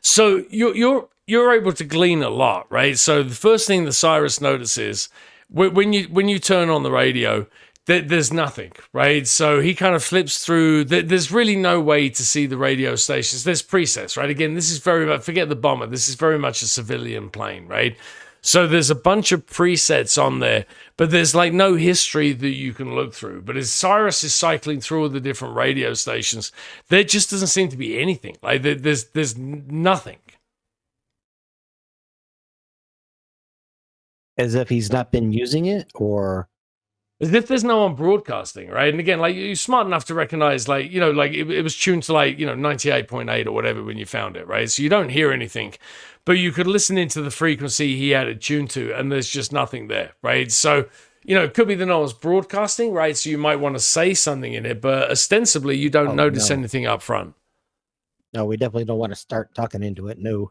[SPEAKER 1] so you're able to glean a lot, right? So the first thing that Cyrus notices when you turn on the radio, there's nothing, right? So he kind of flips through. There's really no way to see the radio stations. There's presets, right? Again, this is very much, forget the bomber. This is very much a civilian plane, right? So there's a bunch of presets on there, but there's like no history that you can look through. But as Cyrus is cycling through all the different radio stations, there just doesn't seem to be anything. Like there's nothing.
[SPEAKER 3] As if he's not been using it, or
[SPEAKER 1] as if there's no one broadcasting, right? And again, like you're smart enough to recognize, like, like it was tuned to like, 98.8 or whatever when you found it, right? So you don't hear anything, but you could listen into the frequency he had it tuned to, and there's just nothing there, right? So, it could be that no one's broadcasting, right? So you might want to say something in it, but ostensibly you don't notice anything up front.
[SPEAKER 3] No, we definitely don't want to start talking into it. No.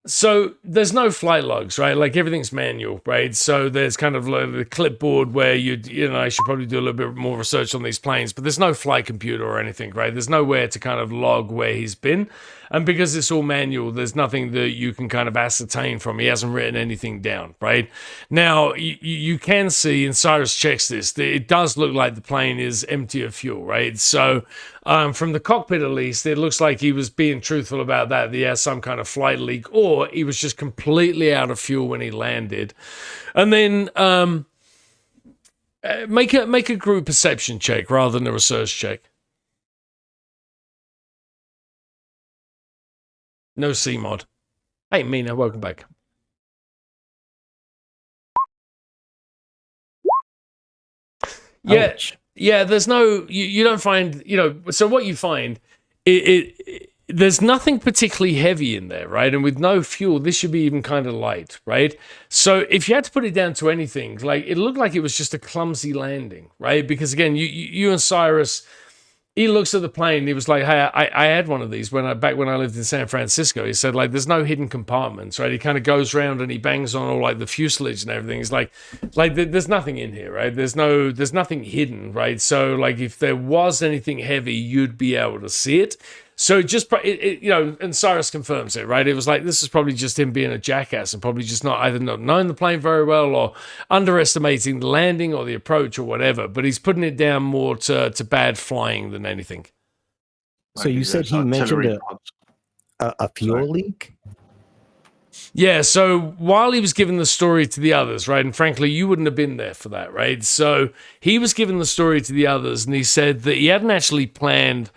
[SPEAKER 1] So there's no flight logs, right? Like everything's manual, right? So there's kind of like the clipboard where I should probably do a little bit more research on these planes, but there's no flight computer or anything, right? There's nowhere to kind of log where he's been. And because it's all manual, there's nothing that you can kind of ascertain from. He hasn't written anything down, right? Now, you can see, and Cyrus checks this, that it does look like the plane is empty of fuel, right? So from the cockpit, at least, it looks like he was being truthful about that he has some kind of flight leak, or he was just completely out of fuel when he landed. And then make a group perception check rather than a research check. No C mod. Hey, Mina, welcome back. Yeah,
[SPEAKER 3] Ouch.
[SPEAKER 1] yeah. There's no. You don't find. So what you find, there's nothing particularly heavy in there, right? And with no fuel, this should be even kind of light, right? So if you had to put it down to anything, like it looked like it was just a clumsy landing, right? Because again, you and Cyrus. He looks at the plane. He was like, "Hey, I had one of these when I lived in San Francisco." He said, "Like, there's no hidden compartments, right?" He kind of goes around and he bangs on all like the fuselage and everything. He's like, there's nothing in here, right? There's nothing hidden, right? So, like, if there was anything heavy, you'd be able to see it. So and Cyrus confirms it, right? It was like, this is probably just him being a jackass and probably just not knowing the plane very well or underestimating the landing or the approach or whatever. But he's putting it down more to bad flying than anything.
[SPEAKER 3] So you said he mentioned a fuel leak?
[SPEAKER 1] Yeah, so while he was giving the story to the others, right, and frankly, you wouldn't have been there for that, right? So he was giving the story to the others, and he said that he hadn't actually planned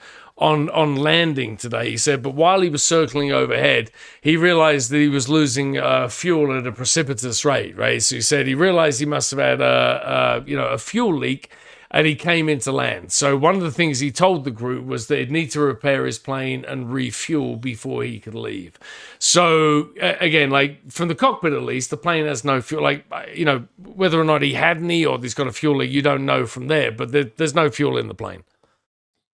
[SPEAKER 1] on landing today. He said, but while he was circling overhead, he realized that he was losing fuel at a precipitous rate, right? So he said he realized he must have had a fuel leak, and he came into land. So one of the things he told the group was that he'd need to repair his plane and refuel before he could leave. So again, like from the cockpit at least, the plane has no fuel. Like, you know, whether or not he had any or he's got a fuel leak, you don't know from there. But there's no fuel in the plane.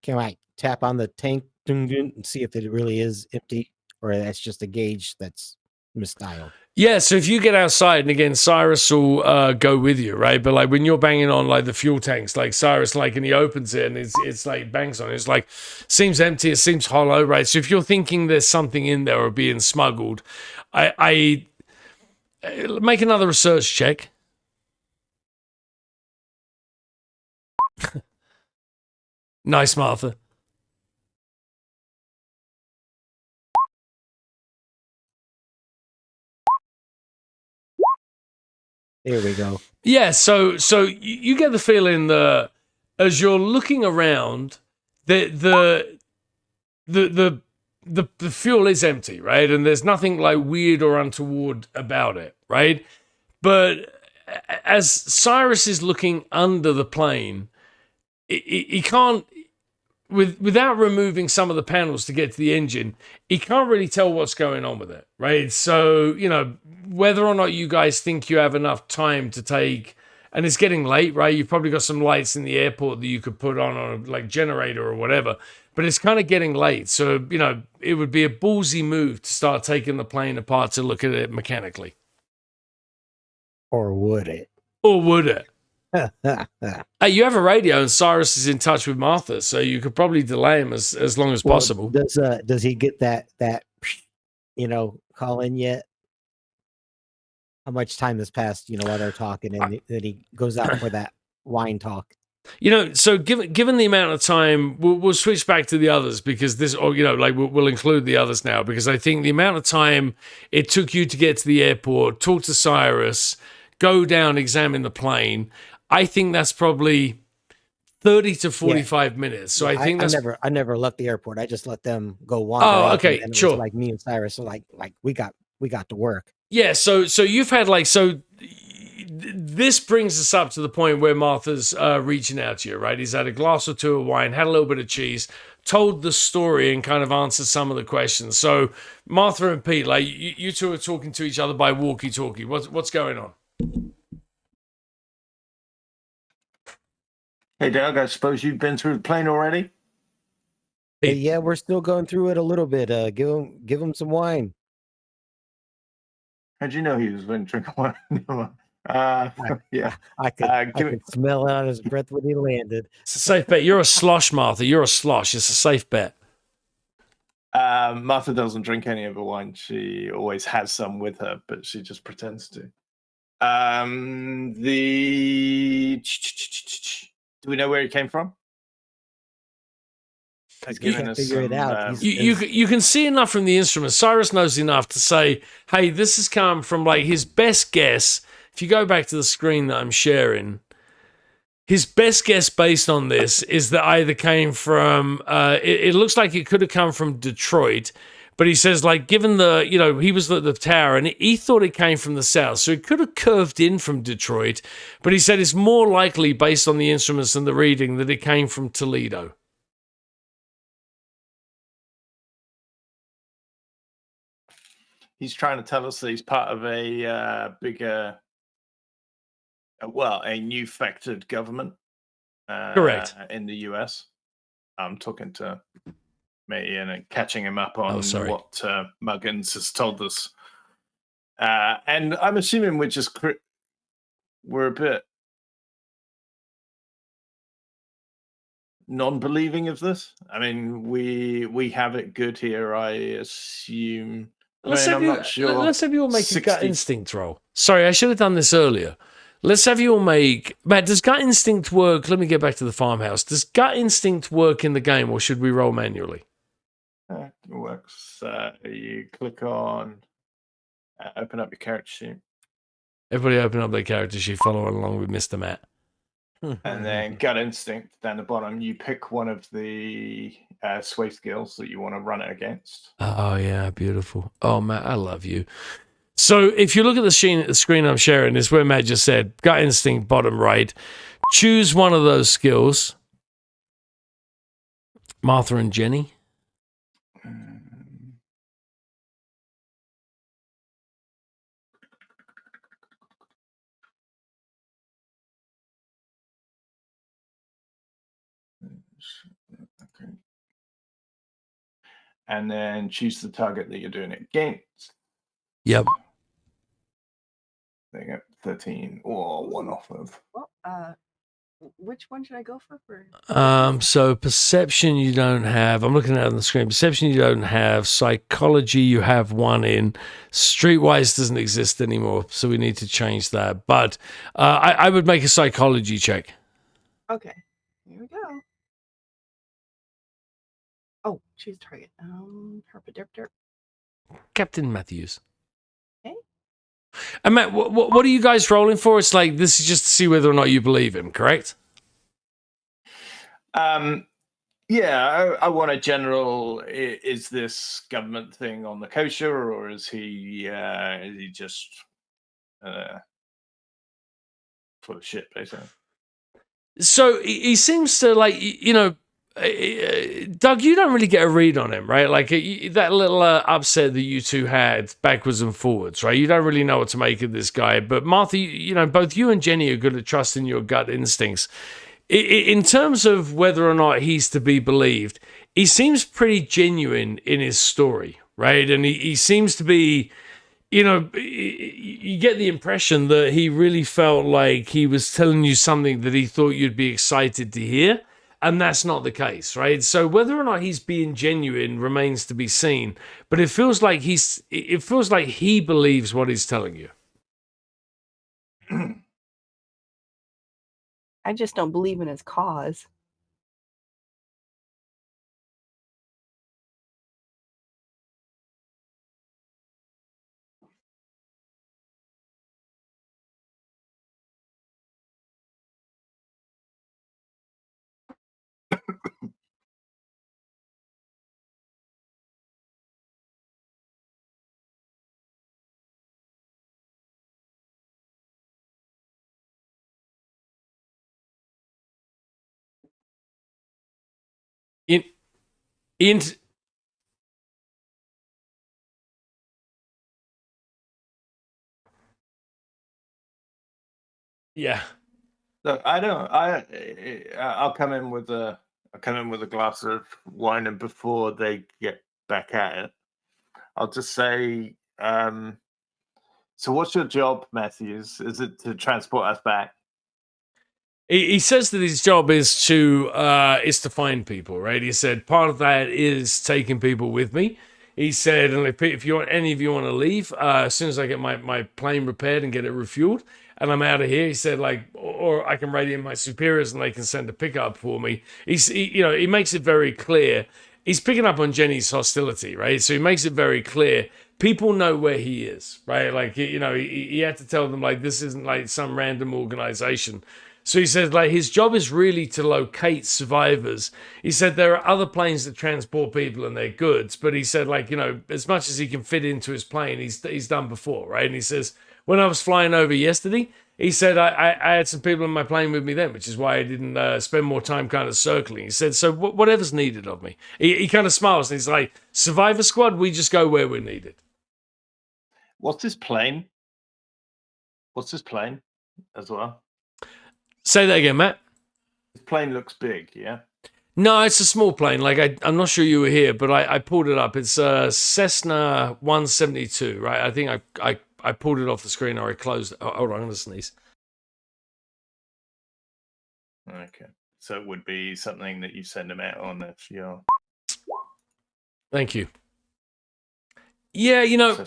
[SPEAKER 3] Can I tap on the tank and see if it really is empty, or that's just a gauge that's misdialed?
[SPEAKER 1] Yeah, so if you get outside, and again, Cyrus will go with you, right? But like when you're banging on like the fuel tanks, like Cyrus, like, and he opens it and it's like bangs on it. It's like, seems empty, it seems hollow, right? So if you're thinking there's something in there or being smuggled, I make another research check. Nice, Martha.
[SPEAKER 3] There we go.
[SPEAKER 1] Yeah, so you get the feeling that as you're looking around, the fuel is empty, right? And there's nothing like weird or untoward about it, right? But as Cyrus is looking under the plane, he can't, without removing some of the panels to get to the engine, he can't really tell what's going on with it, right? So, you know, whether or not you guys think you have enough time to take, and it's getting late, right? You've probably got some lights in the airport that you could put on a like generator or whatever, but it's kind of getting late. So, you know, it would be a ballsy move to start taking the plane apart to look at it mechanically.
[SPEAKER 3] Or would it?
[SPEAKER 1] Or would it? Hey, you have a radio, and Cyrus is in touch with Martha, so you could probably delay him as long as possible.
[SPEAKER 3] Does he get that call in yet? How much time has passed, while they're talking, and then he goes out for that wine talk?
[SPEAKER 1] So given the amount of time, we'll switch back to the others because this, or we'll include the others now because I think the amount of time it took you to get to the airport, talk to Cyrus, go down, examine the plane. I think that's probably 30 to 45 minutes. So I think
[SPEAKER 3] I never left the airport. I just let them go wander.
[SPEAKER 1] Oh, okay,
[SPEAKER 3] and
[SPEAKER 1] sure.
[SPEAKER 3] It was like me and Cyrus, so like we got to work.
[SPEAKER 1] Yeah. So you've had this brings us up to the point where Martha's reaching out to you, right? He's had a glass or two of wine, had a little bit of cheese, told the story, and kind of answered some of the questions. So Martha and Pete, like you two are talking to each other by walkie-talkie. What's going on?
[SPEAKER 2] Hey, Doug, I suppose you've been through the plane already?
[SPEAKER 3] Hey, yeah, we're still going through it a little bit. Give him some wine.
[SPEAKER 2] How'd you know he was going to drink wine? Yeah.
[SPEAKER 3] I could smell it on his breath when he landed.
[SPEAKER 1] It's a safe bet. You're a slosh, Martha. You're a slosh. It's a safe bet.
[SPEAKER 2] Martha doesn't drink any of the wine. She always has some with her, but she just pretends to. Do we know where he came from?
[SPEAKER 3] He's giving us figure it out.
[SPEAKER 1] You can see enough from the instrument. Cyrus knows enough to say, hey, this has come from like his best guess. If you go back to the screen that I'm sharing, his best guess based on this is that either came from, it looks like it could have come from Detroit, but he says, like, given the, he was at the tower and he thought it came from the south. So it could have curved in from Detroit, but he said it's more likely based on the instruments and the reading that it came from Toledo.
[SPEAKER 2] He's trying to tell us that he's part of a bigger, a new factored government.
[SPEAKER 1] Correct.
[SPEAKER 2] In the US. I'm talking to me and catching him up on what Muggins has told us. And I'm assuming we're a bit non-believing of this. I mean, we have it good here, I assume.
[SPEAKER 1] Let's have you all make a gut instinct roll. Sorry, I should have done this earlier. Let's have you all make... Matt, does gut instinct work? Let me get back to the farmhouse. Does gut instinct work in the game, or should we roll manually?
[SPEAKER 2] It works. You click on... open up your character sheet.
[SPEAKER 1] Everybody open up their character sheet, follow along with Mr. Matt.
[SPEAKER 2] And then gut instinct down the bottom. You pick one of the sway skills that you want to run it against.
[SPEAKER 1] Oh yeah, beautiful. Oh Matt, I love you. So if you look at the screen I'm sharing, is where Matt just said gut instinct bottom right. Choose one of those skills. Martha and Jenny.
[SPEAKER 2] Okay. And then choose the target that you're doing it against.
[SPEAKER 1] Yep.
[SPEAKER 2] There you go. 13 or one off of.
[SPEAKER 4] Well, which one should I go for?
[SPEAKER 1] So perception you don't have. I'm looking at it on the screen. Perception you don't have. Psychology you have one in. Streetwise doesn't exist anymore, so we need to change that. But I would make a psychology check.
[SPEAKER 4] Okay, here we go. Oh, choose target. Herpaderpter.
[SPEAKER 1] Captain Matthews.
[SPEAKER 4] Okay.
[SPEAKER 1] And Matt, what are you guys rolling for? It's like this is just to see whether or not you believe him, correct?
[SPEAKER 2] Yeah, I want a general. Is this government thing on the kosher, or is he just full of shit, basically?
[SPEAKER 1] So he seems to like, you know, Doug, you don't really get a read on him, right? Like that little upset that you two had backwards and forwards, right? You don't really know what to make of this guy. But Martha, you know, both you and Jenny are good at trusting your gut instincts. In terms of whether or not he's to be believed, he seems pretty genuine in his story, right? And he seems to be, you know, you get the impression that he really felt like he was telling you something that he thought you'd be excited to hear. And that's not the case, right? So whether or not he's being genuine remains to be seen. But it feels like he believes what he's telling you.
[SPEAKER 4] I just don't believe in his cause.
[SPEAKER 1] In yeah.
[SPEAKER 2] Look, I'll come in with a glass of wine, and before they get back at it, I'll just say, so what's your job, Matthews? Is it to transport us back?
[SPEAKER 1] He says that his job is to find people, right? He said part of that is taking people with me. He said, and if any of you want to leave, as soon as I get my plane repaired and get it refueled, and I'm out of here, he said, like, or I can radio my superiors and they can send a pickup for me. He makes it very clear. He's picking up on Jenny's hostility, right? So he makes it very clear. People know where he is, right? Like, you know, he had to tell them, like, this isn't like some random organization. So he said, like, his job is really to locate survivors. He said there are other planes that transport people and their goods, but he said, like, you know, as much as he can fit into his plane, he's done before, right? And he says, when I was flying over yesterday, he said I had some people in my plane with me then, which is why I didn't spend more time kind of circling. He said, so whatever's needed of me. He kind of smiles and he's like, Survivor Squad, we just go where we're needed.
[SPEAKER 2] What's his plane? What's his plane as well?
[SPEAKER 1] Say that again, Matt.
[SPEAKER 2] His plane looks big, yeah?
[SPEAKER 1] No, it's a small plane. Like I'm not sure you were here, but I pulled it up. It's a Cessna 172, right? I think I pulled it off the screen or I closed it. Oh, hold on, I'm going to sneeze.
[SPEAKER 2] Okay. So it would be something that you send him out on if you're...
[SPEAKER 1] Thank you. Yeah, you know,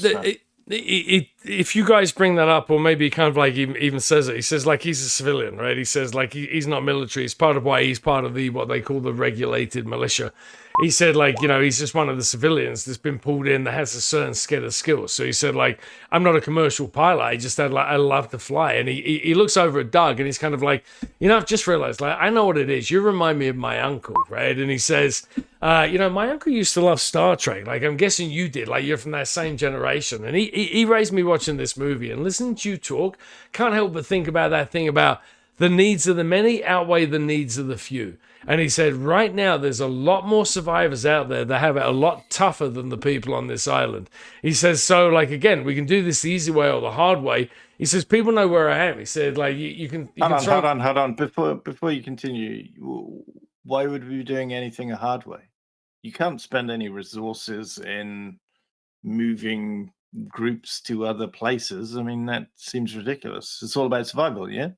[SPEAKER 1] if you guys bring that up, or maybe kind of like even says it, he says like he's a civilian, right? He says like he's not military. It's part of why he's part of what they call the regulated militia. he said, like, you know, he's just one of the civilians that's been pulled in that has a certain set of skills. So he said, like, I'm not a commercial pilot. I just had, like, I love to fly. And he looks over at Doug and he's kind of like, you know, I've just realized, like, I know what it is. You remind me of my uncle, right? And he says, you know, my uncle used to love Star Trek. Like, I'm guessing you did. Like, you're from that same generation. And he raised me watching this movie. And listening to you talk, can't help but think about that thing about the needs of the many outweigh the needs of the few. And he said, right now, there's a lot more survivors out there that have it a lot tougher than the people on this island. He says, so, like, again, we can do this the easy way or the hard way. He says, people know where I am. He said, like, you can...
[SPEAKER 2] Hold on. Before you continue, why would we be doing anything a hard way? You can't spend any resources in moving groups to other places. I mean, that seems ridiculous. It's all about survival, yeah?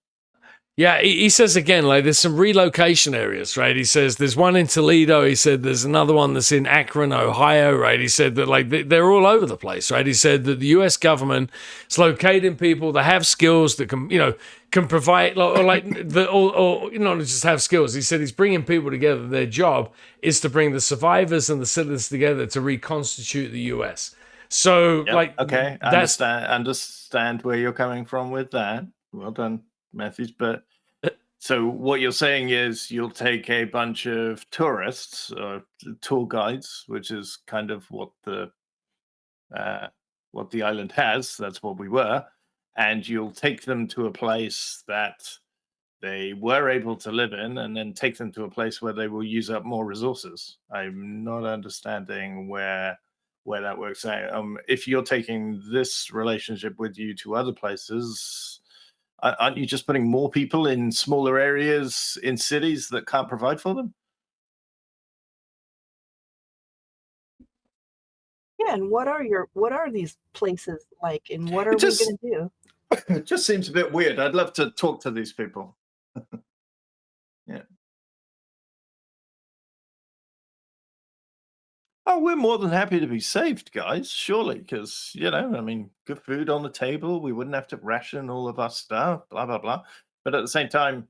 [SPEAKER 1] Yeah, he says again, like, there's some relocation areas, right? He says there's one in Toledo. He said there's another one that's in Akron, Ohio, right? He said that, like, they're all over the place, right? He said that the U.S. government is locating people that have skills that can, you know, can provide, or you know, just have skills. He said he's bringing people together. Their job is to bring the survivors and the citizens together to reconstitute the U.S. So,
[SPEAKER 2] Yep.
[SPEAKER 1] like,
[SPEAKER 2] okay,
[SPEAKER 1] that's
[SPEAKER 2] understand where you're coming from with that. Well done, Matthews. But so what you're saying is you'll take a bunch of tourists or tour guides, which is kind of what the island has. That's what we were, and you'll take them to a place that they were able to live in, and then take them to a place where they will use up more resources. I'm not understanding where that works out. If you're taking this relationship with you to other places, aren't you just putting more people in smaller areas in cities that can't provide for them?
[SPEAKER 4] Yeah, and what are these places like, and what are
[SPEAKER 2] It just-
[SPEAKER 4] we going to do?
[SPEAKER 2] It just seems a bit weird. I'd love to talk to these people. Yeah. Oh, we're more than happy to be saved, guys, surely, because, you know, I mean, good food on the table. We wouldn't have to ration all of our stuff, blah, blah, blah. But at the same time,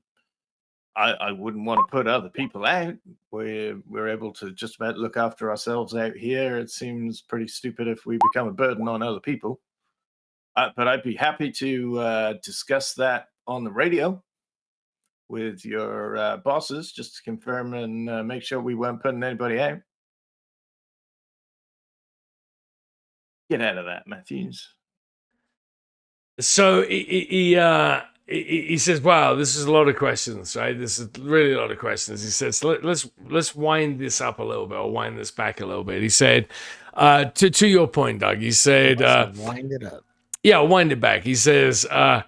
[SPEAKER 2] I wouldn't want to put other people out. We're able to just about look after ourselves out here. It seems pretty stupid if we become a burden on other people. But I'd be happy to discuss that on the radio with your bosses, just to confirm and make sure we weren't putting anybody out. Get out of that, Matthews.
[SPEAKER 1] So he says, "Wow, this is a lot of questions, right? This is really a lot of questions." He says, "Let's wind this up a little bit, or wind this back a little bit." He said, "To your point, Doug." He said,
[SPEAKER 3] "Wind it up."
[SPEAKER 1] Yeah, wind it back. He says, the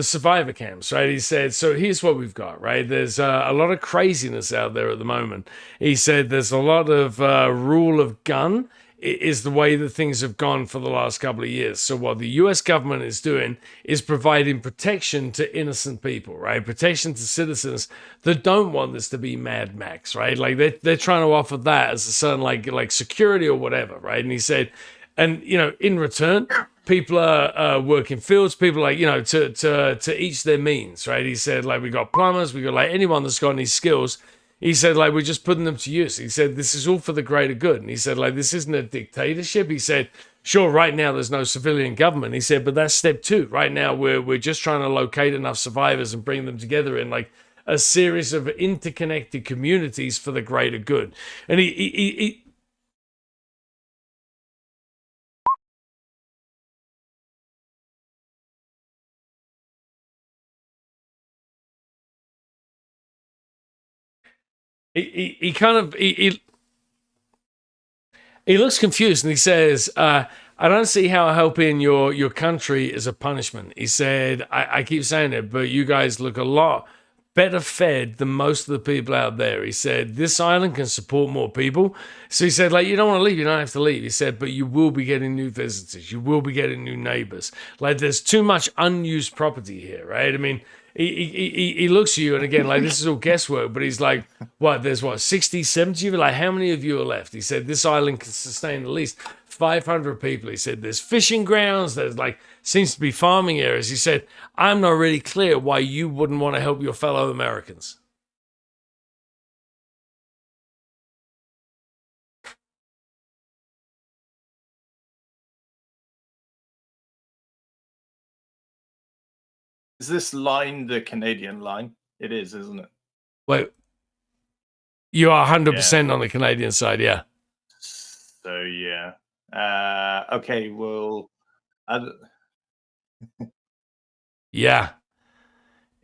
[SPEAKER 1] survivor camps, right? He said, so here's what we've got, right? There's a lot of craziness out there at the moment. He said there's a lot of rule of gun is the way that things have gone for the last couple of years. So what the U.S. government is doing is providing protection to innocent people, right? Protection to citizens that don't want this to be Mad Max, right? Like they're trying to offer that as a certain like security or whatever, right? And he said, and you know, in return, people are working fields. People like, you know, to each their means, right? He said, like, we got plumbers, we got like anyone that's got any skills. He said, like, we're just putting them to use. He said, this is all for the greater good. And he said, like, this isn't a dictatorship. He said, sure, right now there's no civilian government. He said, but that's step two. Right now we're just trying to locate enough survivors and bring them together in like a series of interconnected communities for the greater good. And he looks confused and he says, I don't see how helping your country is a punishment. He said, I keep saying it, but you guys look a lot better fed than most of the people out there. He said, this island can support more people. So he said, like, you don't want to leave, you don't have to leave. He said, but you will be getting new visitors. You will be getting new neighbors. Like, there's too much unused property here, right? I mean, he looks at you, and again, like, this is all guesswork, but he's like, what, there's what, 60, 70 of you? Like, how many of you are left? He said, this island can sustain at least 500 people. He said, there's fishing grounds, there's like, seems to be farming areas. He said, I'm not really clear why you wouldn't want to help your fellow Americans.
[SPEAKER 2] Is this line the Canadian line? It is, isn't it?
[SPEAKER 1] Wait, you are 100% on the Canadian side, yeah.
[SPEAKER 2] So yeah. Okay. Well.
[SPEAKER 1] Yeah.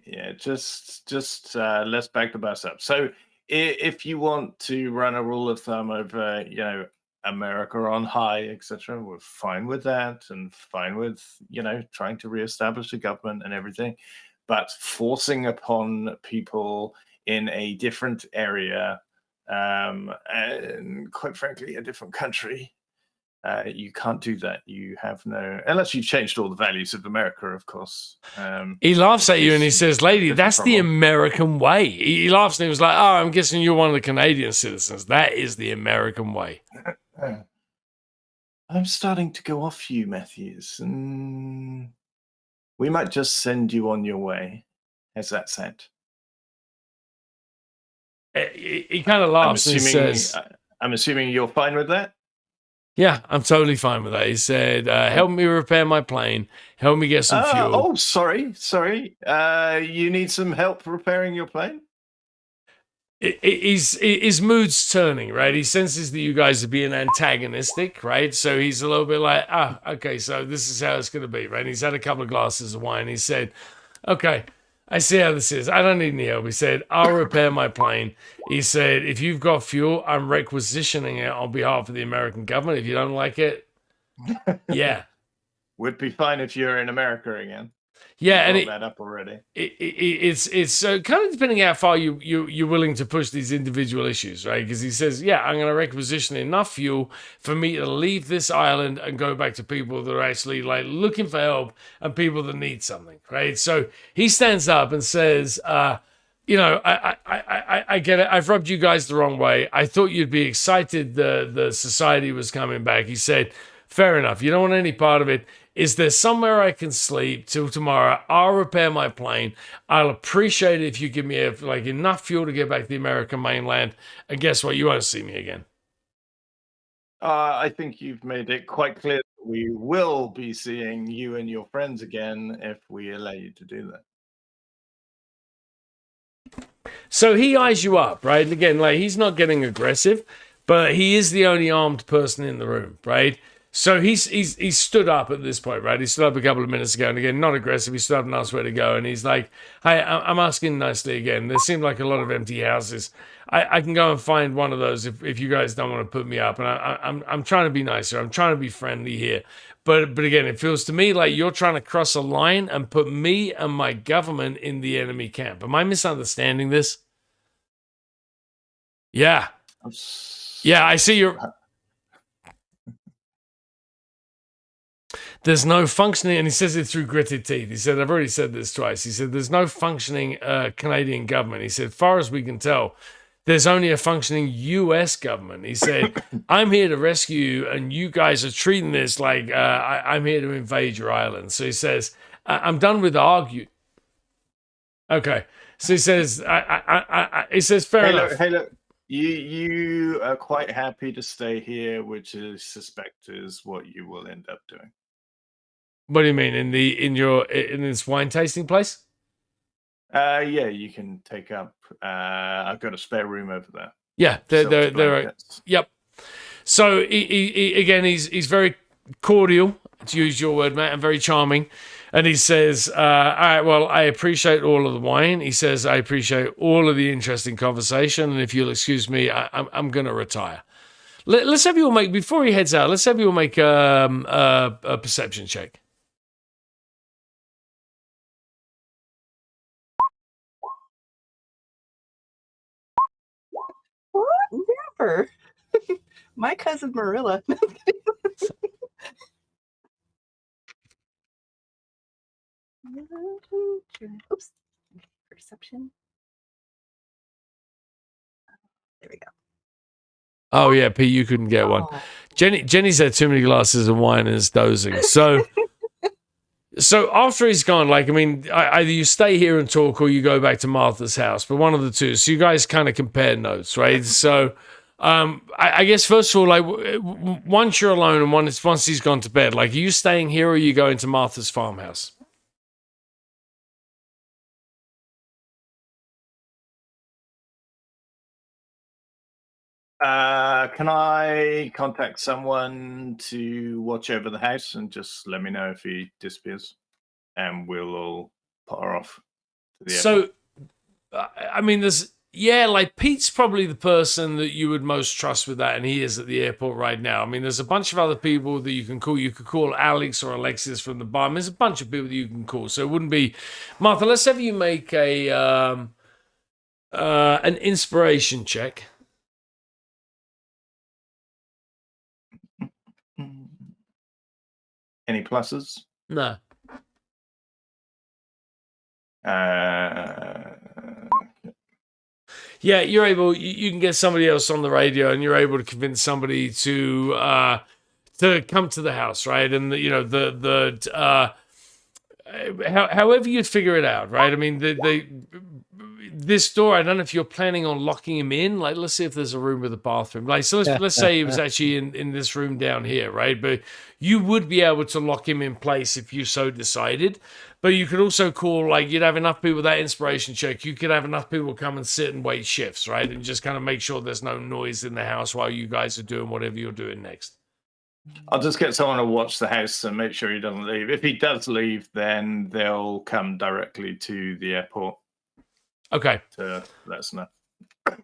[SPEAKER 2] Yeah. Just let's back the bus up. So if you want to run a rule of thumb over, America on high, etc., we're fine with that, and fine with trying to reestablish the government and everything, but forcing upon people in a different area, and quite frankly, a different country, you can't do that. You have no, unless you've changed all the values of America, of course.
[SPEAKER 1] He laughs at you and he says, "Lady, that's the American way." He laughs and he was like, "Oh, I'm guessing you're one of the Canadian citizens. That is the American way."
[SPEAKER 2] I'm starting to go off you, Matthews. We might just send you on your way. How's that sound?
[SPEAKER 1] He kind of laughs and he says,
[SPEAKER 2] I'm assuming you're fine with that?
[SPEAKER 1] "Yeah, I'm totally fine with that." He said, "Help me repair my plane. Help me get some fuel."
[SPEAKER 2] Oh, sorry. You need some help repairing your plane?
[SPEAKER 1] His mood's turning, right? He senses that you guys are being antagonistic, right? So he's a little bit like, okay, so this is how it's going to be, right? And he's had a couple of glasses of wine. He said, "Okay, I see how this is. I don't need any help." He said, "I'll repair my plane." He said, "If you've got fuel, I'm requisitioning it on behalf of the American government. If you don't like it, yeah."
[SPEAKER 2] Would be fine if you're in America again.
[SPEAKER 1] Yeah, and
[SPEAKER 2] that up already.
[SPEAKER 1] It's kind of depending how far you're willing to push these individual issues, right? Because he says, "Yeah, I'm going to requisition enough fuel for me to leave this island and go back to people that are actually like looking for help and people that need something," right? So he stands up and says, I get it. I've rubbed you guys the wrong way. I thought you'd be excited the society was coming back." He said, "Fair enough. You don't want any part of it. Is there somewhere I can sleep till tomorrow? I'll repair my plane. I'll appreciate it if you give me enough fuel to get back to the American mainland. And guess what? You won't see me again."
[SPEAKER 2] I think you've made it quite clear that we will be seeing you and your friends again if we allow you to do that.
[SPEAKER 1] So he eyes you up, right? And again, he's not getting aggressive, but he is the only armed person in the room, right? So he's stood up at this point, right? He stood up a couple of minutes ago, and again, not aggressive. He stood up and asked where to go, and he's like, "Hey, I'm asking nicely again. There seem like a lot of empty houses. I can go and find one of those if you guys don't want to put me up. And I'm trying to be nicer. I'm trying to be friendly here. But again, it feels to me like you're trying to cross a line and put me and my government in the enemy camp. Am I misunderstanding this?" Yeah. Yeah, I see you're... There's no functioning, and he says it through gritted teeth. He said, "I've already said this twice." He said, "There's no functioning Canadian government." He said, "Far as we can tell, there's only a functioning U.S. government." He said, "I'm here to rescue you, and you guys are treating this like I'm here to invade your island." So he says, "I'm done with argue." Okay. So he says, he says, "Fair enough."
[SPEAKER 2] Hey, look. You are quite happy to stay here, which I suspect is what you will end up doing.
[SPEAKER 1] What do you mean in this wine tasting place?
[SPEAKER 2] Yeah, you can take up. I've got a spare room over there.
[SPEAKER 1] Yeah, they're yep. So he's very cordial, to use your word, Matt, and very charming. And he says, "All right, well, I appreciate all of the wine." He says, "I appreciate all of the interesting conversation, and if you'll excuse me, I'm going to retire." Let's have you all make, before he heads out, let's have you all make a perception check.
[SPEAKER 4] What? Never. My cousin Marilla. Oops. Perception. There we go.
[SPEAKER 1] Oh yeah, Pete, you couldn't get one. Jenny's had too many glasses of wine and is dozing. So after he's gone, either you stay here and talk or you go back to Martha's house, but one of the two. So you guys kind of compare notes, right? So I guess first of all, once you're alone and once he's gone to bed, are you staying here or are you going to Martha's farmhouse?
[SPEAKER 2] Can I contact someone to watch over the house and just let me know if he disappears, and we'll all potter off to the airport.
[SPEAKER 1] So, I mean, like Pete's probably the person that you would most trust with that, and he is at the airport right now. I mean, there's a bunch of other people that you can call. You could call Alex or Alexis from the bar. I mean, there's a bunch of people that you can call. So it wouldn't be Martha. Let's have you make an inspiration check.
[SPEAKER 2] Any pluses?
[SPEAKER 1] No. Yeah, you're able. You can get somebody else on the radio, and you're able to convince somebody to come to the house, right? And however you'd figure it out, right? I mean, this door. I don't know if you're planning on locking him in. Like, let's see if there's a room with a bathroom. Like, so let's say it was actually in this room down here, right? But you would be able to lock him in place if you so decided. But you could also call, like, you'd have enough people with that inspiration check. You could have enough people come and sit and wait shifts, right? And just kind of make sure there's no noise in the house while you guys are doing whatever you're doing next.
[SPEAKER 2] I'll just get someone to watch the house and make sure he doesn't leave. If he does leave, then they'll come directly to the airport.
[SPEAKER 1] Okay.
[SPEAKER 2] To let us know.
[SPEAKER 1] All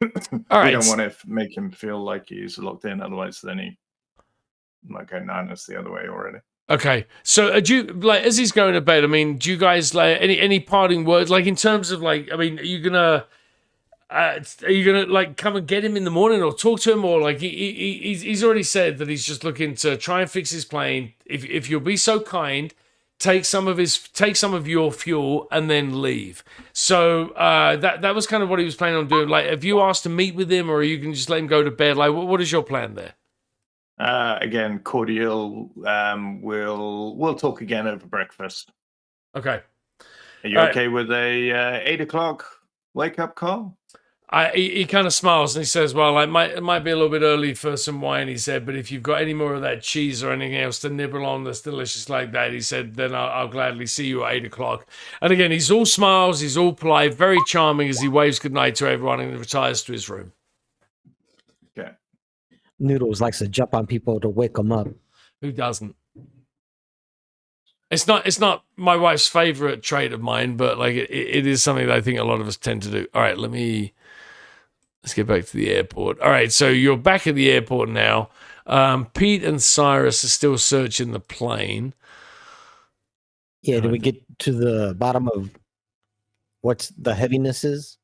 [SPEAKER 1] right.
[SPEAKER 2] We don't want to make him feel like he's locked in. Otherwise, then he might go nanas the other way already.
[SPEAKER 1] Okay, so do you, like, as he's going to bed, I mean, do you guys, like, any parting words, like, in terms of, like, I mean, are you gonna like come and get him in the morning or talk to him, or like he's already said that he's just looking to try and fix his plane. If you'll be so kind, take some of your fuel and then leave. So that was kind of what he was planning on doing. Like, have you asked to meet with him, or you can just let him go to bed? Like, what is your plan there?
[SPEAKER 2] Again, cordial. We'll talk again over breakfast.
[SPEAKER 1] Okay.
[SPEAKER 2] Are you okay with a 8 o'clock wake up call?
[SPEAKER 1] He kind of smiles and he says, "Well, it might be a little bit early for some wine," he said, "but if you've got any more of that cheese or anything else to nibble on that's delicious like that," he said, "then I'll gladly see you at 8 o'clock." And again, he's all smiles, he's all polite, very charming as he waves goodnight to everyone and retires to his room.
[SPEAKER 2] Okay.
[SPEAKER 3] Noodles likes to jump on people to wake them up.
[SPEAKER 1] Who doesn't? It's not my wife's favorite trait of mine, but like it is something that I think a lot of us tend to do. All right, let's get back to the airport. All right, so you're back at the airport now. Pete and Cyrus are still searching the plane.
[SPEAKER 3] Yeah, did we get to the bottom of what's the heaviness is?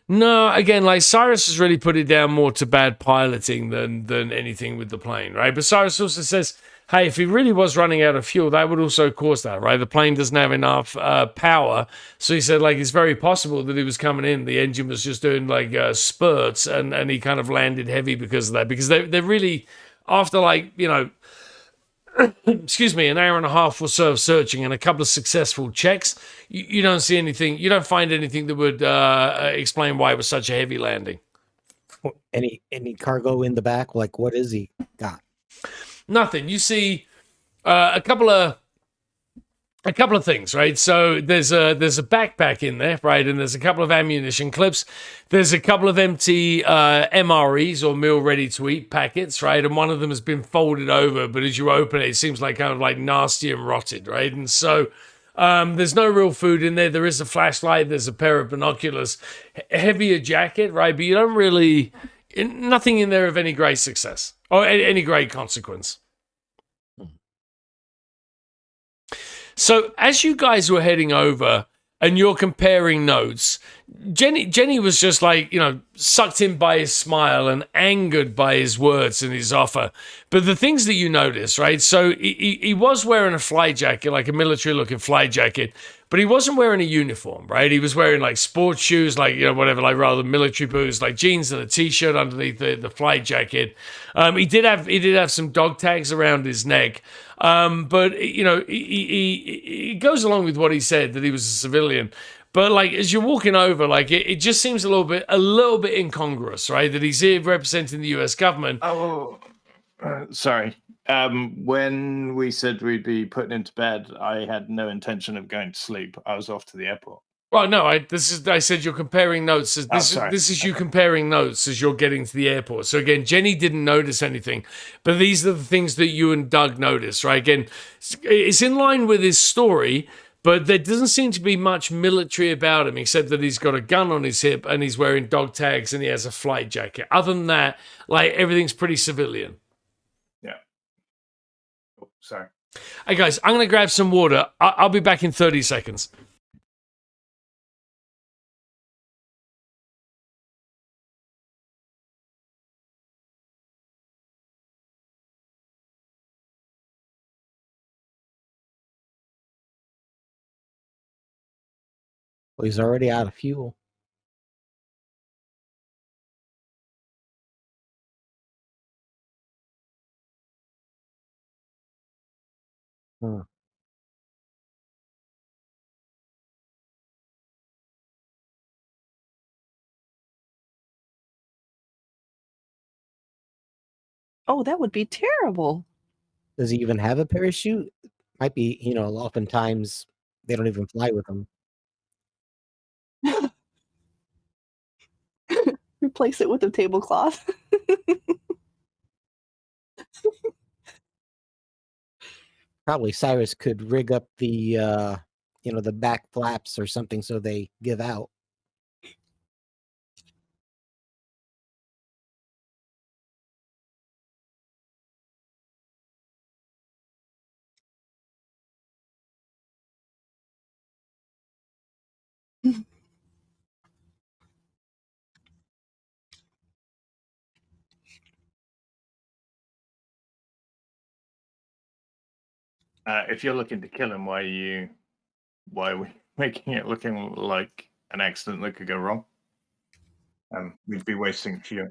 [SPEAKER 1] No, again, like Cyrus has really put it down more to bad piloting than anything with the plane, right? But Cyrus also says, hey, if he really was running out of fuel, that would also cause that, right? The plane doesn't have enough power. So he said, like, it's very possible that he was coming in. The engine was just doing, like, spurts, and he kind of landed heavy because of that. Because they're really, after, like, you know, excuse me, an hour and a half or so of searching and a couple of successful checks, you don't see anything, you don't find anything that would explain why it was such a heavy landing.
[SPEAKER 3] Any cargo in the back? Like, what is he got?
[SPEAKER 1] Nothing. You see a couple of things, right? So there's a backpack in there, right? And there's a couple of ammunition clips. There's a couple of empty MREs, or meal ready to eat packets, right? And one of them has been folded over, but as you open it, it seems like kind of like nasty and rotted, right? And so there's no real food in there. There is a flashlight. There's a pair of binoculars, heavier jacket, right? But you don't really, nothing in there of any great success or any great consequence. So as you guys were heading over and you're comparing notes, Jenny was just like, you know, sucked in by his smile and angered by his words and his offer. But the things that you notice, right? So he was wearing a flight jacket, like a military looking flight jacket, but he wasn't wearing a uniform, right? He was wearing like sports shoes, like, you know, whatever, like rather than military boots, like jeans and a t-shirt underneath the flight jacket. He did have some dog tags around his neck. But, you know, he goes along with what he said, that he was a civilian. But, like, as you're walking over, like, it just seems a little bit incongruous, right? That he's here representing the U.S. government.
[SPEAKER 2] Oh, sorry. When we said we'd be putting into bed, I had no intention of going to sleep. I was off to the airport.
[SPEAKER 1] Well, no, I said you're comparing notes.
[SPEAKER 2] Sorry.
[SPEAKER 1] This is you comparing notes as you're getting to the airport. So again, Jenny didn't notice anything, but these are the things that you and Doug noticed, right? Again, it's in line with his story, but there doesn't seem to be much military about him, except that he's got a gun on his hip and he's wearing dog tags and he has a flight jacket. Other than that, like everything's pretty civilian.
[SPEAKER 2] Yeah. Oh, sorry.
[SPEAKER 1] Hey guys, I'm gonna grab some water. I'll be back in 30 seconds.
[SPEAKER 3] Well, he's already out of fuel. Hmm.
[SPEAKER 4] Oh, that would be terrible.
[SPEAKER 3] Does he even have a parachute? Might be, oftentimes they don't even fly with them.
[SPEAKER 4] Replace it with a tablecloth.
[SPEAKER 3] Probably Cyrus could rig up the back flaps or something so they give out.
[SPEAKER 2] If you're looking to kill him, why are we making it looking like an accident that could go wrong? We'd be wasting fuel.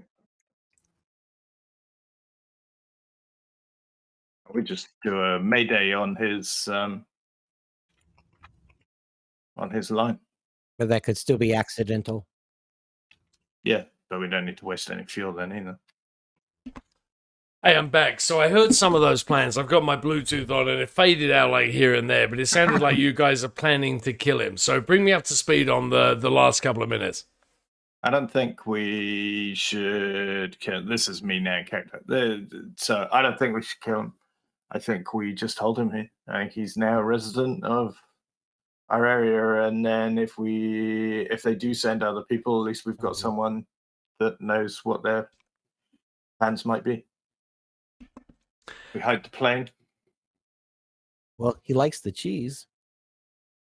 [SPEAKER 2] We just do a mayday on his line.
[SPEAKER 3] But that could still be accidental.
[SPEAKER 2] Yeah, but we don't need to waste any fuel then either.
[SPEAKER 1] Hey, I'm back. So I heard some of those plans. I've got my Bluetooth on and it faded out like here and there, but it sounded like you guys are planning to kill him. So bring me up to speed on the last couple of minutes.
[SPEAKER 2] I don't think we should kill. This is me now, character. So I don't think we should kill him. I think we just hold him here. I think he's now a resident of our area, and then if they do send other people, at least we've got someone that knows what their plans might be. We hide the plane.
[SPEAKER 3] Well, he likes the cheese.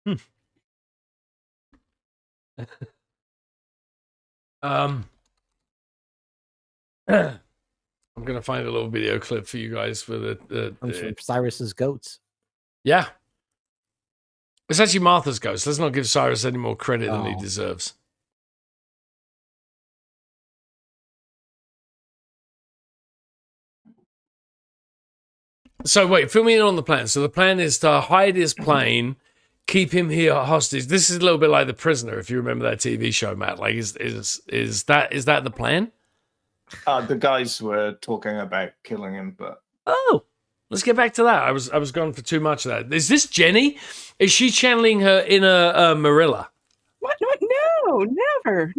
[SPEAKER 1] I'm gonna find a little video clip for you guys for
[SPEAKER 3] Comes from Cyrus's goats.
[SPEAKER 1] Yeah. It's actually Martha's ghost. Let's not give Cyrus any more credit than he deserves. So wait, fill me in on the plan. So the plan is to hide his plane, keep him here hostage. This is a little bit like The Prisoner, if you remember that TV show, Matt. Like, is that the plan?
[SPEAKER 2] The guys were talking about killing him, but
[SPEAKER 1] let's get back to that. I was gone for too much of that. Is this Jenny? Is she channeling her inner Marilla?
[SPEAKER 4] What? No, never.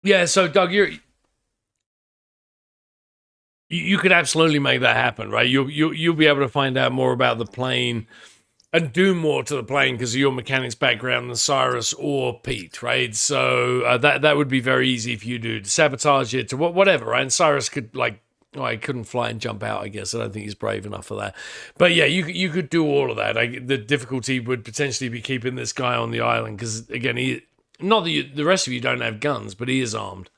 [SPEAKER 1] Yeah. So Doug, you could absolutely make that happen, right? You'll be able to find out more about the plane and do more to the plane because of your mechanics background than Cyrus or Pete, right? So that would be very easy for you to sabotage it to whatever, right? And Cyrus could he couldn't fly and jump out, I guess. I don't think he's brave enough for that. But yeah, you could do all of that. The difficulty would potentially be keeping this guy on the island because, again, not that the rest of you don't have guns, but he is armed.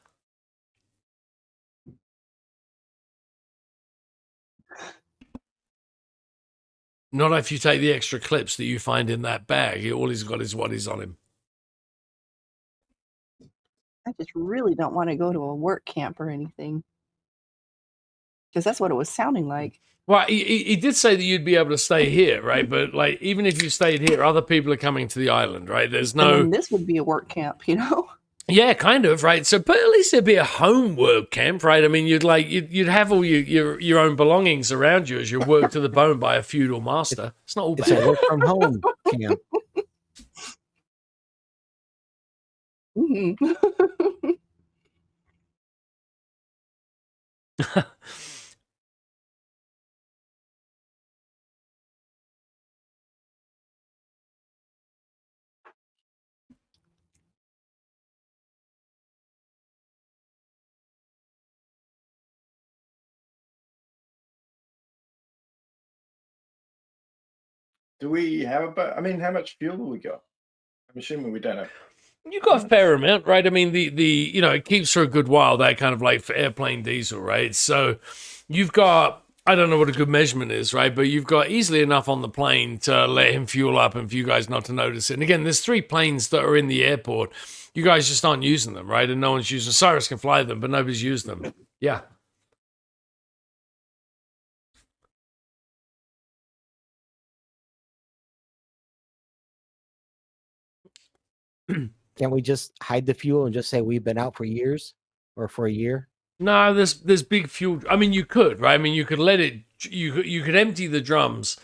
[SPEAKER 1] Not if you take the extra clips that you find in that bag. All he's got is what is on him.
[SPEAKER 4] I just really don't want to go to a work camp or anything. Because that's what it was sounding like.
[SPEAKER 1] Well, he did say that you'd be able to stay here, right? But like, even if you stayed here, other people are coming to the island, right? There's
[SPEAKER 4] And
[SPEAKER 1] no,
[SPEAKER 4] then this would be a work camp, you know?
[SPEAKER 1] yeah, kind of, right? So, but at least it'd be a home work camp, right? I mean, you'd have all your own belongings around you as you're worked to the bone by a feudal master. It's not all
[SPEAKER 3] It's a
[SPEAKER 1] bad.
[SPEAKER 3] work from home camp.
[SPEAKER 4] Mm-hmm.
[SPEAKER 2] Do we have a boat? I mean, how much fuel have we got? I'm assuming we don't have.
[SPEAKER 1] You got a fair amount, right? I mean, the it keeps for a good while, that kind of like for airplane diesel, right? So you've got, I don't know what a good measurement is, right? But you've got easily enough on the plane to let him fuel up and for you guys not to notice it. And again, there's 3 planes that are in the airport. You guys just aren't using them, right? And no one's using. Cyrus can fly them, but nobody's used them. Yeah.
[SPEAKER 3] Can't we just hide the fuel and just say we've been out for years or for a year?
[SPEAKER 1] No, there's big fuel. I mean, you could, right? I mean, you could let it. You could empty the drums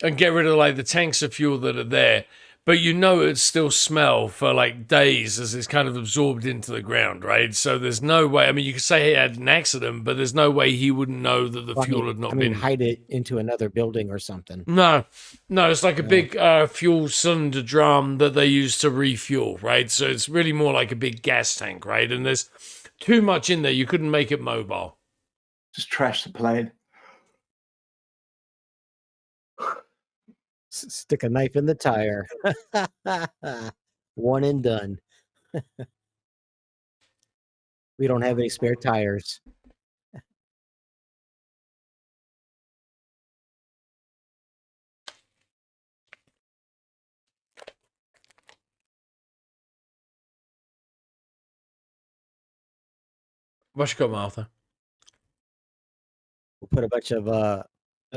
[SPEAKER 1] and get rid of like the tanks of fuel that are there, but it'd still smell for like days as it's kind of absorbed into the ground, right? So there's no way. I mean, you could say he had an accident, but there's no way he wouldn't know that the fuel had not been.
[SPEAKER 3] Hide it into another building or something.
[SPEAKER 1] No, it's like a big fuel cylinder drum that they use to refuel, right? So it's really more like a big gas tank, right? And there's too much in there. You couldn't make it mobile.
[SPEAKER 2] Just trash the plane.
[SPEAKER 3] Stick a knife in the tire. One and done. We don't have any spare tires.
[SPEAKER 1] What you got, Martha?
[SPEAKER 3] We'll put a bunch of
[SPEAKER 2] I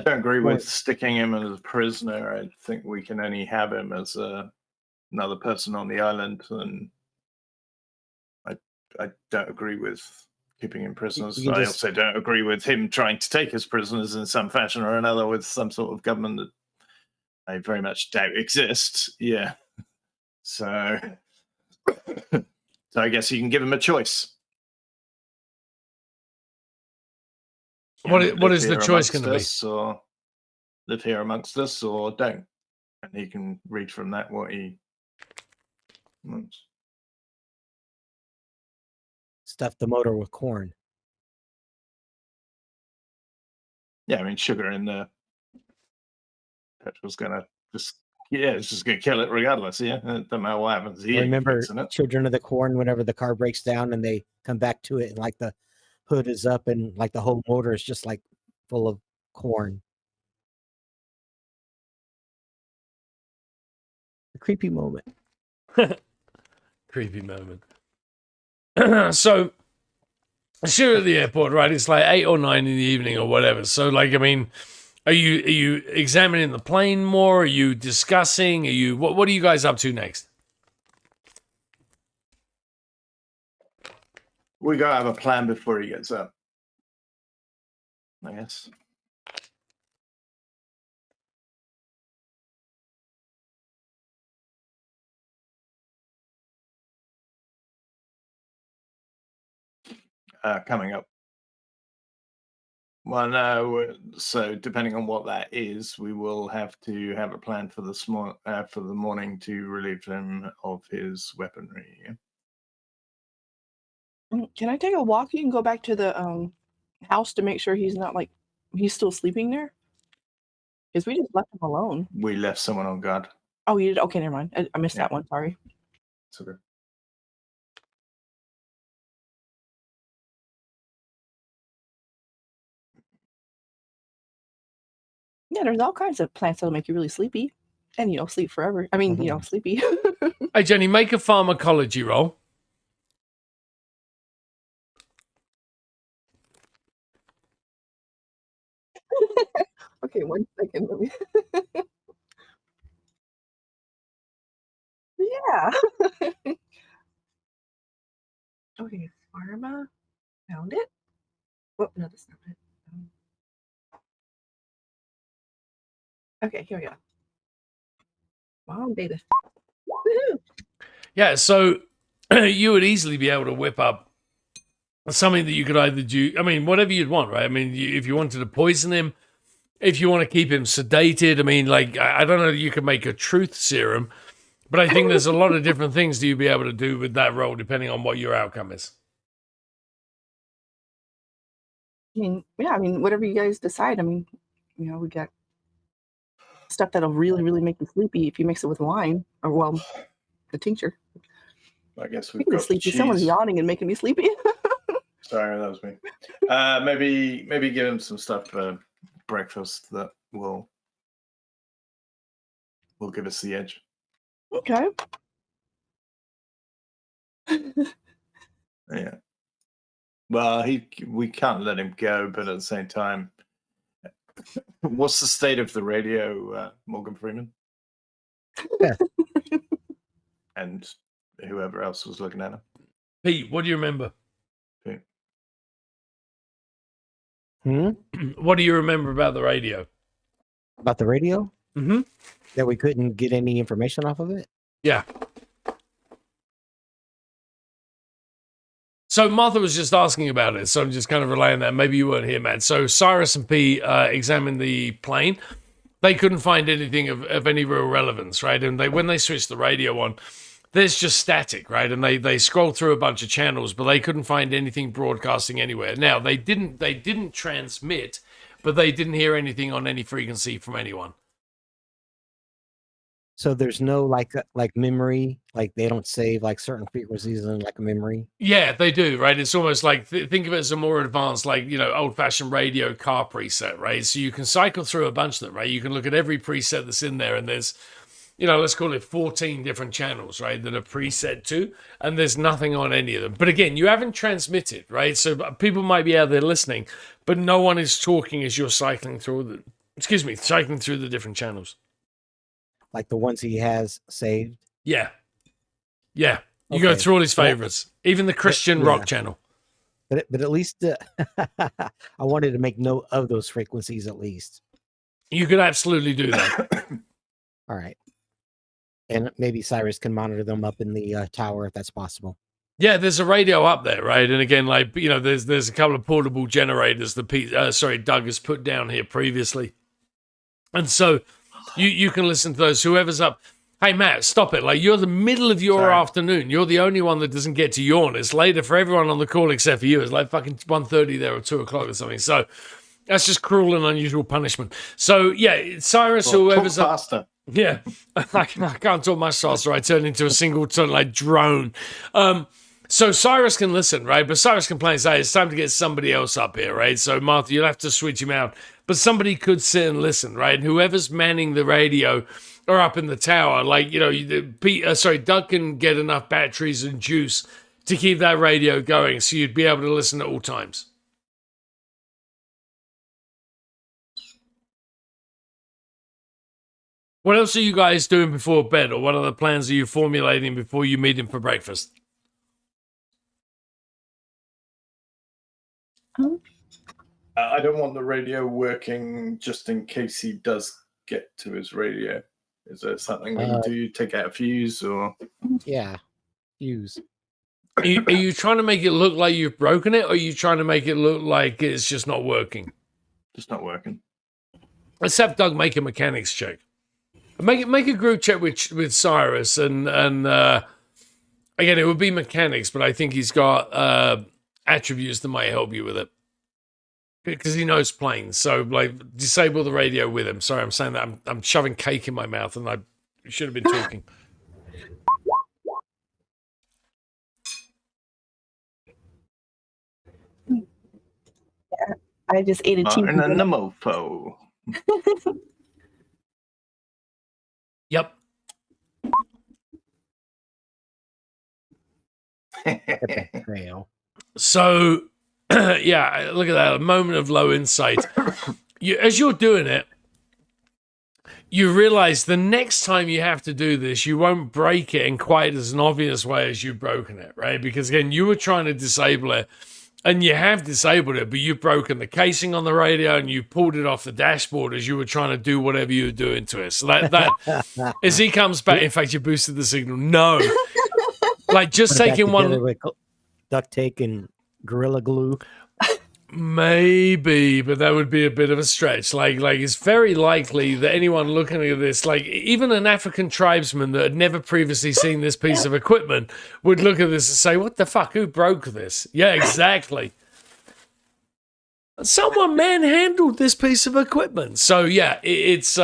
[SPEAKER 2] don't agree
[SPEAKER 3] Well-
[SPEAKER 2] with sticking him as a prisoner. I think we can only have him as another person on the island, and I don't agree with keeping him prisoners.
[SPEAKER 3] can
[SPEAKER 2] I
[SPEAKER 3] just-
[SPEAKER 2] also don't agree with him trying to take us prisoners in some fashion or another with some sort of government that I very much doubt exists. Yeah. So, so I guess you can give him a choice.
[SPEAKER 1] What
[SPEAKER 2] Live
[SPEAKER 1] is the
[SPEAKER 2] here
[SPEAKER 1] choice
[SPEAKER 2] amongst
[SPEAKER 1] going to be?
[SPEAKER 2] us, or live here amongst us, or don't, and he can read from that what he wants.
[SPEAKER 3] stuff the motor with corn.
[SPEAKER 2] Yeah, I mean, sugar in the petrol's gonna it's just gonna kill it regardless. Yeah, it doesn't matter what happens. He ain't
[SPEAKER 3] Remember
[SPEAKER 2] fixing it.
[SPEAKER 3] Children of the Corn, whenever the car breaks down and they come back to it and like the hood is up and like the whole motor is just like full of corn. A creepy moment.
[SPEAKER 1] Creepy moment. So you're at the airport, right? It's like 8 or 9 in the evening or whatever. So, like, I mean, are you examining the plane more? Are you discussing? What are you guys up to next?
[SPEAKER 2] We gotta have a plan before he gets up, I guess. Coming up. Well, no. So depending on what that is, we will have to have a plan for the morning to relieve him of his weaponry. Yeah?
[SPEAKER 4] Can I take a walk? You can go back to the house to make sure he's not like he's still sleeping there. Because we just left him alone.
[SPEAKER 2] We left someone on guard.
[SPEAKER 4] Oh, you did? Okay, never mind. I missed
[SPEAKER 2] Yeah.
[SPEAKER 4] that one. Sorry.
[SPEAKER 2] It's okay.
[SPEAKER 4] Yeah, there's all kinds of plants that'll make you really sleepy, and sleep forever. I mean, sleepy.
[SPEAKER 1] Hey, Jenny, make a pharmacology roll.
[SPEAKER 4] Okay, 1 second. Let me. Yeah. Okay, pharma. Found it. Oh, no, that's not it. Okay, here we go. Wow, baby. Woohoo!
[SPEAKER 1] Yeah, so you would easily be able to whip up something that you could either do, I mean, whatever you'd want, right? I mean, if you wanted to poison him, if you want to keep him sedated, I mean, like, I don't know, you could make a truth serum, but I think there's a lot of different things that you'd be able to do with that roll depending on what your outcome is.
[SPEAKER 4] I mean, yeah, I mean, whatever you guys decide. I mean, we got stuff that'll really, really make you sleepy if you mix it with wine or, well, the tincture.
[SPEAKER 2] I guess we've
[SPEAKER 4] Making me
[SPEAKER 2] got
[SPEAKER 4] sleepy.
[SPEAKER 2] cheese.
[SPEAKER 4] Someone's yawning and making me sleepy.
[SPEAKER 2] Sorry, that was me. Maybe give him some stuff for breakfast that will give us the edge.
[SPEAKER 4] Okay.
[SPEAKER 2] Yeah. Well, we can't let him go, but at the same time, what's the state of the radio, Morgan Freeman?
[SPEAKER 3] Yeah.
[SPEAKER 2] And whoever else was looking at him.
[SPEAKER 1] Pete, what do you remember?
[SPEAKER 2] Pete.
[SPEAKER 1] What do you remember about the radio?
[SPEAKER 3] About the radio?
[SPEAKER 1] Mm-hmm.
[SPEAKER 3] That we couldn't get any information off of it?
[SPEAKER 1] Yeah. So Martha was just asking about it, so I'm just kind of relaying that. Maybe you weren't here, Matt. So Cyrus and P examined the plane. They couldn't find anything of any real relevance, right? And when they switched the radio on, there's just static, right? And they scrolled through a bunch of channels, but they couldn't find anything broadcasting anywhere. Now they didn't transmit, but they didn't hear anything on any frequency from anyone.
[SPEAKER 3] So there's no like memory, like they don't save like certain frequencies in like a memory.
[SPEAKER 1] Yeah, they do, right? It's almost like think of it as a more advanced, like old-fashioned radio car preset, right? So you can cycle through a bunch of them, right? You can look at every preset that's in there, and there's, let's call it 14 different channels, right, that are preset to, and there's nothing on any of them. But again, you haven't transmitted, right? So people might be out there listening, but no one is talking as you're cycling through the different channels.
[SPEAKER 3] Like the ones he has saved.
[SPEAKER 1] Yeah. You go through all his favorites, even the Christian rock channel.
[SPEAKER 3] But at least I wanted to make note of those frequencies at least.
[SPEAKER 1] You could absolutely do that.
[SPEAKER 3] All right. And maybe Cyrus can monitor them up in the tower if that's possible.
[SPEAKER 1] Yeah, there's a radio up there, right? And again, like, there's a couple of portable generators that Doug has put down here previously. And so you can listen to those. Whoever's up. Hey, Matt, stop it. Like, you're the middle of your afternoon. You're the only one that doesn't get to yawn. It's later for everyone on the call except for you. It's like fucking 1:30 there or 2 o'clock or something. So that's just cruel and unusual punishment. So, yeah, Cyrus, whoever's up.
[SPEAKER 2] Faster.
[SPEAKER 1] Yeah, I can't talk much faster. I turn into a single drone. So Cyrus can listen, right? But Cyrus can play and say, it's time to get somebody else up here, right? So Martha, you'll have to switch him out. But somebody could sit and listen, right? And whoever's manning the radio or up in the tower, like, Doug can get enough batteries and juice to keep that radio going, so you'd be able to listen at all times. What else are you guys doing before bed, or what other plans are you formulating before you meet him for breakfast?
[SPEAKER 2] I don't want the radio working just in case he does get to his radio. Is there something we can do? Take out a fuse or?
[SPEAKER 3] Yeah, fuse.
[SPEAKER 1] Are you trying to make it look like you've broken it, or are you trying to make it look like it's just not working?
[SPEAKER 2] Just not working.
[SPEAKER 1] Let's have Doug make a mechanics check. Make a group check with Cyrus, and again, it would be mechanics, but I think he's got attributes that might help you with it because he knows planes. So, like, disable the radio with him. Sorry, I'm saying that I'm shoving cake in my mouth, and I should have been talking.
[SPEAKER 4] Yeah, I just ate a cheese.
[SPEAKER 2] And a mofo.
[SPEAKER 1] Yep. So, yeah, look at that. A moment of low insight. As you're doing it, you realize the next time you have to do this, you won't break it in quite as an obvious way as you've broken it, right? Because again, you were trying to disable it, and you have disabled it, but you've broken the casing on the radio and you pulled it off the dashboard as you were trying to do whatever you were doing to it. So that as he comes back, in fact, you boosted the signal. No, like just
[SPEAKER 3] Put it back
[SPEAKER 1] taking one.
[SPEAKER 3] together with duct tape and Gorilla Glue.
[SPEAKER 1] Maybe, but that would be a bit of a stretch. Like it's very likely that anyone looking at this, like even an African tribesman that had never previously seen this piece of equipment, would look at this and say, "What the fuck? Who broke this?" Yeah, exactly. Someone manhandled this piece of equipment. So yeah, it's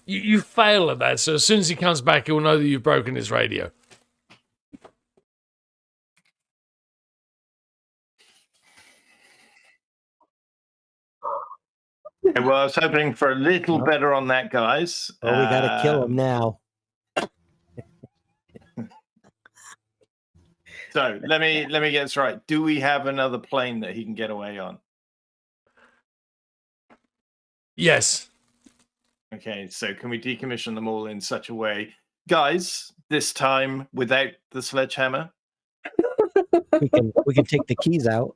[SPEAKER 1] you fail at that. So as soon as he comes back, he'll know that you've broken his radio.
[SPEAKER 2] Okay, well, I was hoping for a little better on that, guys.
[SPEAKER 3] Oh, we got to kill him now.
[SPEAKER 2] So let me get this right. Do we have another plane that he can get away on?
[SPEAKER 1] Yes.
[SPEAKER 2] Okay, so can we decommission them all in such a way, guys? This time without the sledgehammer.
[SPEAKER 3] We can take the keys out.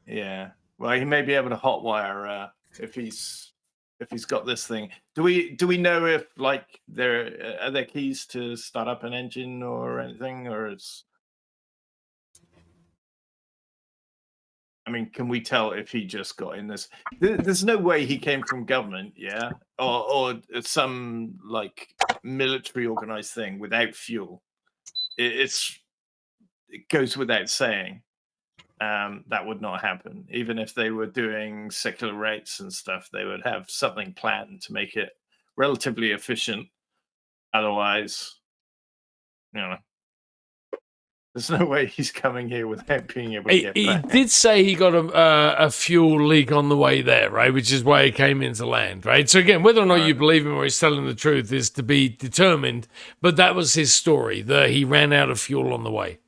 [SPEAKER 2] Yeah. Well, he may be able to hotwire if he's got this thing. Do we know if like there are there keys to start up an engine or anything, or it's? I mean, can we tell if he just got in this? There's no way he came from government, yeah, or some like military organized thing without fuel. It goes without saying. That would not happen. Even if they were doing secular rates and stuff, they would have something planned to make it relatively efficient. Otherwise, you know, there's no way he's coming here without being able to get back.
[SPEAKER 1] He did say he got a fuel leak on the way there, right? Which is why he came into land, right? So again, whether or not you believe him or he's telling the truth is to be determined. But that was his story, that he ran out of fuel on the way.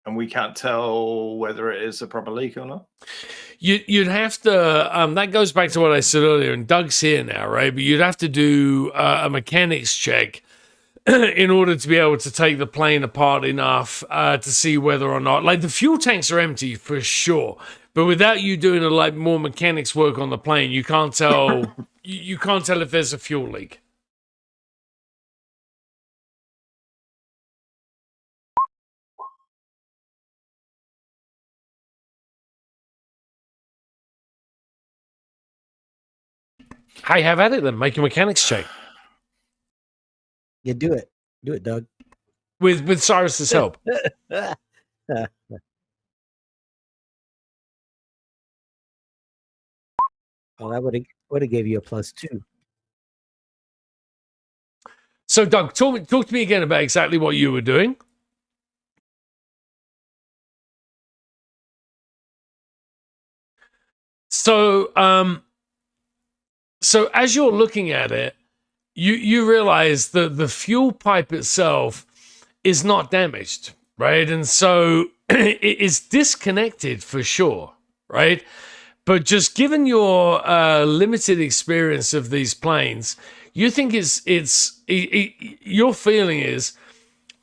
[SPEAKER 2] And we can't tell whether it is a proper leak or not.
[SPEAKER 1] You'd have to. That goes back to what I said earlier. And Doug's here now, right? But you'd have to do a mechanics check in order to be able to take the plane apart enough to see whether or not, like, the fuel tanks are empty for sure. But without you doing more mechanics work on the plane, you can't tell. You can't tell if there's a fuel leak. Hey, have at it then. Make a mechanics check.
[SPEAKER 3] Yeah, do it. Do it, Doug.
[SPEAKER 1] With Cyrus's help.
[SPEAKER 3] Oh, that would have gave you a +2.
[SPEAKER 1] So, Doug, talk to me again about exactly what you were doing. So, so as you're looking at it, you realize that the fuel pipe itself is not damaged, right? And so it is disconnected for sure, right? But just given your limited experience of these planes, you think your feeling is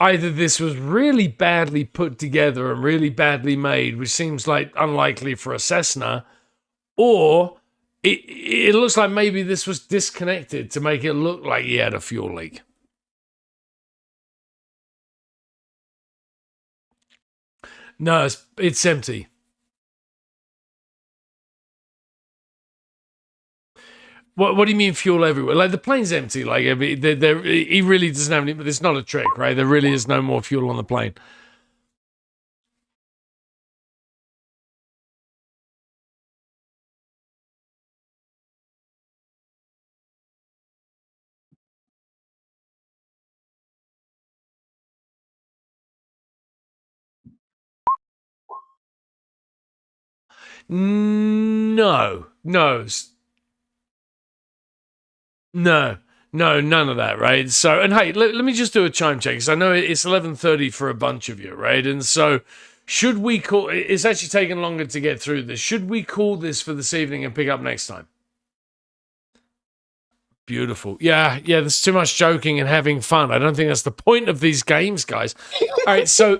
[SPEAKER 1] either this was really badly put together and really badly made, which seems like unlikely for a Cessna, or it looks like maybe this was disconnected to make it look like he had a fuel leak. No, it's empty. What do you mean fuel everywhere? Like the plane's empty. Like he really doesn't have any. But it's not a trick, right? There really is no more fuel on the plane. No, none of that, right? So, and hey, let me just do a chime check because I know it's 11:30 for a bunch of you, right? And so, should we call? It's actually taken longer to get through this. Should we call this for this evening and pick up next time? Beautiful. Yeah, there's too much joking and having fun. I don't think that's the point of these games, guys. All right, so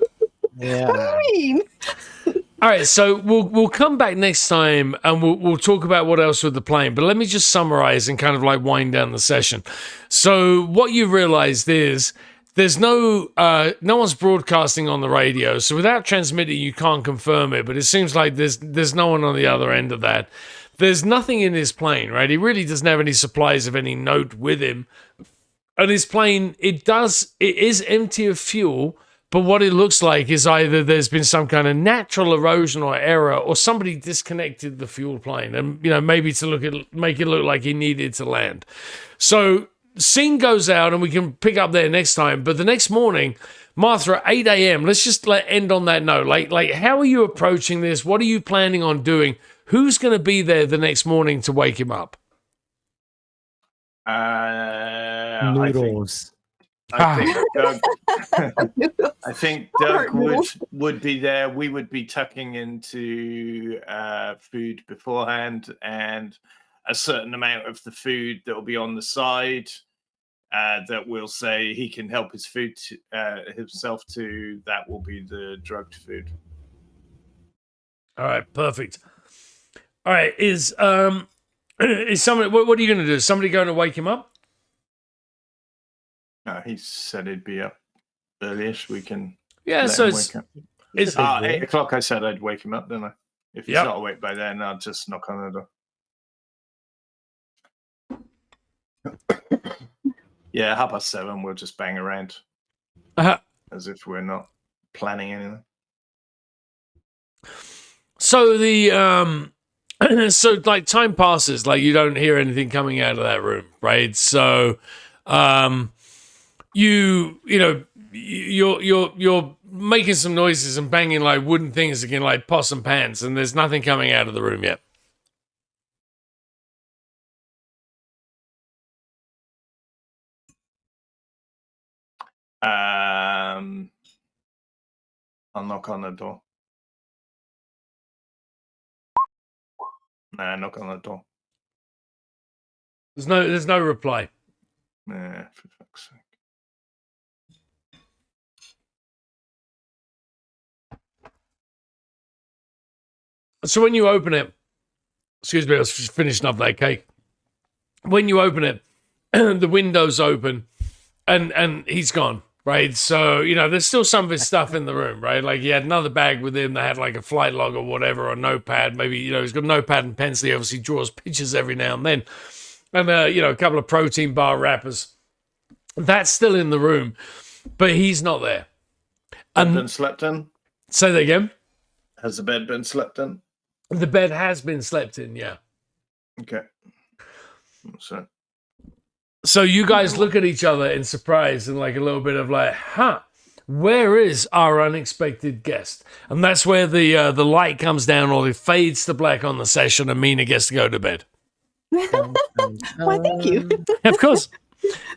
[SPEAKER 3] Yeah.
[SPEAKER 4] What do you mean?
[SPEAKER 1] all right, so we'll come back next time and we'll talk about what else with the plane. But let me just summarize and kind of like wind down the session. So what you realized is there's no one's broadcasting on the radio. So without transmitting, you can't confirm it. But it seems like there's no one on the other end of that. There's nothing in his plane, right? He really doesn't have any supplies of any note with him. And his plane, it is empty of fuel, but what it looks like is either there's been some kind of natural erosion or error, or somebody disconnected the fuel plane, and maybe to make it look like he needed to land. So scene goes out, and we can pick up there next time. But the next morning, Martha, at 8 a.m., let's just end on that note. Like, how are you approaching this? What are you planning on doing? Who's going to be there the next morning to wake him up?
[SPEAKER 3] Noodles.
[SPEAKER 2] I think Doug would be there. We would be tucking into food beforehand, and a certain amount of the food that will be on the side that will say he can help his food himself to. That will be the drugged food.
[SPEAKER 1] All right, perfect. All right, is somebody? What are you going to do? Is somebody going to wake him up?
[SPEAKER 2] No, he said he'd be up early-ish. We can.
[SPEAKER 1] Yeah, so it's
[SPEAKER 2] 8 o'clock. I said I'd wake him up, didn't I? If he's
[SPEAKER 1] Yep.
[SPEAKER 2] not awake by then, I'll just knock on the door. Yeah, 7:30. We'll just bang around as if we're not planning anything.
[SPEAKER 1] so the so like time passes, like you don't hear anything coming out of that room, right? So you're making some noises and banging like wooden things again, like pots and pans, and there's nothing coming out of the room yet.
[SPEAKER 2] I'll knock on the door. Nah, knock on the door.
[SPEAKER 1] There's no reply.
[SPEAKER 2] Nah, for fuck's sake.
[SPEAKER 1] So when you open it, excuse me, I was just finishing up that cake. When you open it, the window's open, and he's gone, right? So, there's still some of his stuff in the room, right? Like he had another bag with him that had like a flight log or whatever, or a notepad. Maybe, he's got a notepad and pencil. He obviously draws pictures every now and then. And, a couple of protein bar wrappers. That's still in the room, but he's not there.
[SPEAKER 2] And been slept in?
[SPEAKER 1] Say that again?
[SPEAKER 2] Has the bed been slept in?
[SPEAKER 1] The bed has been slept in, yeah.
[SPEAKER 2] Okay.
[SPEAKER 1] So you guys look at each other in surprise and like a little bit of like, where is our unexpected guest? And that's where the light comes down or it fades to black on the session and Mina gets to go to bed.
[SPEAKER 4] Why, thank you.
[SPEAKER 1] Of course.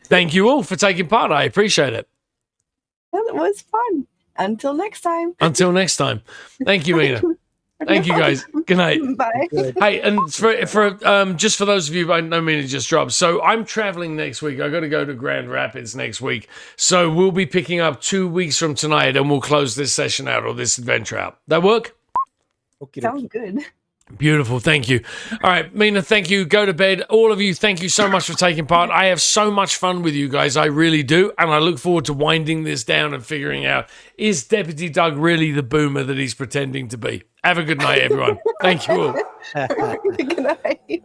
[SPEAKER 1] Thank you all for taking part. I appreciate it.
[SPEAKER 4] It was fun. Until next time.
[SPEAKER 1] Until next time. Thank you, Mina. Thank you, guys. Good night.
[SPEAKER 4] Bye.
[SPEAKER 1] Hey, and for just for those of you, I don't mean to just drop. So I'm traveling next week. I got to go to Grand Rapids next week. So we'll be picking up 2 weeks from tonight, and we'll close this session out or this adventure out. That work?
[SPEAKER 4] Sounds good.
[SPEAKER 1] Beautiful. Thank you. All right, Mina, thank you. Go to bed. All of you, thank you so much for taking part. I have so much fun with you guys. I really do. And I look forward to winding this down and figuring out, is Deputy Doug really the boomer that he's pretending to be? Have a good night, everyone. Thank you all.
[SPEAKER 4] Good night.